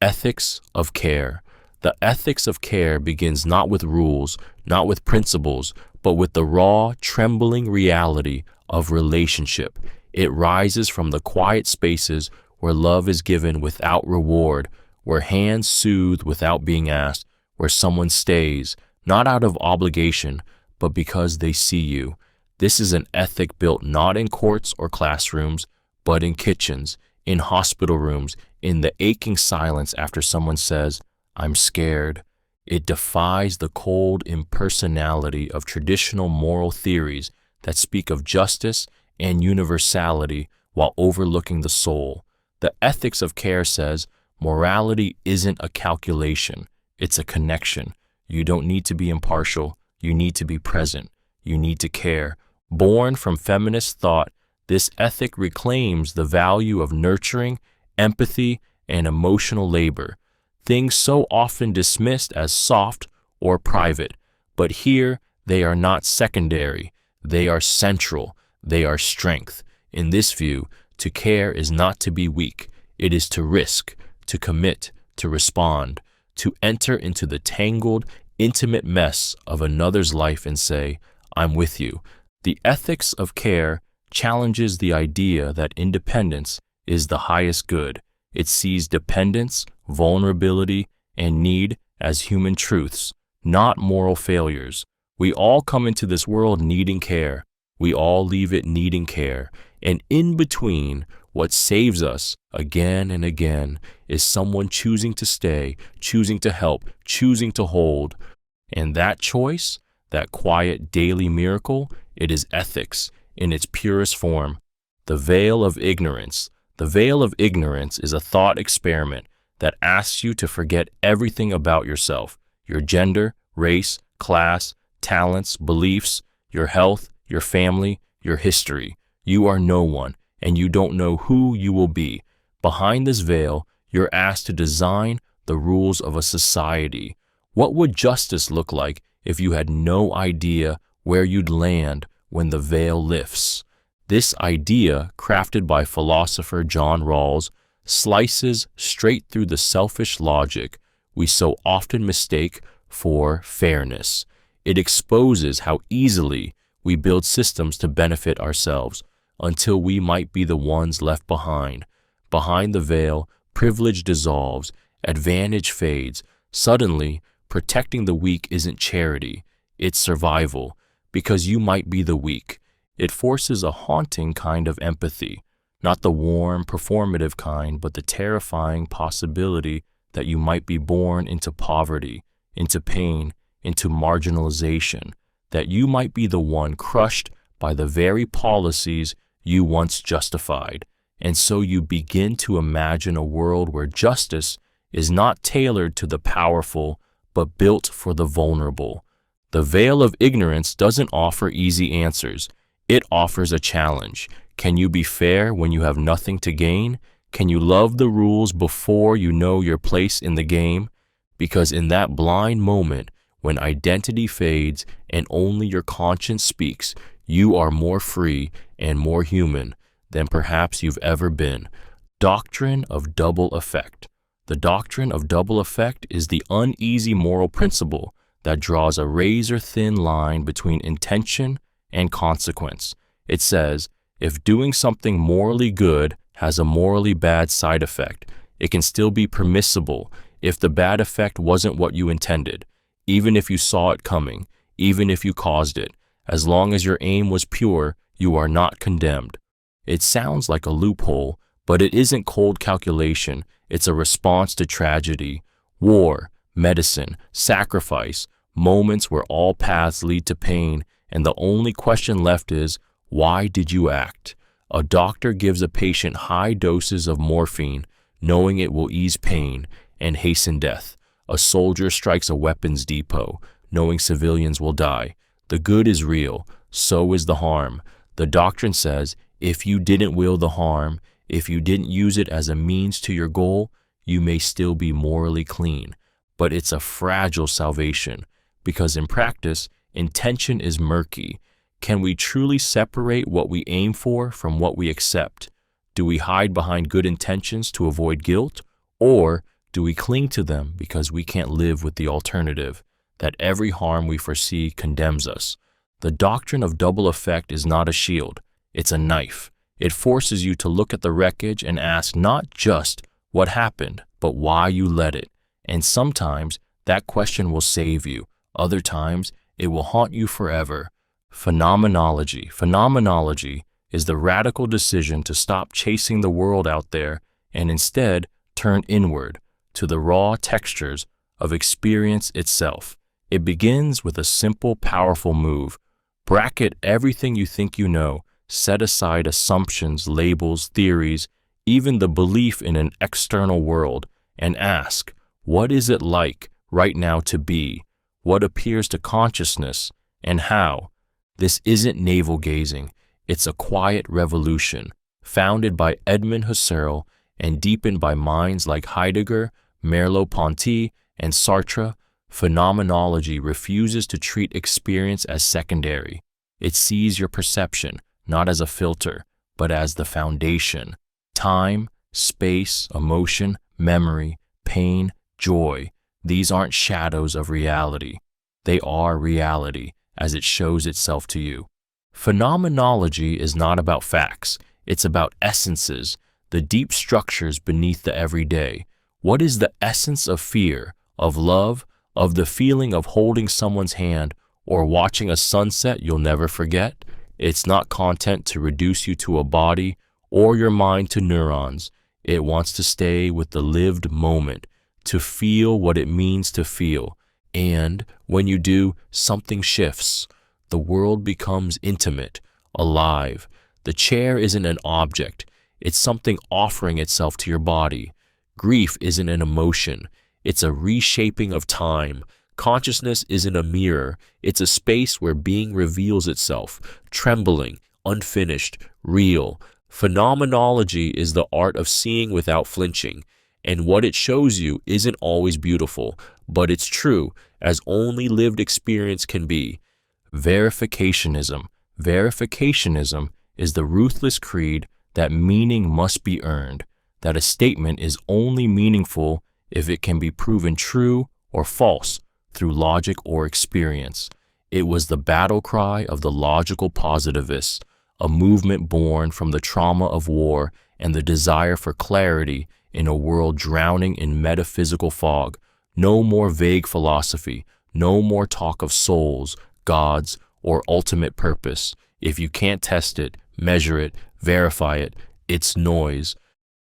Ethics of care. The ethics of care begins not with rules, not with principles, but with the raw, trembling reality of relationship. It rises from the quiet spaces where love is given without reward, where hands soothe without being asked, where someone stays, not out of obligation, but because they see you. This is an ethic built not in courts or classrooms, but in kitchens, in hospital rooms, in the aching silence after someone says, I'm scared. It defies the cold impersonality of traditional moral theories that speak of justice and universality while overlooking the soul. The ethics of care says morality isn't a calculation, it's a connection. You don't need to be impartial, you need to be present, you need to care. Born from feminist thought, this ethic reclaims the value of nurturing, empathy, and emotional labor, things so often dismissed as soft or private. But here, they are not secondary, they are central, they are strength. In this view, to care is not to be weak, it is to risk, to commit, to respond, to enter into the tangled, intimate mess of another's life and say, I'm with you. The ethics of care challenges the idea that independence is the highest good. It sees dependence, vulnerability, and need as human truths, not moral failures. We all come into this world needing care. We all leave it needing care. And in between, What saves us again and again is someone choosing to stay, choosing to help, choosing to hold. And that choice, that quiet daily miracle, it is ethics in its purest form. The veil of ignorance. The veil of ignorance is a thought experiment that asks you to forget everything about yourself, your gender, race, class, talents, beliefs, your health, your family, your history. You are no one, and you don't know who you will be. Behind this veil, you're asked to design the rules of a society. What would justice look like if you had no idea where you'd land when the veil lifts? This idea, crafted by philosopher John Rawls, slices straight through the selfish logic we so often mistake for fairness. It exposes how easily we build systems to benefit ourselves until we might be the ones left behind. Behind the veil, privilege dissolves, advantage fades. Suddenly, protecting the weak isn't charity, it's survival, because you might be the weak. It forces a haunting kind of empathy, not the warm, performative kind, but the terrifying possibility that you might be born into poverty, into pain, into marginalization, that you might be the one crushed by the very policies you once justified. And so you begin to imagine a world where justice is not tailored to the powerful, but built for the vulnerable. The veil of ignorance doesn't offer easy answers. It offers a challenge. Can you be fair when you have nothing to gain? Can you love the rules before you know your place in the game? Because in that blind moment, when identity fades and only your conscience speaks, you are more free and more human than perhaps you've ever been. Doctrine of double effect. The doctrine of double effect is the uneasy moral principle that draws a razor-thin line between intention and consequence. It says, if doing something morally good has a morally bad side effect, it can still be permissible if the bad effect wasn't what you intended, even if you saw it coming, even if you caused it. As long as your aim was pure, you are not condemned. It sounds like a loophole, but it isn't cold calculation. It's a response to tragedy, war, medicine, sacrifice, moments where all paths lead to pain, and the only question left is, why did you act? A doctor gives a patient high doses of morphine, knowing it will ease pain and hasten death. A soldier strikes a weapons depot, knowing civilians will die. The good is real, so is the harm. The doctrine says, if you didn't will the harm, if you didn't use it as a means to your goal, you may still be morally clean. But it's a fragile salvation, because in practice, intention is murky. Can we truly separate what we aim for from what we accept? Do we hide behind good intentions to avoid guilt? Or do we cling to them because we can't live with the alternative, that every harm we foresee condemns us? The doctrine of double effect is not a shield, it's a knife. It forces you to look at the wreckage and ask not just what happened, but why you let it. And sometimes that question will save you. Other times it will haunt you forever. Phenomenology. Phenomenology is the radical decision to stop chasing the world out there and instead turn inward to the raw textures of experience itself. It begins with a simple, powerful move. Bracket everything you think you know. Set aside assumptions, labels, theories, even the belief in an external world, and ask, what is it like right now to be? What appears to consciousness, and how? This isn't navel-gazing. It's a quiet revolution, founded by Edmund Husserl and deepened by minds like Heidegger, Merleau-Ponty, and Sartre. Phenomenology refuses to treat experience as secondary. It sees your perception not as a filter, but as the foundation. Time, space, emotion, memory, pain, joy, these aren't shadows of reality. They are reality as it shows itself to you. Phenomenology is not about facts. It's about essences, the deep structures beneath the everyday. What is the essence of fear, of love, of the feeling of holding someone's hand or watching a sunset you'll never forget? It's not content to reduce you to a body or your mind to neurons. It wants to stay with the lived moment, to feel what it means to feel. And when you do, something shifts. The world becomes intimate, alive. The chair isn't an object. It's something offering itself to your body. Grief isn't an emotion. It's a reshaping of time. Consciousness isn't a mirror. It's a space where being reveals itself, trembling, unfinished, real. Phenomenology is the art of seeing without flinching, and what it shows you isn't always beautiful, but it's true, as only lived experience can be. Verificationism. Verificationism is the ruthless creed that meaning must be earned, that a statement is only meaningful if it can be proven true or false through logic or experience. It was the battle cry of the logical positivists, a movement born from the trauma of war and the desire for clarity in a world drowning in metaphysical fog. No more vague philosophy, no more talk of souls, gods, or ultimate purpose. If you can't test it, measure it, verify it, it's noise.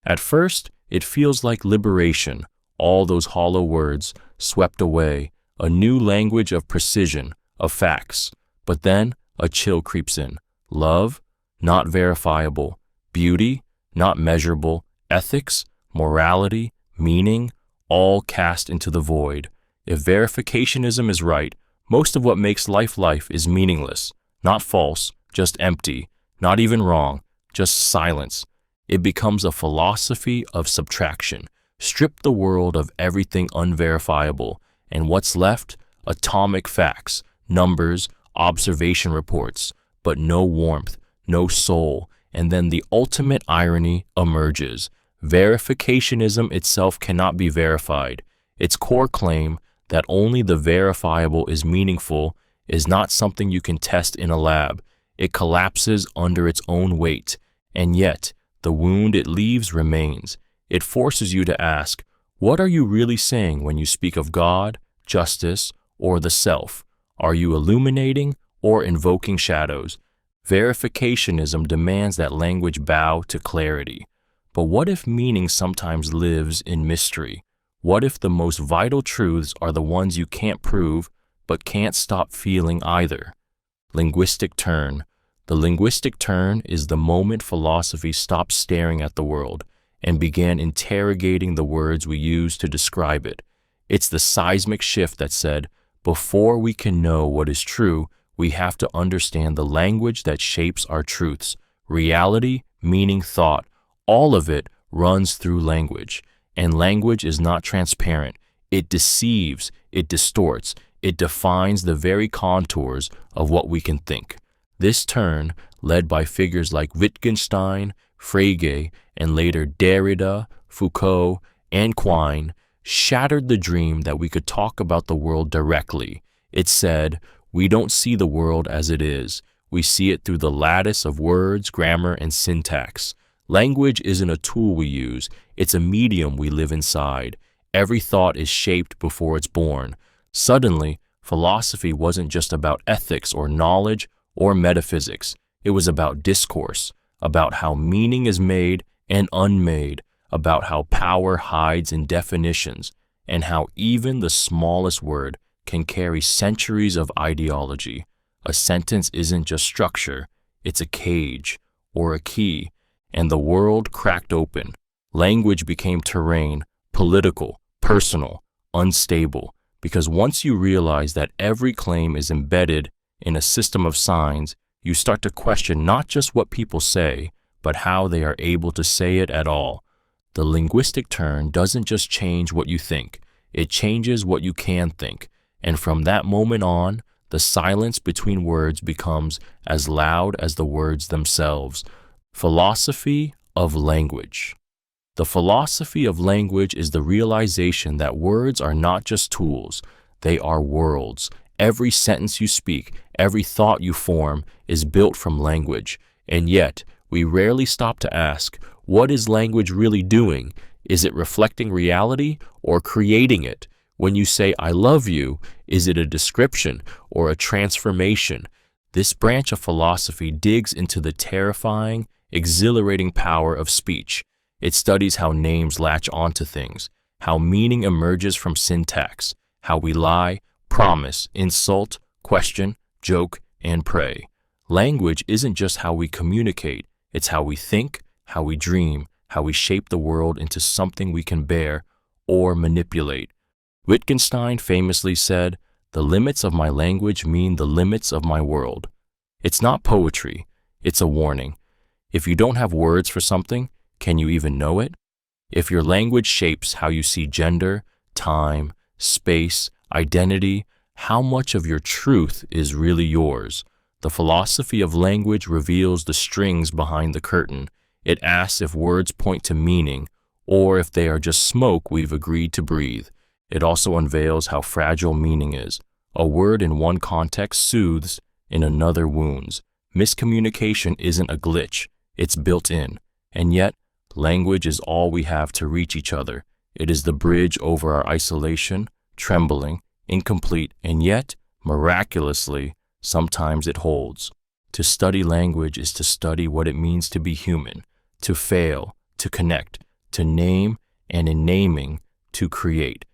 At first, it feels like liberation, all those hollow words swept away, a new language of precision, of facts. But then a chill creeps in. Love, not verifiable. Beauty, not measurable. Ethics, morality, meaning, all cast into the void. If verificationism is right, most of what makes life is meaningless, not false, just empty, not even wrong, just silence. It becomes a philosophy of subtraction. Strip the world of everything unverifiable, and what's left? Atomic facts, numbers, observation reports, but no warmth, no soul. And then the ultimate irony emerges. Verificationism itself cannot be verified. Its core claim that only the verifiable is meaningful is not something you can test in a lab. It collapses under its own weight, and yet the wound it leaves remains. It forces you to ask, what are you really saying when you speak of God, justice, or the self? Are you illuminating or invoking shadows? Verificationism demands that language bow to clarity. But what if meaning sometimes lives in mystery? What if the most vital truths are the ones you can't prove, but can't stop feeling either? Linguistic turn. The linguistic turn is the moment philosophy stopped staring at the world and began interrogating the words we use to describe it. It's the seismic shift that said, before we can know what is true, we have to understand the language that shapes our truths. Reality, meaning, thought, all of it runs through language. And language is not transparent. It deceives, it distorts, it defines the very contours of what we can think. This turn, led by figures like Wittgenstein, Frege, and later Derrida, Foucault, and Quine, shattered the dream that we could talk about the world directly. It said, we don't see the world as it is. We see it through the lattice of words, grammar, and syntax. Language isn't a tool we use, it's a medium we live inside. Every thought is shaped before it's born. Suddenly, philosophy wasn't just about ethics or knowledge or metaphysics. It was about discourse, about how meaning is made and unmade, about how power hides in definitions, and how even the smallest word can carry centuries of ideology. A sentence isn't just structure, it's a cage or a key. And the world cracked open. Language became terrain, political, personal, unstable. Because once you realize that every claim is embedded in a system of signs, you start to question not just what people say, but how they are able to say it at all. The linguistic turn doesn't just change what you think, it changes what you can think. And from that moment on, the silence between words becomes as loud as the words themselves. Philosophy of language. The philosophy of language is the realization that words are not just tools, they are worlds. Every sentence you speak, every thought you form is built from language. And yet, we rarely stop to ask, what is language really doing? Is it reflecting reality or creating it? When you say, I love you, is it a description or a transformation? This branch of philosophy digs into the terrifying exhilarating power of speech. It studies how names latch onto things, how meaning emerges from syntax, how we lie, promise, insult, question, joke, and pray. Language isn't just how we communicate, it's how we think, how we dream, how we shape the world into something we can bear or manipulate. Wittgenstein famously said, "The limits of my language mean the limits of my world." It's not poetry, it's a warning. If you don't have words for something, can you even know it? If your language shapes how you see gender, time, space, identity, how much of your truth is really yours? The philosophy of language reveals the strings behind the curtain. It asks if words point to meaning, or if they are just smoke we've agreed to breathe. It also unveils how fragile meaning is. A word in one context soothes, in another wounds. Miscommunication isn't a glitch, it's built in. And yet, language is all we have to reach each other. It is the bridge over our isolation, trembling, incomplete, and yet, miraculously, sometimes it holds. To study language is to study what it means to be human, to fail, to connect, to name, and in naming, to create.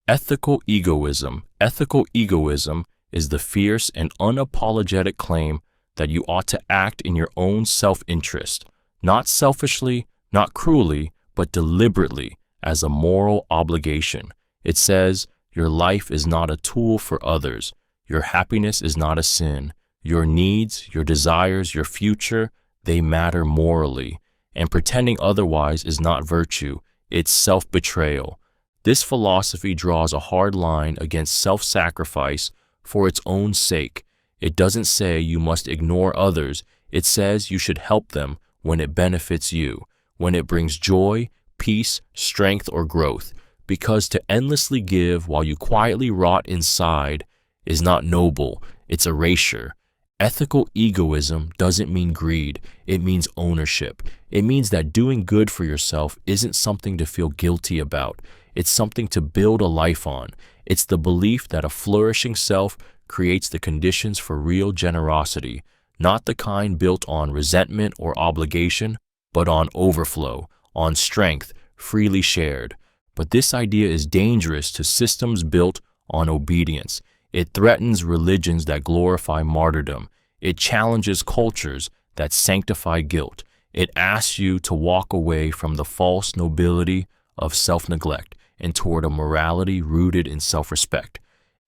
Ethical egoism. Ethical egoism is the fierce and unapologetic claim that you ought to act in your own self-interest, not selfishly, not cruelly, but deliberately, as a moral obligation. It says, your life is not a tool for others. Your happiness is not a sin. Your needs, your desires, your future, they matter morally. And pretending otherwise is not virtue, it's self-betrayal. This philosophy draws a hard line against self-sacrifice for its own sake. It doesn't say you must ignore others. It says you should help them when it benefits you, when it brings joy, peace, strength, or growth. Because to endlessly give while you quietly rot inside is not noble, it's erasure. Ethical egoism doesn't mean greed, it means ownership. It means that doing good for yourself isn't something to feel guilty about. It's something to build a life on. It's the belief that a flourishing self creates the conditions for real generosity, not the kind built on resentment or obligation, but on overflow, on strength, freely shared. But this idea is dangerous to systems built on obedience. It threatens religions that glorify martyrdom. It challenges cultures that sanctify guilt. It asks you to walk away from the false nobility of self-neglect and toward a morality rooted in self-respect.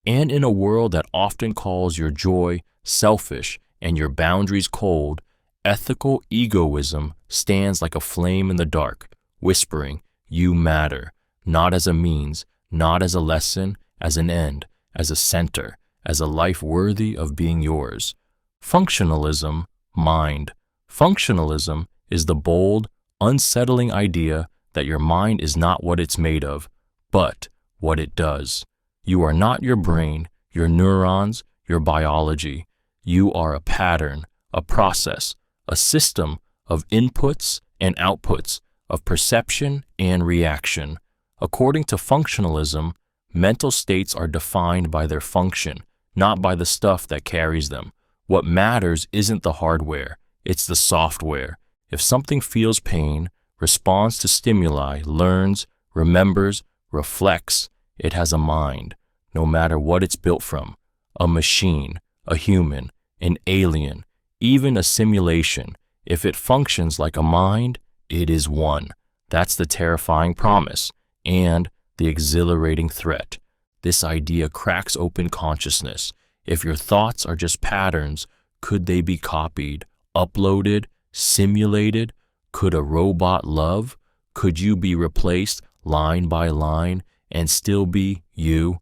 And in a world that often calls your joy selfish and your boundaries cold, ethical egoism stands like a flame in the dark, whispering, "You matter," not as a means, not as a lesson, as an end, as a center, as a life worthy of being yours. Functionalism, mind. Functionalism is the bold, unsettling idea that your mind is not what it's made of, but what it does. You are not your brain, your neurons, your biology. You are a pattern, a process, a system of inputs and outputs, of perception and reaction. According to functionalism, mental states are defined by their function, not by the stuff that carries them. What matters isn't the hardware, it's the software. If something feels pain, responds to stimuli, learns, remembers, reflects, it has a mind, no matter what it's built from. A machine, a human, an alien, even a simulation. If it functions like a mind, it is one. That's the terrifying promise and the exhilarating threat. This idea cracks open consciousness. If your thoughts are just patterns, could they be copied, uploaded, simulated? Could a robot love? Could you be replaced line by line and still be you?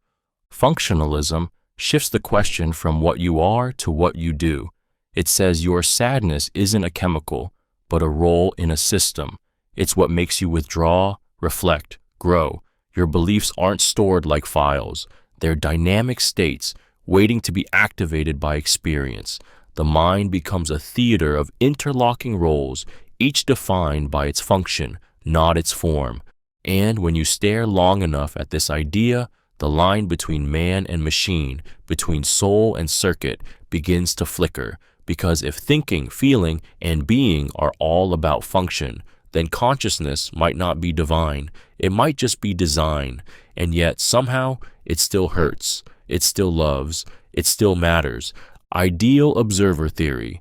Functionalism shifts the question from what you are to what you do. It says your sadness isn't a chemical, but a role in a system. It's what makes you withdraw, reflect, grow. Your beliefs aren't stored like files. They're dynamic states waiting to be activated by experience. The mind becomes a theater of interlocking roles, each defined by its function, not its form. And when you stare long enough at this idea, the line between man and machine, between soul and circuit, begins to flicker. Because if thinking, feeling, and being are all about function, then consciousness might not be divine. It might just be design. And yet, somehow, it still hurts. It still loves. It still matters. Ideal observer theory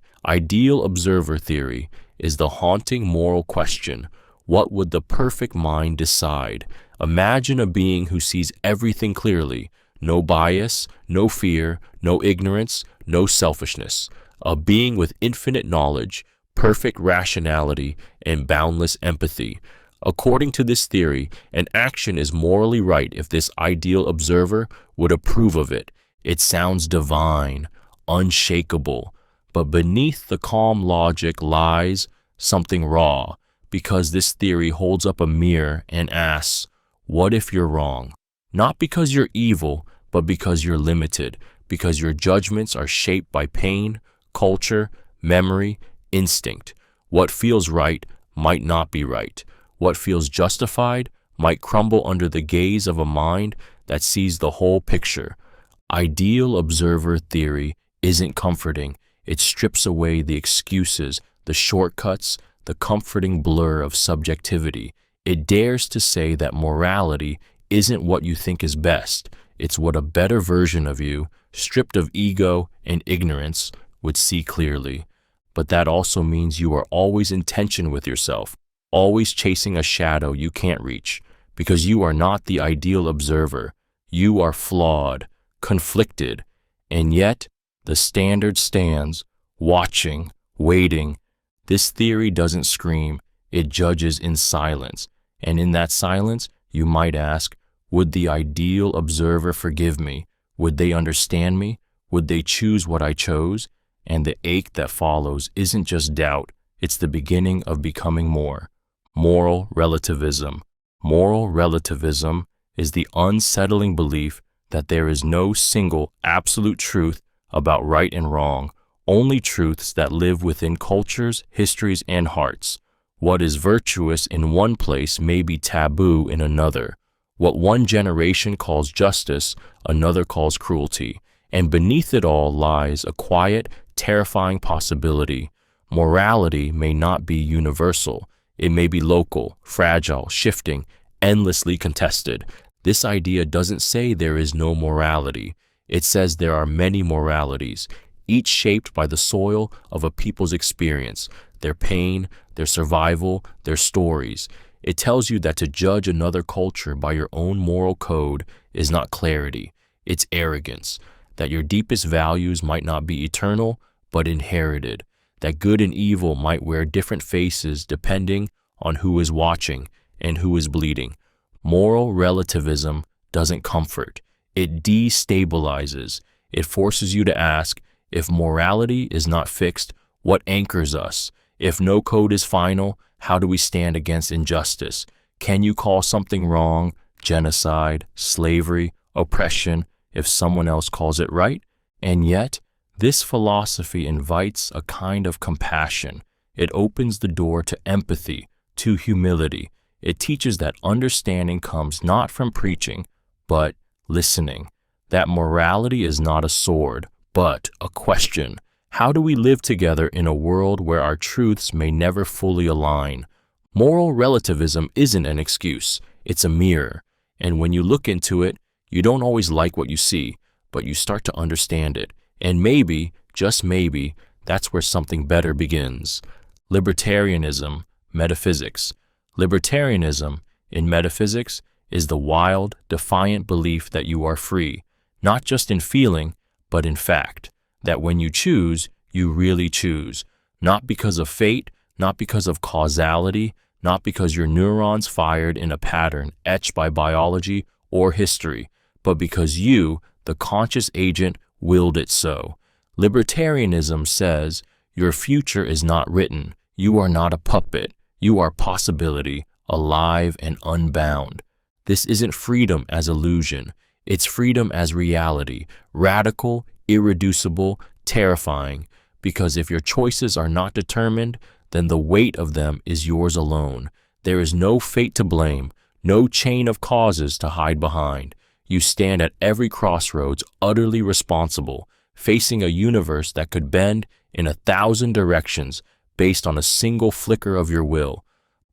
is the haunting moral question. What would the perfect mind decide? Imagine a being who sees everything clearly. No bias, no fear, no ignorance, no selfishness. A being with infinite knowledge, perfect rationality, and boundless empathy. According to this theory, an action is morally right if this ideal observer would approve of it. It sounds divine, unshakable. But beneath the calm logic lies something raw, because this theory holds up a mirror and asks, what if you're wrong? Not because you're evil, but because you're limited, because your judgments are shaped by pain, culture, memory, instinct. What feels right might not be right. What feels justified might crumble under the gaze of a mind that sees the whole picture. Ideal observer theory isn't comforting. It strips away the excuses, the shortcuts, the comforting blur of subjectivity. It dares to say that morality isn't what you think is best. It's what a better version of you, stripped of ego and ignorance, would see clearly. But that also means you are always in tension with yourself, always chasing a shadow you can't reach, because you are not the ideal observer. You are flawed, conflicted, and yet the standard stands, watching, waiting. This theory doesn't scream, it judges in silence. And in that silence, you might ask, would the ideal observer forgive me? Would they understand me? Would they choose what I chose? And the ache that follows isn't just doubt, it's the beginning of becoming more. Moral relativism. Moral relativism is the unsettling belief that there is no single absolute truth about right and wrong, only truths that live within cultures, histories, and hearts. What is virtuous in one place may be taboo in another. What one generation calls justice, another calls cruelty. And beneath it all lies a quiet, terrifying possibility. Morality may not be universal. It may be local, fragile, shifting, endlessly contested. This idea doesn't say there is no morality. It says there are many moralities, each shaped by the soil of a people's experience, their pain, their survival, their stories. It tells you that to judge another culture by your own moral code is not clarity, it's arrogance. That your deepest values might not be eternal, but inherited. That good and evil might wear different faces depending on who is watching and who is bleeding. Moral relativism doesn't comfort. It destabilizes. It forces you to ask, if morality is not fixed, what anchors us? If no code is final, how do we stand against injustice? Can you call something wrong, genocide, slavery, oppression, if someone else calls it right? And yet, this philosophy invites a kind of compassion. It opens the door to empathy, to humility. It teaches that understanding comes not from preaching, but listening. That morality is not a sword, but a question. How do we live together in a world where our truths may never fully align? Moral relativism isn't an excuse, it's a mirror. And when you look into it, you don't always like what you see, but you start to understand it. And maybe, just maybe, that's where something better begins. Libertarianism, metaphysics. Libertarianism, in metaphysics, is the wild, defiant belief that you are free, not just in feeling, but in fact. That when you choose, you really choose. Not because of fate, not because of causality, not because your neurons fired in a pattern etched by biology or history, but because you, the conscious agent, willed it so. Libertarianism says, your future is not written. You are not a puppet. You are possibility, alive and unbound. This isn't freedom as illusion. It's freedom as reality, radical, irreducible, terrifying, because if your choices are not determined, then the weight of them is yours alone. There is no fate to blame, no chain of causes to hide behind. You stand at every crossroads utterly responsible, facing a universe that could bend in 1,000 directions based on a single flicker of your will.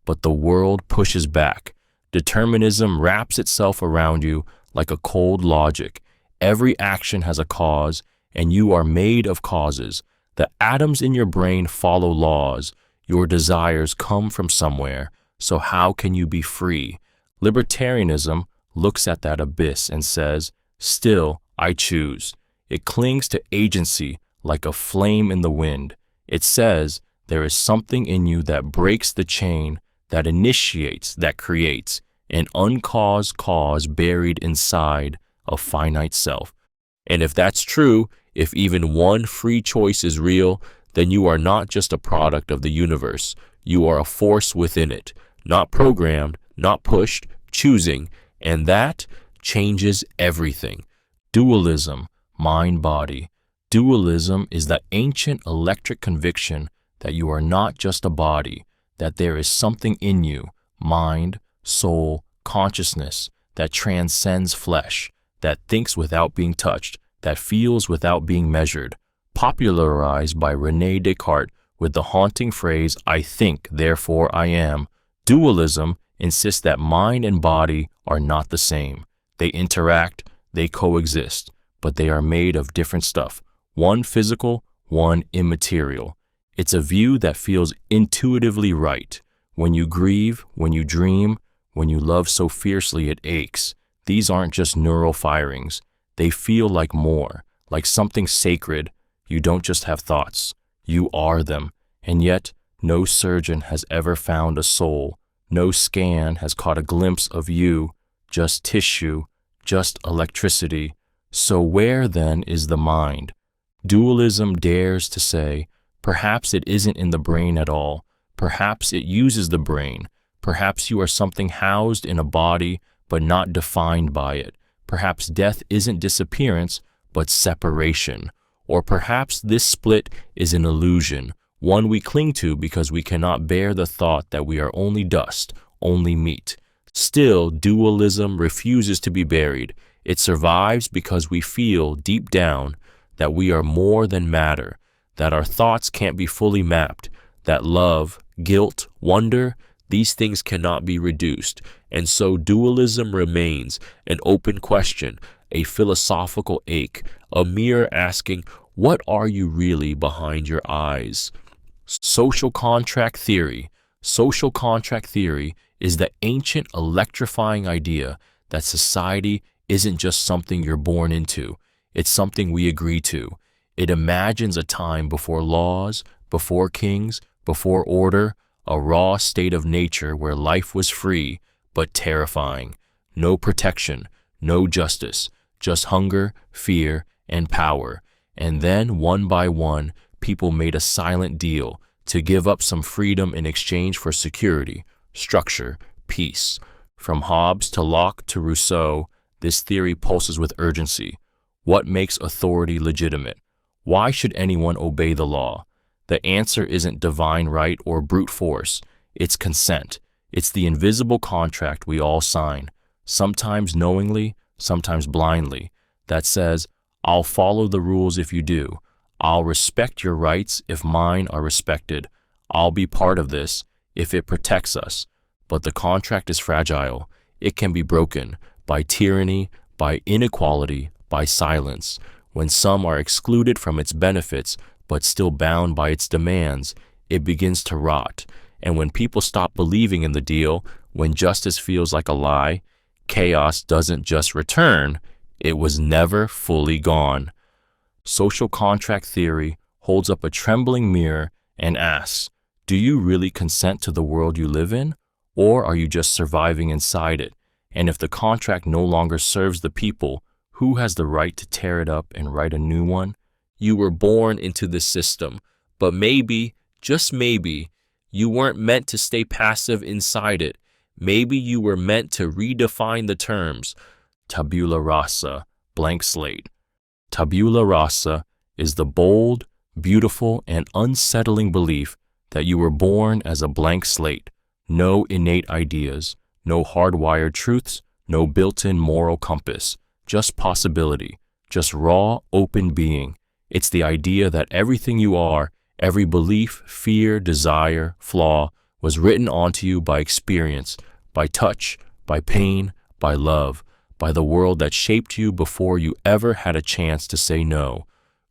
But the world pushes back. Determinism wraps itself around you like a cold logic. Every action has a cause, and you are made of causes. The atoms in your brain follow laws. Your desires come from somewhere, so how can you be free? Libertarianism looks at that abyss and says, still, I choose. It clings to agency like a flame in the wind. It says, there is something in you that breaks the chain, that initiates, that creates, an uncaused cause buried inside a finite self. And if that's true, if even one free choice is real, then you are not just a product of the universe. You are a force within it, not programmed, not pushed, choosing, and that changes everything. Dualism, mind-body. Dualism is the ancient electric conviction that you are not just a body, that there is something in you, mind, soul, consciousness, that transcends flesh, that thinks without being touched, that feels without being measured, popularized by René Descartes with the haunting phrase, I think, therefore I am. Dualism insists that mind and body are not the same. They interact, they coexist, but they are made of different stuff, one physical, one immaterial. It's a view that feels intuitively right. When you grieve, when you dream, when you love so fiercely it aches, these aren't just neural firings. They feel like more, like something sacred. You don't just have thoughts, you are them. And yet, no surgeon has ever found a soul. No scan has caught a glimpse of you, just tissue, just electricity. So where then is the mind? Dualism dares to say, perhaps it isn't in the brain at all. Perhaps it uses the brain. Perhaps you are something housed in a body, but not defined by it. Perhaps death isn't disappearance, but separation. Or perhaps this split is an illusion, one we cling to because we cannot bear the thought that we are only dust, only meat. Still, dualism refuses to be buried. It survives because we feel deep down that we are more than matter, that our thoughts can't be fully mapped, that love, guilt, wonder, these things cannot be reduced. And so dualism remains an open question, a philosophical ache, a mirror asking, what are you really behind your eyes? Social contract theory. Social contract theory is the ancient electrifying idea that society isn't just something you're born into. It's something we agree to. It imagines a time before laws, before kings, before order, a raw state of nature where life was free, but terrifying. No protection, no justice, just hunger, fear, and power. And then, one by one, people made a silent deal to give up some freedom in exchange for security, structure, peace. From Hobbes to Locke to Rousseau, this theory pulses with urgency. What makes authority legitimate? Why should anyone obey the law? The answer isn't divine right or brute force. It's consent. It's the invisible contract we all sign, sometimes knowingly, sometimes blindly, that says, I'll follow the rules if you do. I'll respect your rights if mine are respected. I'll be part of this if it protects us. But the contract is fragile. It can be broken by tyranny, by inequality, by silence. When some are excluded from its benefits but still bound by its demands, it begins to rot. And when people stop believing in the deal, when justice feels like a lie, chaos doesn't just return, it was never fully gone. Social contract theory holds up a trembling mirror and asks, do you really consent to the world you live in, or are you just surviving inside it? And if the contract no longer serves the people, who has the right to tear it up and write a new one? You were born into this system, but maybe, just maybe, you weren't meant to stay passive inside it. Maybe you were meant to redefine the terms. Tabula rasa, blank slate. Tabula rasa is the bold, beautiful, and unsettling belief that you were born as a blank slate. No innate ideas, no hardwired truths, no built-in moral compass, just possibility, just raw, open being. It's the idea that everything you are, every belief, fear, desire, flaw, was written onto you by experience, by touch, by pain, by love, by the world that shaped you before you ever had a chance to say no.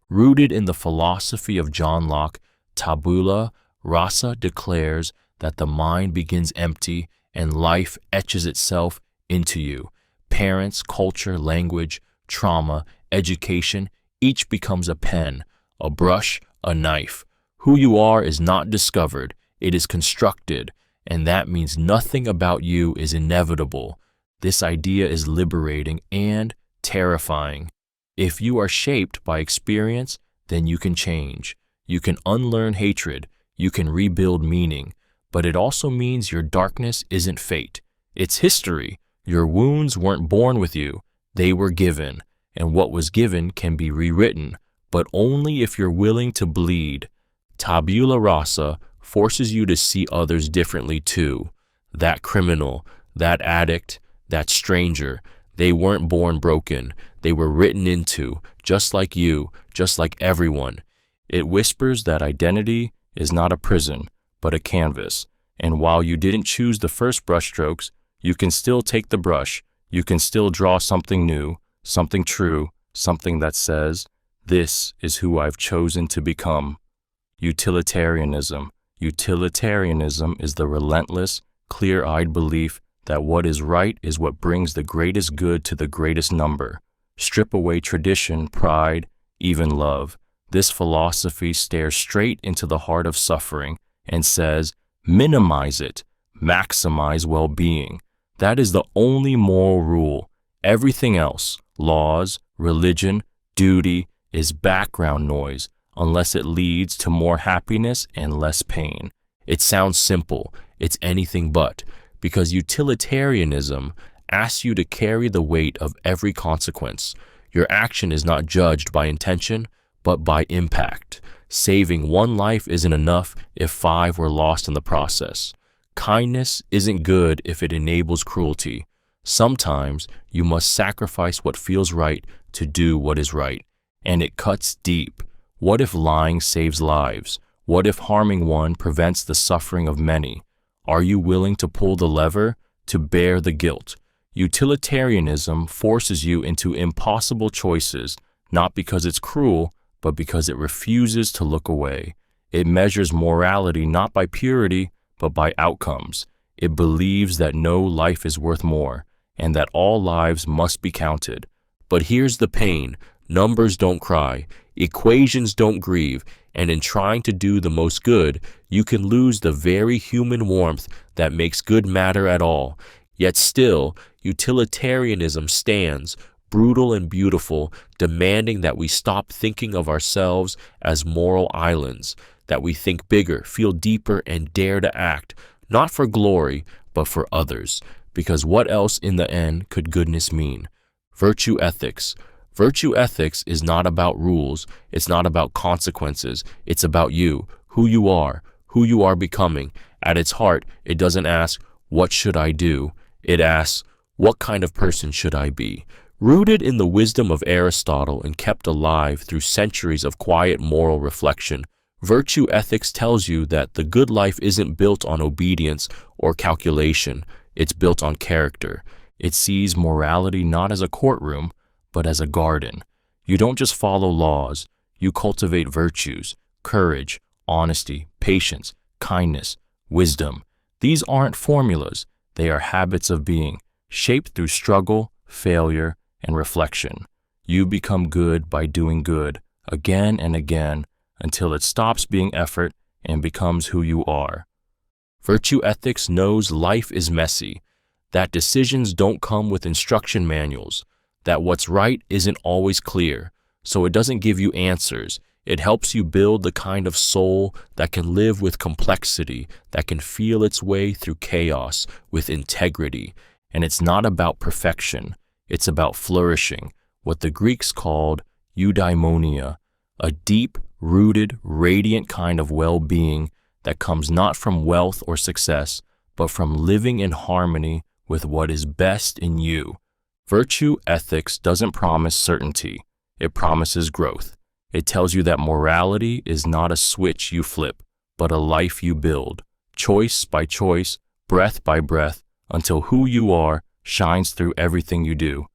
Rooted in the philosophy of John Locke, tabula rasa declares that the mind begins empty and life etches itself into you. Parents, culture, language, trauma, education, each becomes a pen, a brush, a knife. Who you are is not discovered, it is constructed, and that means nothing about you is inevitable. This idea is liberating and terrifying. If you are shaped by experience, then you can change. You can unlearn hatred, you can rebuild meaning, but it also means your darkness isn't fate. It's history. Your wounds weren't born with you, they were given, and what was given can be rewritten, but only if you're willing to bleed. Tabula rasa forces you to see others differently too. That criminal, that addict, that stranger, they weren't born broken, they were written into, just like you, just like everyone. It whispers that identity is not a prison, but a canvas, and while you didn't choose the first brushstrokes, you can still take the brush, you can still draw something new, something true, something that says, this is who I've chosen to become. Utilitarianism. Utilitarianism is the relentless, clear-eyed belief that what is right is what brings the greatest good to the greatest number. Strip away tradition, pride, even love. This philosophy stares straight into the heart of suffering and says, minimize it, maximize well-being. That is the only moral rule. Everything else, laws, religion, duty, is background noise unless it leads to more happiness and less pain. It sounds simple, it's anything but, because utilitarianism asks you to carry the weight of every consequence. Your action is not judged by intention, but by impact. Saving one life isn't enough if 5 were lost in the process. Kindness isn't good if it enables cruelty. Sometimes you must sacrifice what feels right to do what is right, and it cuts deep. What if lying saves lives? What if harming one prevents the suffering of many? Are you willing to pull the lever, to bear the guilt? Utilitarianism forces you into impossible choices, not because it's cruel, but because it refuses to look away. It measures morality not by purity, but by outcomes. It believes that no life is worth more, and that all lives must be counted. But here's the pain. Numbers don't cry, equations don't grieve, and in trying to do the most good, you can lose the very human warmth that makes good matter at all. Yet still, utilitarianism stands, brutal and beautiful, demanding that we stop thinking of ourselves as moral islands, that we think bigger, feel deeper, and dare to act, not for glory, but for others. Because what else in the end could goodness mean? Virtue ethics. Virtue ethics is not about rules, it's not about consequences, it's about you, who you are becoming. At its heart, it doesn't ask, what should I do? It asks, what kind of person should I be? Rooted in the wisdom of Aristotle and kept alive through centuries of quiet moral reflection, virtue ethics tells you that the good life isn't built on obedience or calculation, it's built on character. It sees morality not as a courtroom, but as a garden. You don't just follow laws, you cultivate virtues, courage, honesty, patience, kindness, wisdom. These aren't formulas, they are habits of being, shaped through struggle, failure, and reflection. You become good by doing good, again and again, until it stops being effort and becomes who you are. Virtue ethics knows life is messy, that decisions don't come with instruction manuals, that what's right isn't always clear, so it doesn't give you answers. It helps you build the kind of soul that can live with complexity, that can feel its way through chaos with integrity. And it's not about perfection, it's about flourishing, what the Greeks called eudaimonia, a deep-rooted, radiant kind of well-being that comes not from wealth or success, but from living in harmony with what is best in you. Virtue ethics doesn't promise certainty, it promises growth. It tells you that morality is not a switch you flip, but a life you build, choice by choice, breath by breath, until who you are shines through everything you do.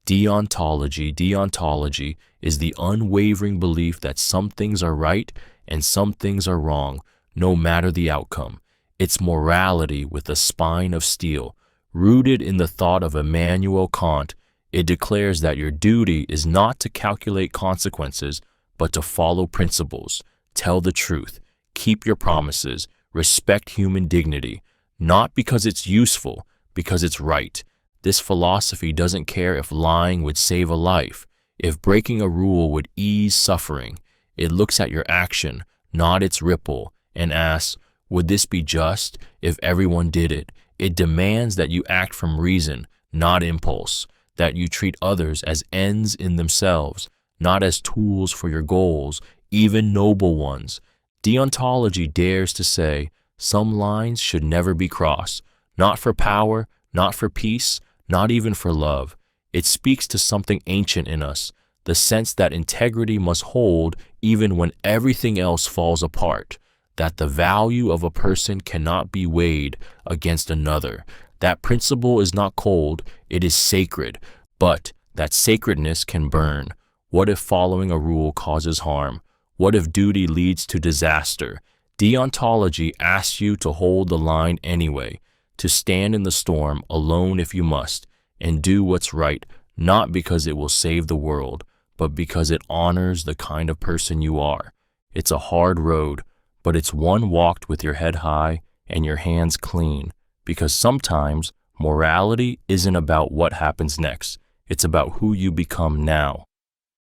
Deontology is the unwavering belief that some things are right and some things are wrong, no matter the outcome. It's morality with a spine of steel, rooted in the thought of Immanuel Kant. It declares that your duty is not to calculate consequences, but to follow principles, tell the truth, keep your promises, respect human dignity, not because it's useful, because it's right. This philosophy doesn't care if lying would save a life, if breaking a rule would ease suffering. It looks at your action, not its ripple, and asks, would this be just if everyone did it? It demands that you act from reason, not impulse, that you treat others as ends in themselves, not as tools for your goals, even noble ones. Deontology dares to say, some lines should never be crossed, not for power, not for peace, not even for love. It speaks to something ancient in us, the sense that integrity must hold even when everything else falls apart, that the value of a person cannot be weighed against another. That principle is not cold, it is sacred, but that sacredness can burn. What if following a rule causes harm? What if duty leads to disaster? Deontology asks you to hold the line anyway, to stand in the storm alone if you must, and do what's right, not because it will save the world, but because it honors the kind of person you are. It's a hard road, but it's one walked with your head high and your hands clean, because sometimes morality isn't about what happens next, it's about who you become now.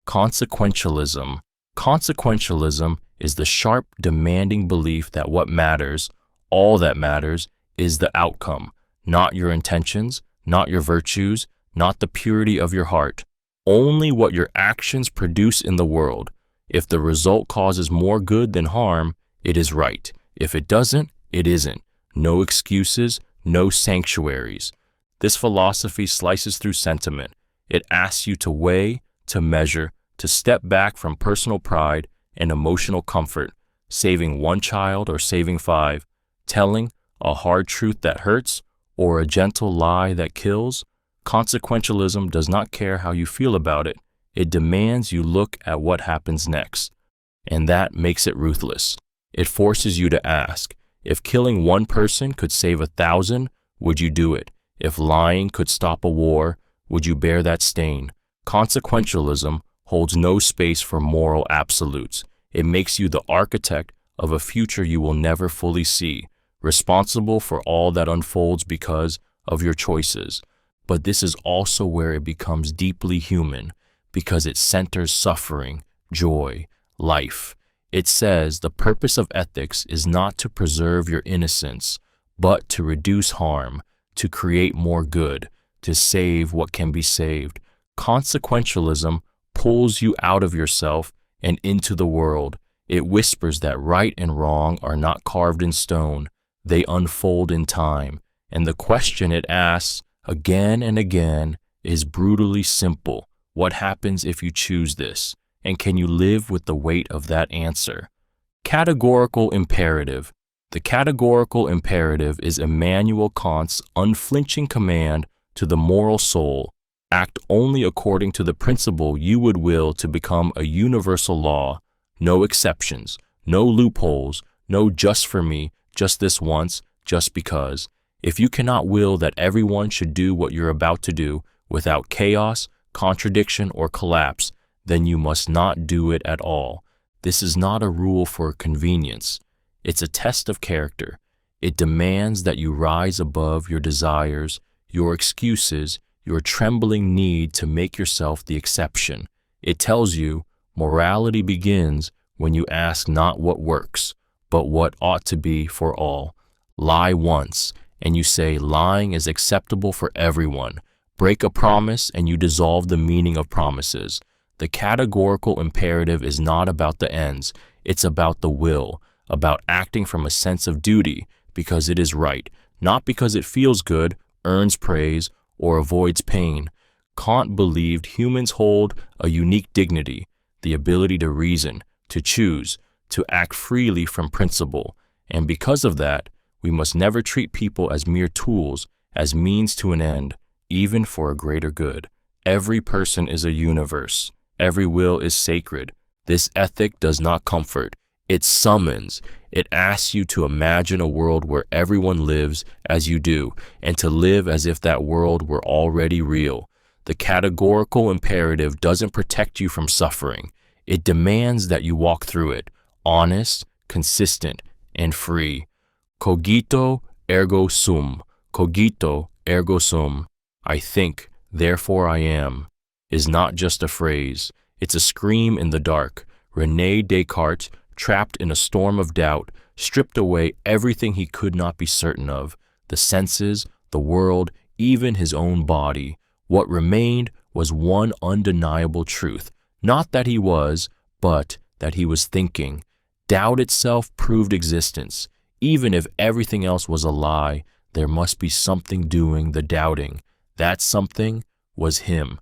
Consequentialism. Consequentialism is the sharp, demanding belief that what matters, all that matters, is the outcome, not your intentions, not your virtues, not the purity of your heart, only what your actions produce in the world. If the result causes more good than harm, it is right. If it doesn't, it isn't. No excuses, no sanctuaries. This philosophy slices through sentiment. It asks you to weigh, to measure, to step back from personal pride and emotional comfort, saving one child or saving five, telling a hard truth that hurts or a gentle lie that kills. Consequentialism does not care how you feel about it. It demands you look at what happens next, and that makes it ruthless. It forces you to ask, if killing one person could save 1,000, would you do it? If lying could stop a war, would you bear that stain? Consequentialism holds no space for moral absolutes. It makes you the architect of a future you will never fully see, responsible for all that unfolds because of your choices. But this is also where it becomes deeply human, because it centers suffering, joy, life. It says the purpose of ethics is not to preserve your innocence, but to reduce harm, to create more good, to save what can be saved. Consequentialism pulls you out of yourself and into the world. It whispers that right and wrong are not carved in stone. They unfold in time. And the question it asks again and again is brutally simple. What happens if you choose this? And can you live with the weight of that answer? Categorical imperative. The categorical imperative is Immanuel Kant's unflinching command to the moral soul. Act only according to the principle you would will to become a universal law. No exceptions, no loopholes, no just for me, just this once, just because. If you cannot will that everyone should do what you're about to do without chaos, contradiction, or collapse, then you must not do it at all. This is not a rule for convenience. It's a test of character. It demands that you rise above your desires, your excuses, your trembling need to make yourself the exception. It tells you morality begins when you ask not what works, but what ought to be for all. Lie once, and you say lying is acceptable for everyone. Break a promise, and you dissolve the meaning of promises. The categorical imperative is not about the ends, it's about the will, about acting from a sense of duty because it is right, not because it feels good, earns praise, or avoids pain. Kant believed humans hold a unique dignity, the ability to reason, to choose, to act freely from principle. And because of that, we must never treat people as mere tools, as means to an end, even for a greater good. Every person is a universe. Every will is sacred. This ethic does not comfort. It summons. It asks you to imagine a world where everyone lives as you do, and to live as if that world were already real. The categorical imperative doesn't protect you from suffering. It demands that you walk through it, honest, consistent, and free. Cogito ergo sum. Cogito ergo sum. I think, therefore I am, is not just a phrase. It's a scream in the dark. René Descartes, trapped in a storm of doubt, stripped away everything he could not be certain of, the senses, the world, even his own body. What remained was one undeniable truth, not that he was, but that he was thinking. Doubt itself proved existence. Even if everything else was a lie, there must be something doing the doubting. That something was him.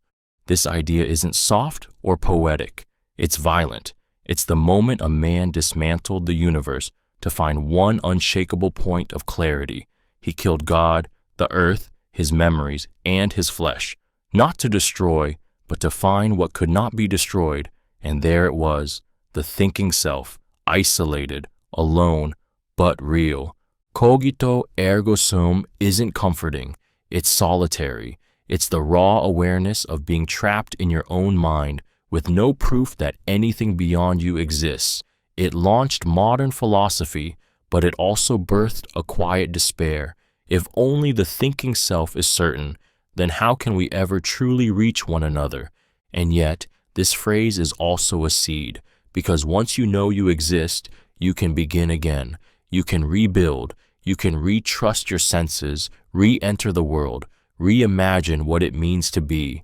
This idea isn't soft or poetic. It's violent. It's the moment a man dismantled the universe to find one unshakable point of clarity. He killed God, the earth, his memories, and his flesh, not to destroy, but to find what could not be destroyed. And there it was, the thinking self, isolated, alone, but real. Cogito ergo sum isn't comforting. It's solitary. It's the raw awareness of being trapped in your own mind with no proof that anything beyond you exists. It launched modern philosophy, but it also birthed a quiet despair. If only the thinking self is certain, then how can we ever truly reach one another? And yet, this phrase is also a seed, because once you know you exist, you can begin again. You can rebuild. You can retrust your senses, re-enter the world, reimagine what it means to be.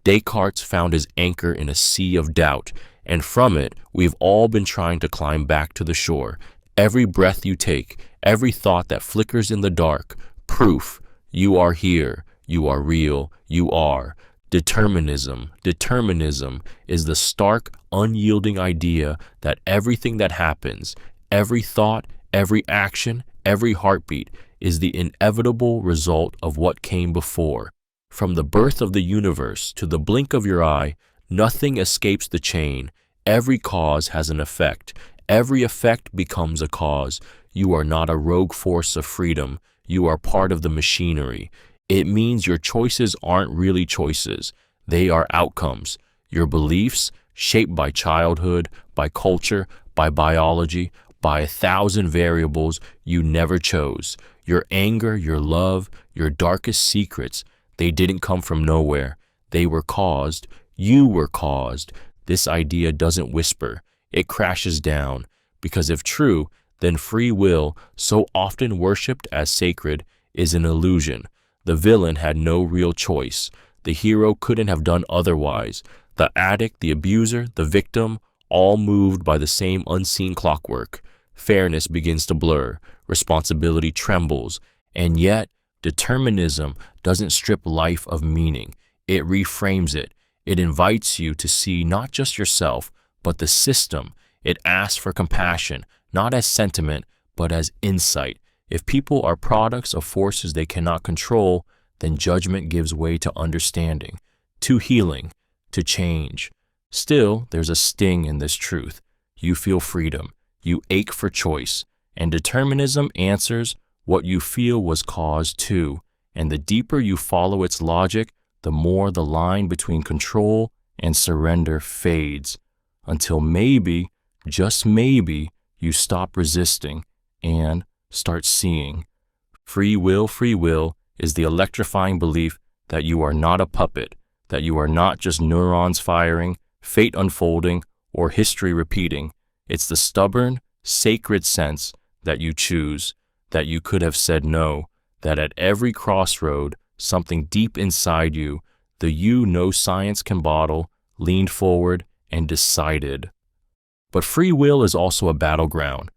Descartes found his anchor in a sea of doubt, and from it, we've all been trying to climb back to the shore. Every breath you take, every thought that flickers in the dark, proof, you are here, you are real, you are. Determinism is the stark, unyielding idea that everything that happens, every thought, every action, every heartbeat is the inevitable result of what came before. From the birth of the universe to the blink of your eye, nothing escapes the chain. Every cause has an effect. Every effect becomes a cause. You are not a rogue force of freedom. You are part of the machinery. It means your choices aren't really choices. They are outcomes. Your beliefs, shaped by childhood, by culture, by biology, by 1,000 variables you never chose. Your anger, your love, your darkest secrets, they didn't come from nowhere. They were caused. You were caused. This idea doesn't whisper. It crashes down. Because if true, then free will, so often worshipped as sacred, is an illusion. The villain had no real choice. The hero couldn't have done otherwise. The addict, the abuser, the victim, all moved by the same unseen clockwork. Fairness begins to blur. Responsibility trembles. And yet, determinism doesn't strip life of meaning. It reframes it. It invites you to see not just yourself, but the system. It asks for compassion, not as sentiment, but as insight. If people are products of forces they cannot control, then judgment gives way to understanding, to healing, to change. Still, there's a sting in this truth. You feel freedom. You ache for choice. And determinism answers what you feel was caused to. And the deeper you follow its logic, the more the line between control and surrender fades. Until maybe, just maybe, you stop resisting and start seeing. Free will is the electrifying belief that you are not a puppet, that you are not just neurons firing, fate unfolding, or history repeating. It's the stubborn, sacred sense that you choose, that you could have said no, that at every crossroad, something deep inside you, the you no science can bottle, leaned forward and decided. But free will is also a battleground.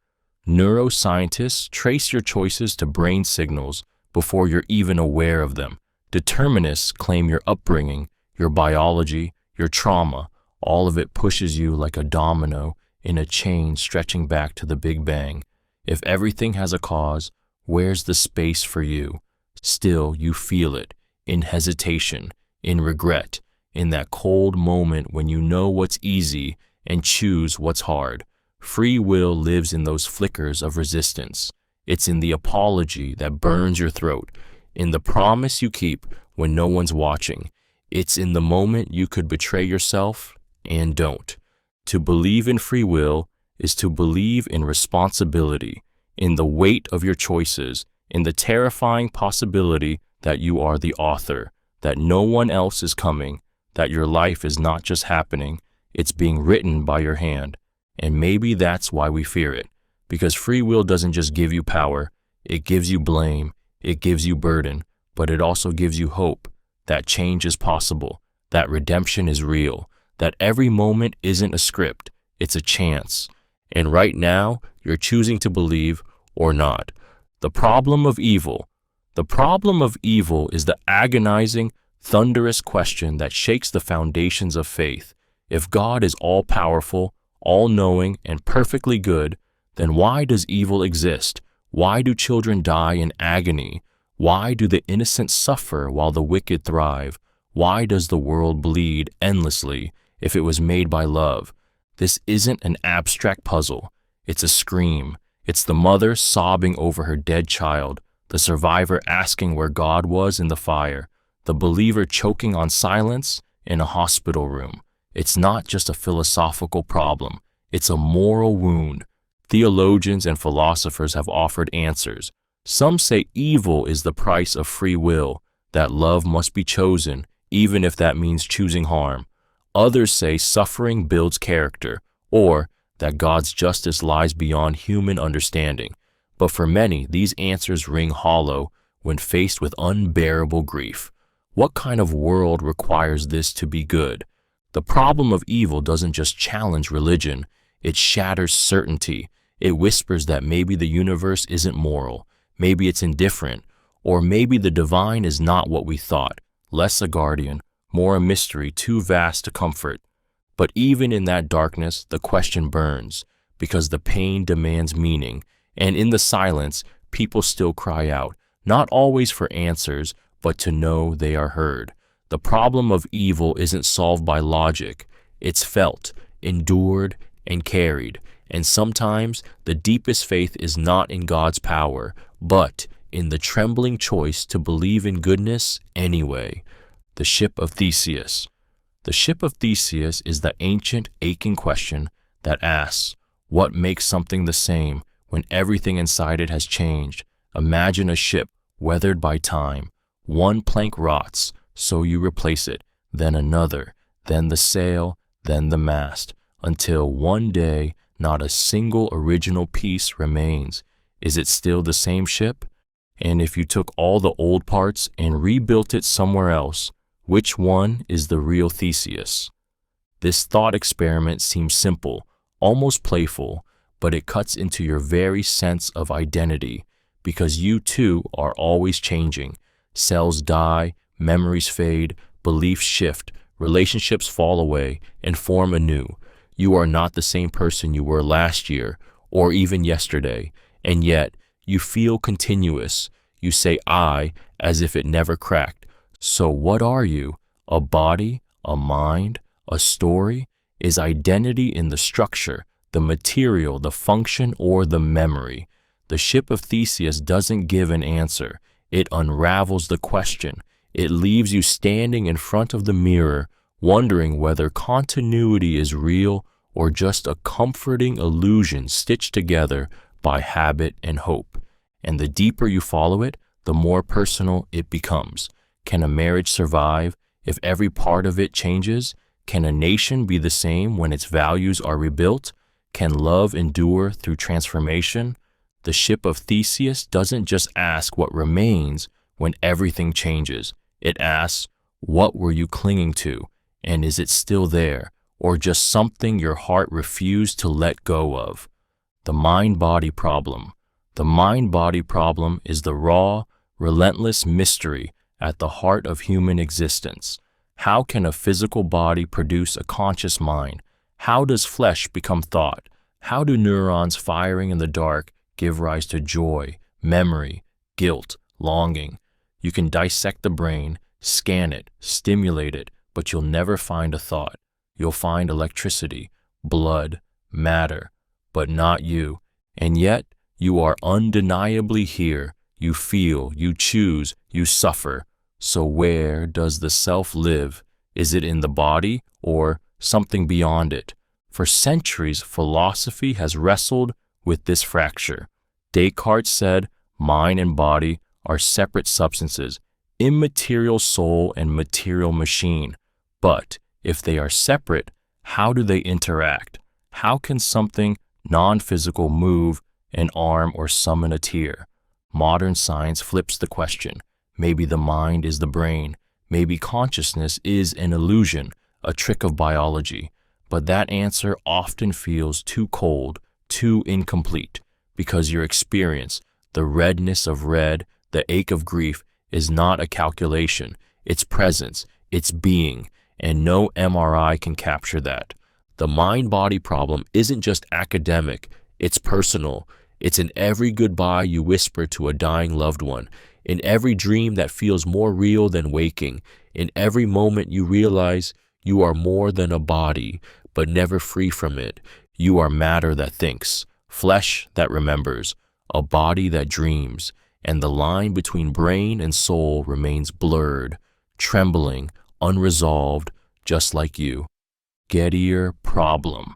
Neuroscientists trace your choices to brain signals before you're even aware of them. Determinists claim your upbringing, your biology, your trauma, All of it pushes you like a domino in a chain stretching back to the Big Bang. If everything has a cause, where's the space for you? Still, you feel it, in hesitation, in regret, in that cold moment when you know what's easy and choose what's hard. Free will lives in those flickers of resistance. It's in the apology that burns your throat, in the promise you keep when no one's watching. It's in the moment you could betray yourself and don't. To believe in free will is to believe in responsibility, in the weight of your choices, in the terrifying possibility that you are the author, that no one else is coming, that your life is not just happening, it's being written by your hand. And maybe that's why we fear it, because free will doesn't just give you power, it gives you blame, it gives you burden, but it also gives you hope that change is possible, that redemption is real, that every moment isn't a script, it's a chance. And right now, you're choosing to believe or not. The problem of evil is the agonizing, thunderous question that shakes the foundations of faith. If God is all-powerful, all-knowing, and perfectly good, then why does evil exist? Why do children die in agony? Why do the innocent suffer while the wicked thrive? Why does the world bleed endlessly if it was made by love? This isn't an abstract puzzle. It's a scream. It's the mother sobbing over her dead child, the survivor asking where God was in the fire, the believer choking on silence in a hospital room. It's not just a philosophical problem. It's a moral wound. Theologians and philosophers have offered answers. Some say evil is the price of free will, that love must be chosen, even if that means choosing harm. Others say suffering builds character, or that God's justice lies beyond human understanding. But for many, these answers ring hollow when faced with unbearable grief. What kind of world requires this to be good? The problem of evil doesn't just challenge religion, it shatters certainty. It whispers that maybe the universe isn't moral, maybe it's indifferent, or maybe the divine is not what we thought, less a guardian, more a mystery too vast to comfort. But even in that darkness, the question burns, because the pain demands meaning, and in the silence, people still cry out, not always for answers, but to know they are heard. The problem of evil isn't solved by logic. It's felt, endured, and carried. And sometimes the deepest faith is not in God's power, but in the trembling choice to believe in goodness anyway. The ship of Theseus. The ship of Theseus is the ancient, aching question that asks, what makes something the same when everything inside it has changed? Imagine a ship weathered by time. One plank rots, so you replace it, then another, then the sail, then the mast, until one day not a single original piece remains. Is it still the same ship? And if you took all the old parts and rebuilt it somewhere else, which one is the real Theseus? This thought experiment seems simple, almost playful, but it cuts into your very sense of identity, because you too are always changing. Cells die, memories fade, beliefs shift, relationships fall away and form anew. You are not the same person you were last year or even yesterday, and yet you feel continuous. You say I as if it never cracked. So what are you? A body? A mind? A story? Is identity in the structure, the material, the function, or the memory? The ship of Theseus doesn't give an answer. It unravels the question. It leaves you standing in front of the mirror, wondering whether continuity is real or just a comforting illusion stitched together by habit and hope. And the deeper you follow it, the more personal it becomes. Can a marriage survive if every part of it changes? Can a nation be the same when its values are rebuilt? Can love endure through transformation? The ship of Theseus doesn't just ask what remains when everything changes. It asks, what were you clinging to? And is it still there, or just something your heart refused to let go of? The mind-body problem. The mind-body problem is the raw, relentless mystery at the heart of human existence. How can a physical body produce a conscious mind? How does flesh become thought? How do neurons firing in the dark give rise to joy, memory, guilt, longing? You can dissect the brain, scan it, stimulate it, but you'll never find a thought. You'll find electricity, blood, matter, but not you. And yet, you are undeniably here. You feel, you choose, you suffer. So where does the self live? Is it in the body or something beyond it? For centuries, philosophy has wrestled with this fracture. Descartes said, mind and body are separate substances, immaterial soul and material machine. But if they are separate, how do they interact? How can something non-physical move an arm or summon a tear? Modern science flips the question. Maybe the mind is the brain. Maybe consciousness is an illusion, a trick of biology. But that answer often feels too cold, too incomplete, because your experience, the redness of red, the ache of grief, is not a calculation. It's presence, it's being, and no MRI can capture that. The mind-body problem isn't just academic, it's personal. It's in every goodbye you whisper to a dying loved one, in every dream that feels more real than waking, in every moment you realize you are more than a body, but never free from it. You are matter that thinks, flesh that remembers, a body that dreams, and the line between brain and soul remains blurred, trembling, unresolved, just like you. Gettier problem.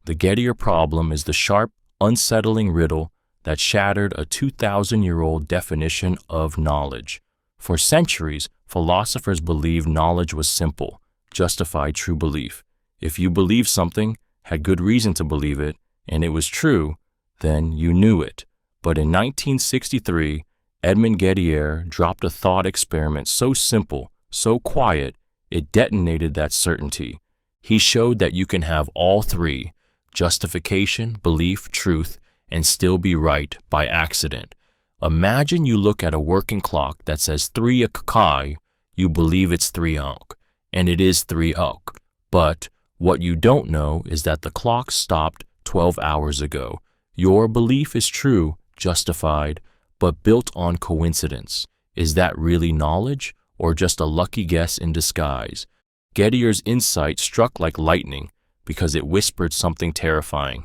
The Gettier problem is the sharp, unsettling riddle that shattered a 2,000-year-old definition of knowledge. For centuries, philosophers believed knowledge was simple, justified true belief. If you believed something, had good reason to believe it, and it was true, then you knew it. But in 1963, Edmund Gettier dropped a thought experiment so simple, so quiet, it detonated that certainty. He showed that you can have all three, justification, belief, truth, and still be right by accident. Imagine you look at a working clock that says 3 o'clock, you believe it's 3 o'clock, and it is 3 o'clock. But what you don't know is that the clock stopped 12 hours ago. Your belief is true, justified, but built on coincidence. Is that really knowledge, or just a lucky guess in disguise? Gettier's insight struck like lightning because it whispered something terrifying.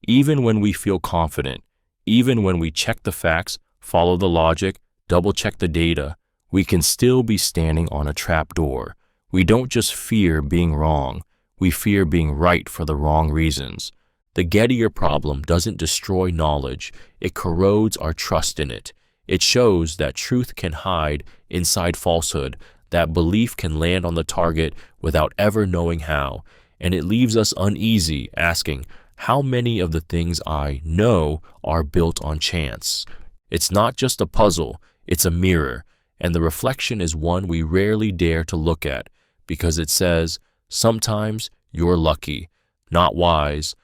Even when we feel confident, even when we check the facts, follow the logic, double-check the data, we can still be standing on a trap door. We don't just fear being wrong, we fear being right for the wrong reasons. The Gettier problem doesn't destroy knowledge, it corrodes our trust in it. It shows that truth can hide inside falsehood, that belief can land on the target without ever knowing how, and it leaves us uneasy, asking, how many of the things I know are built on chance? It's not just a puzzle, it's a mirror, and the reflection is one we rarely dare to look at, because it says, sometimes you're lucky, not wise.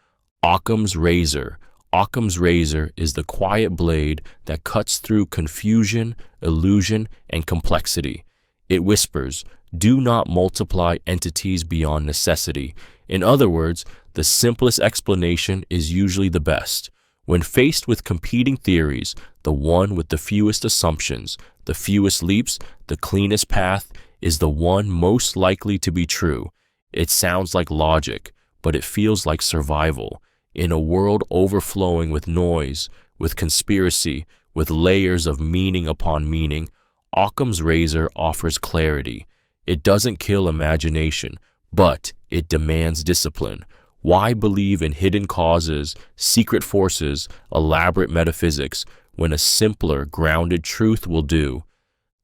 Occam's razor. Occam's razor is the quiet blade that cuts through confusion, illusion, and complexity. It whispers, do not multiply entities beyond necessity. In other words, the simplest explanation is usually the best. When faced with competing theories, the one with the fewest assumptions, the fewest leaps, the cleanest path, is the one most likely to be true. It sounds like logic, but it feels like survival. In a world overflowing with noise, with conspiracy, with layers of meaning upon meaning, Occam's razor offers clarity. It doesn't kill imagination, but it demands discipline. Why believe in hidden causes, secret forces, elaborate metaphysics, when a simpler, grounded truth will do?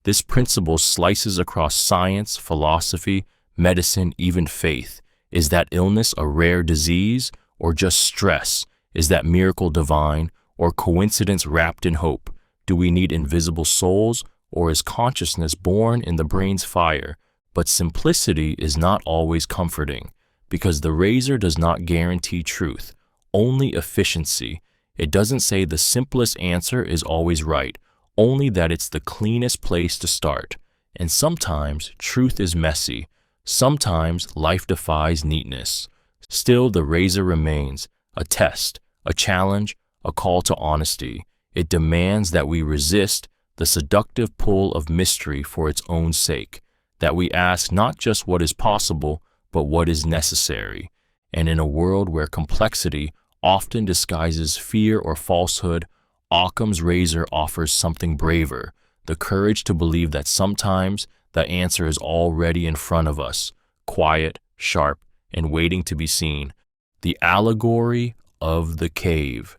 This principle slices across science, philosophy, medicine, even faith. Is that illness a rare disease, or just stress? Is that miracle divine, or coincidence wrapped in hope? Do we need invisible souls, or is consciousness born in the brain's fire? But simplicity is not always comforting, because the razor does not guarantee truth, only efficiency. It doesn't say the simplest answer is always right, only that it's the cleanest place to start. And sometimes truth is messy. Sometimes life defies neatness. Still, the razor remains a test, a challenge, a call to honesty. It demands that we resist the seductive pull of mystery for its own sake, that we ask not just what is possible, but what is necessary. And in a world where complexity often disguises fear or falsehood, Occam's razor offers something braver, the courage to believe that sometimes the answer is already in front of us, quiet, sharp, and waiting to be seen. The allegory of the cave.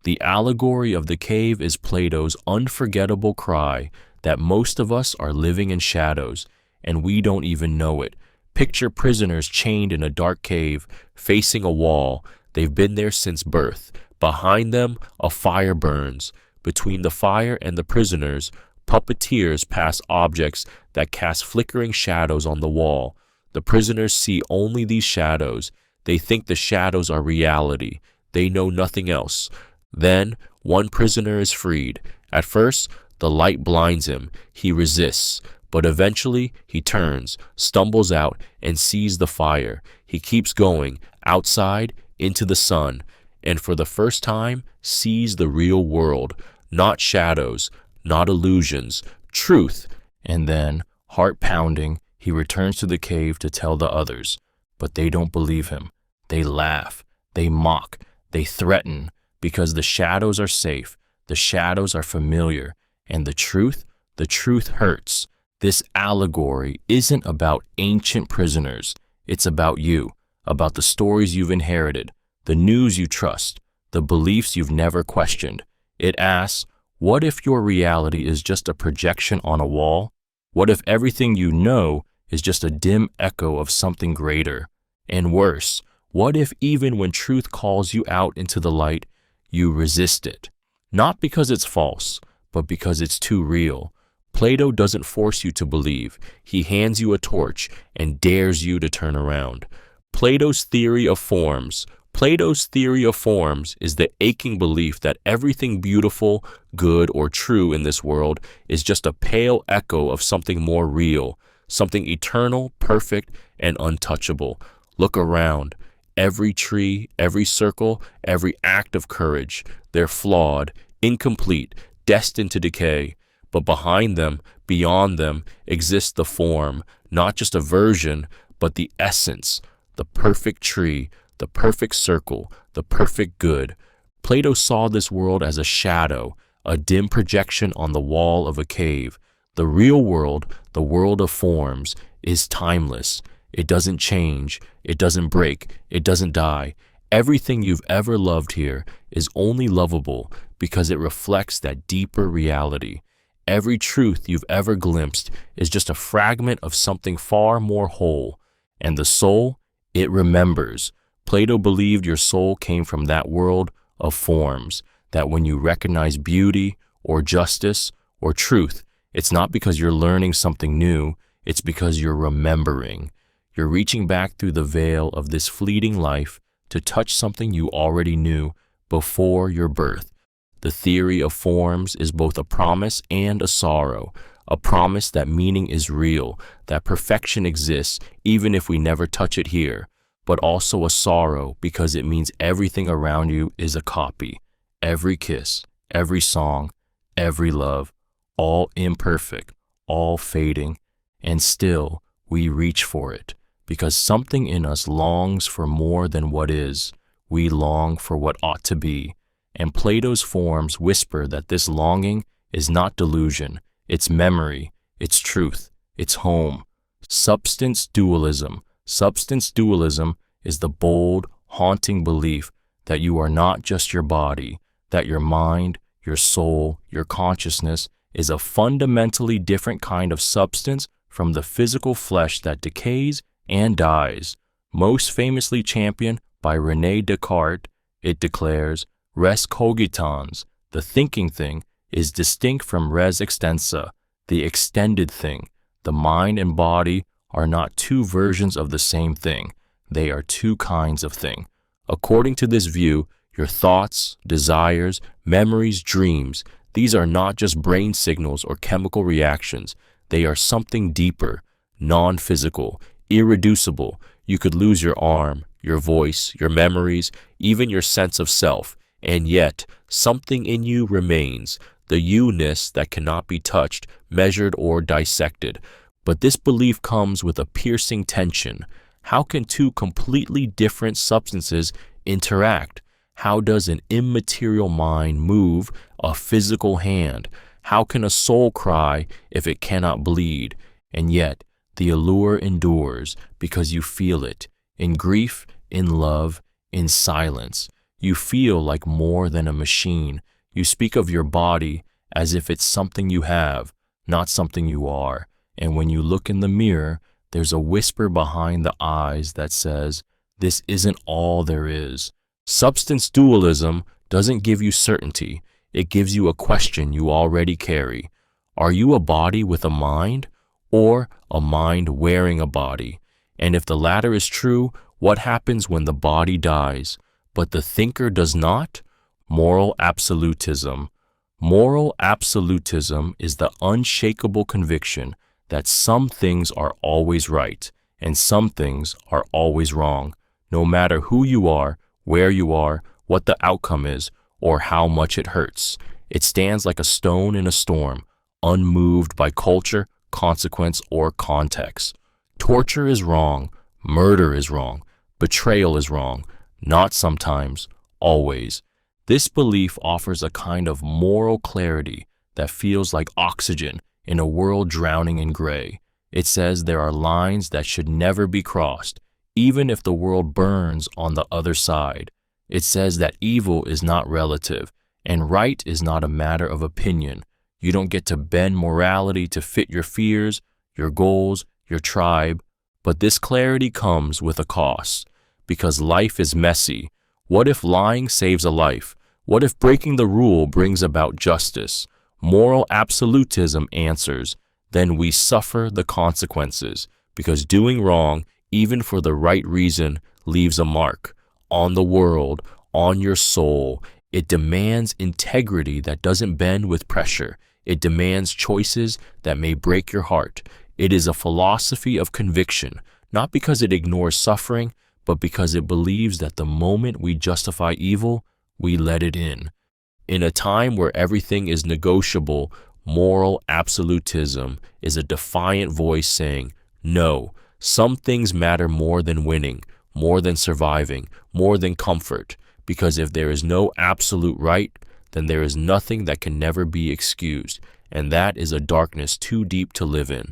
The allegory of the cave is Plato's unforgettable cry that most of us are living in shadows, and we don't even know it. Picture prisoners chained in a dark cave, facing a wall. They've been there since birth. Behind them, a fire burns. Between the fire and the prisoners, puppeteers pass objects that cast flickering shadows on the wall. The prisoners see only these shadows. They think the shadows are reality. They know nothing else. Then, one prisoner is freed. At first, the light blinds him. He resists. But eventually, he turns, stumbles out, and sees the fire. He keeps going, outside, into the sun, and for the first time, sees the real world. Not shadows, not illusions, truth. And then, heart pounding, he returns to the cave to tell the others. But they don't believe him. They laugh. They mock. They threaten. Because the shadows are safe. The shadows are familiar. And the truth hurts. This allegory isn't about ancient prisoners. It's about you, about the stories you've inherited, the news you trust, the beliefs you've never questioned. It asks, what if your reality is just a projection on a wall? What if everything you know is just a dim echo of something greater? And worse, what if even when truth calls you out into the light, you resist it? Not because it's false, but because it's too real. Plato doesn't force you to believe. He hands you a torch and dares you to turn around. Plato's theory of forms is the aching belief that everything beautiful, good, or true in this world is just a pale echo of something more real, something eternal, perfect, and untouchable. Look around. Every tree, every circle, every act of courage, they're flawed, incomplete, destined to decay. But behind them, beyond them, exists the form, not just a version, but the essence, the perfect tree, the perfect circle, the perfect good. Plato saw this world as a shadow, a dim projection on the wall of a cave. The real world, the world of forms, is timeless. It doesn't change, it doesn't break, it doesn't die. Everything you've ever loved here is only lovable because it reflects that deeper reality. Every truth you've ever glimpsed is just a fragment of something far more whole. And the soul, it remembers. Plato believed your soul came from that world of forms, that when you recognize beauty or justice or truth, it's not because you're learning something new, it's because you're remembering. You're reaching back through the veil of this fleeting life to touch something you already knew before your birth. The theory of forms is both a promise and a sorrow, a promise that meaning is real, that perfection exists even if we never touch it here, but also a sorrow because it means everything around you is a copy. Every kiss, every song, every love, all imperfect, all fading, and still we reach for it because something in us longs for more than what is. We long for what ought to be. And Plato's forms whisper that this longing is not delusion, it's memory, it's truth, it's home. Substance dualism. Substance dualism is the bold, haunting belief that you are not just your body, that your mind, your soul, your consciousness is a fundamentally different kind of substance from the physical flesh that decays and dies. Most famously championed by René Descartes, it declares, res cogitans, the thinking thing, is distinct from res extensa, the extended thing. The mind and body are not two versions of the same thing. They are two kinds of thing. According to this view, your thoughts, desires, memories, dreams, these are not just brain signals or chemical reactions. They are something deeper, non-physical, irreducible. You could lose your arm, your voice, your memories, even your sense of self, and yet something in you remains, the you-ness that cannot be touched, measured, or dissected. But this belief comes with a piercing tension. How can two completely different substances interact? How does an immaterial mind move a physical hand? How can a soul cry if it cannot bleed? And yet, the allure endures because you feel it. In grief, in love, in silence. You feel like more than a machine. You speak of your body as if it's something you have, not something you are. And when you look in the mirror, there's a whisper behind the eyes that says, "This isn't all there is." Substance dualism doesn't give you certainty. It gives you a question you already carry. Are you a body with a mind, or a mind wearing a body? And if the latter is true, what happens when the body dies, but the thinker does not? Moral absolutism. Moral absolutism is the unshakable conviction that some things are always right and some things are always wrong, no matter who you are, where you are, what the outcome is, or how much it hurts. It stands like a stone in a storm, unmoved by culture, consequence, or context. Torture is wrong, murder is wrong, betrayal is wrong, not sometimes, always. This belief offers a kind of moral clarity that feels like oxygen in a world drowning in gray. It says there are lines that should never be crossed, even if the world burns on the other side. It says that evil is not relative, and right is not a matter of opinion. You don't get to bend morality to fit your fears, your goals, your tribe. But this clarity comes with a cost, because life is messy. What if lying saves a life? What if breaking the rule brings about justice? Moral absolutism answers, then we suffer the consequences, because doing wrong, even for the right reason, leaves a mark on the world, on your soul. It demands integrity that doesn't bend with pressure. It demands choices that may break your heart. It is a philosophy of conviction, not because it ignores suffering, but because it believes that the moment we justify evil, we let it in. In a time where everything is negotiable, moral absolutism is a defiant voice saying, no, some things matter more than winning, more than surviving, more than comfort, because if there is no absolute right, then there is nothing that can never be excused, and that is a darkness too deep to live in.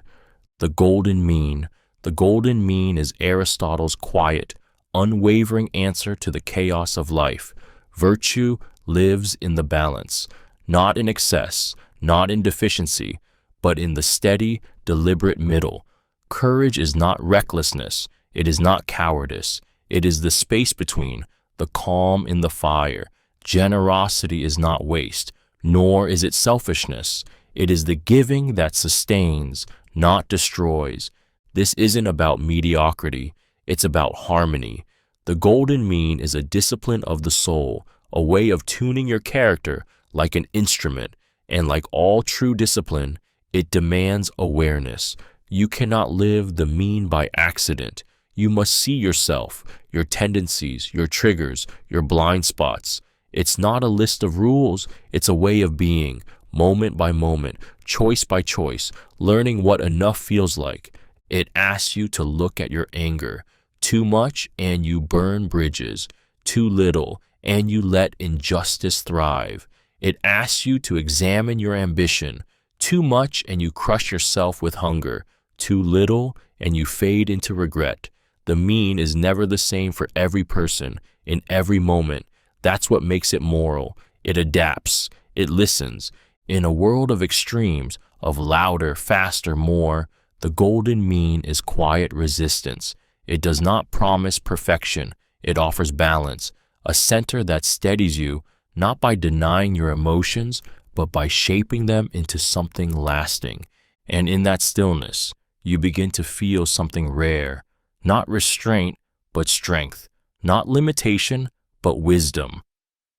The golden mean. The golden mean is Aristotle's quiet, unwavering answer to the chaos of life. Virtue lives in the balance, not in excess, not in deficiency, but in the steady, deliberate middle. Courage is not recklessness, it is not cowardice, it is the space between, the calm in the fire. Generosity is not waste, nor is it selfishness. It is the giving that sustains, not destroys. This isn't about mediocrity, it's about harmony. The golden mean is a discipline of the soul, a way of tuning your character like an instrument, and like all true discipline, it demands awareness. You cannot live the mean by accident. You must see yourself, your tendencies, your triggers, your blind spots. It's not a list of rules, it's a way of being, moment by moment, choice by choice, learning what enough feels like. It asks you to look at your anger. Too much and you burn bridges. Too little and you let injustice thrive. It asks you to examine your ambition. Too much and you crush yourself with hunger. Too little and you fade into regret. The mean is never the same for every person, in every moment. That's what makes it moral. It adapts. It listens. In a world of extremes, of louder, faster, more, the golden mean is quiet resistance. It does not promise perfection. It offers balance, a center that steadies you, not by denying your emotions, but by shaping them into something lasting. And in that stillness, you begin to feel something rare, not restraint, but strength, not limitation, but wisdom.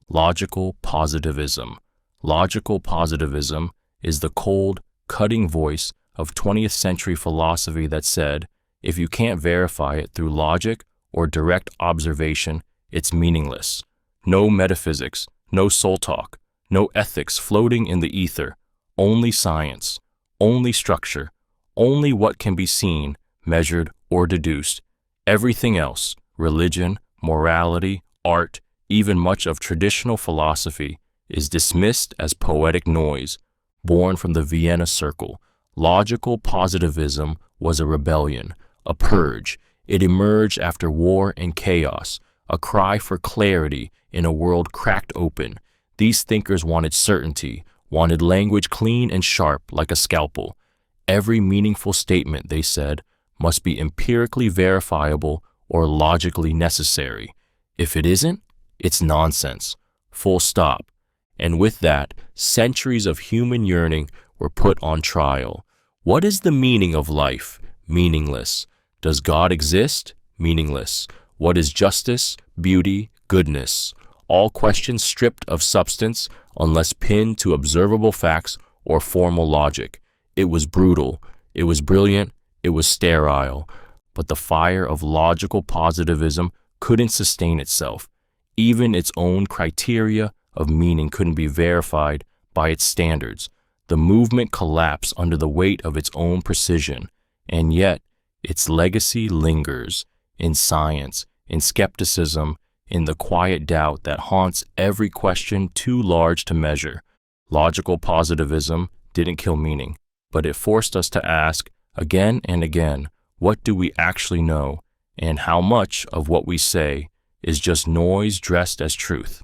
Logical positivism. Logical positivism is the cold, cutting voice of 20th century philosophy that said, If you can't verify it through logic or direct observation, it's meaningless. No metaphysics, no soul talk, no ethics floating in the ether, only science, only structure, only what can be seen, measured, or deduced. Everything else, religion, morality, art, even much of traditional philosophy, is dismissed as poetic noise, born from the Vienna Circle. Logical positivism was a rebellion, a purge. It emerged after war and chaos, a cry for clarity in a world cracked open. These thinkers wanted certainty, wanted language clean and sharp like a scalpel. Every meaningful statement, they said, must be empirically verifiable or logically necessary. If it isn't, it's nonsense. Full stop. And with that, centuries of human yearning were put on trial. What is the meaning of life? Meaningless. Does God exist? Meaningless. What is justice, beauty, goodness? All questions stripped of substance unless pinned to observable facts or formal logic. It was brutal. It was brilliant. It was sterile. But the fire of logical positivism couldn't sustain itself. Even its own criteria of meaning couldn't be verified by its standards. The movement collapsed under the weight of its own precision, and yet its legacy lingers in science, in skepticism, in the quiet doubt that haunts every question too large to measure. Logical positivism didn't kill meaning, but it forced us to ask again and again, what do we actually know, and how much of what we say is just noise dressed as truth?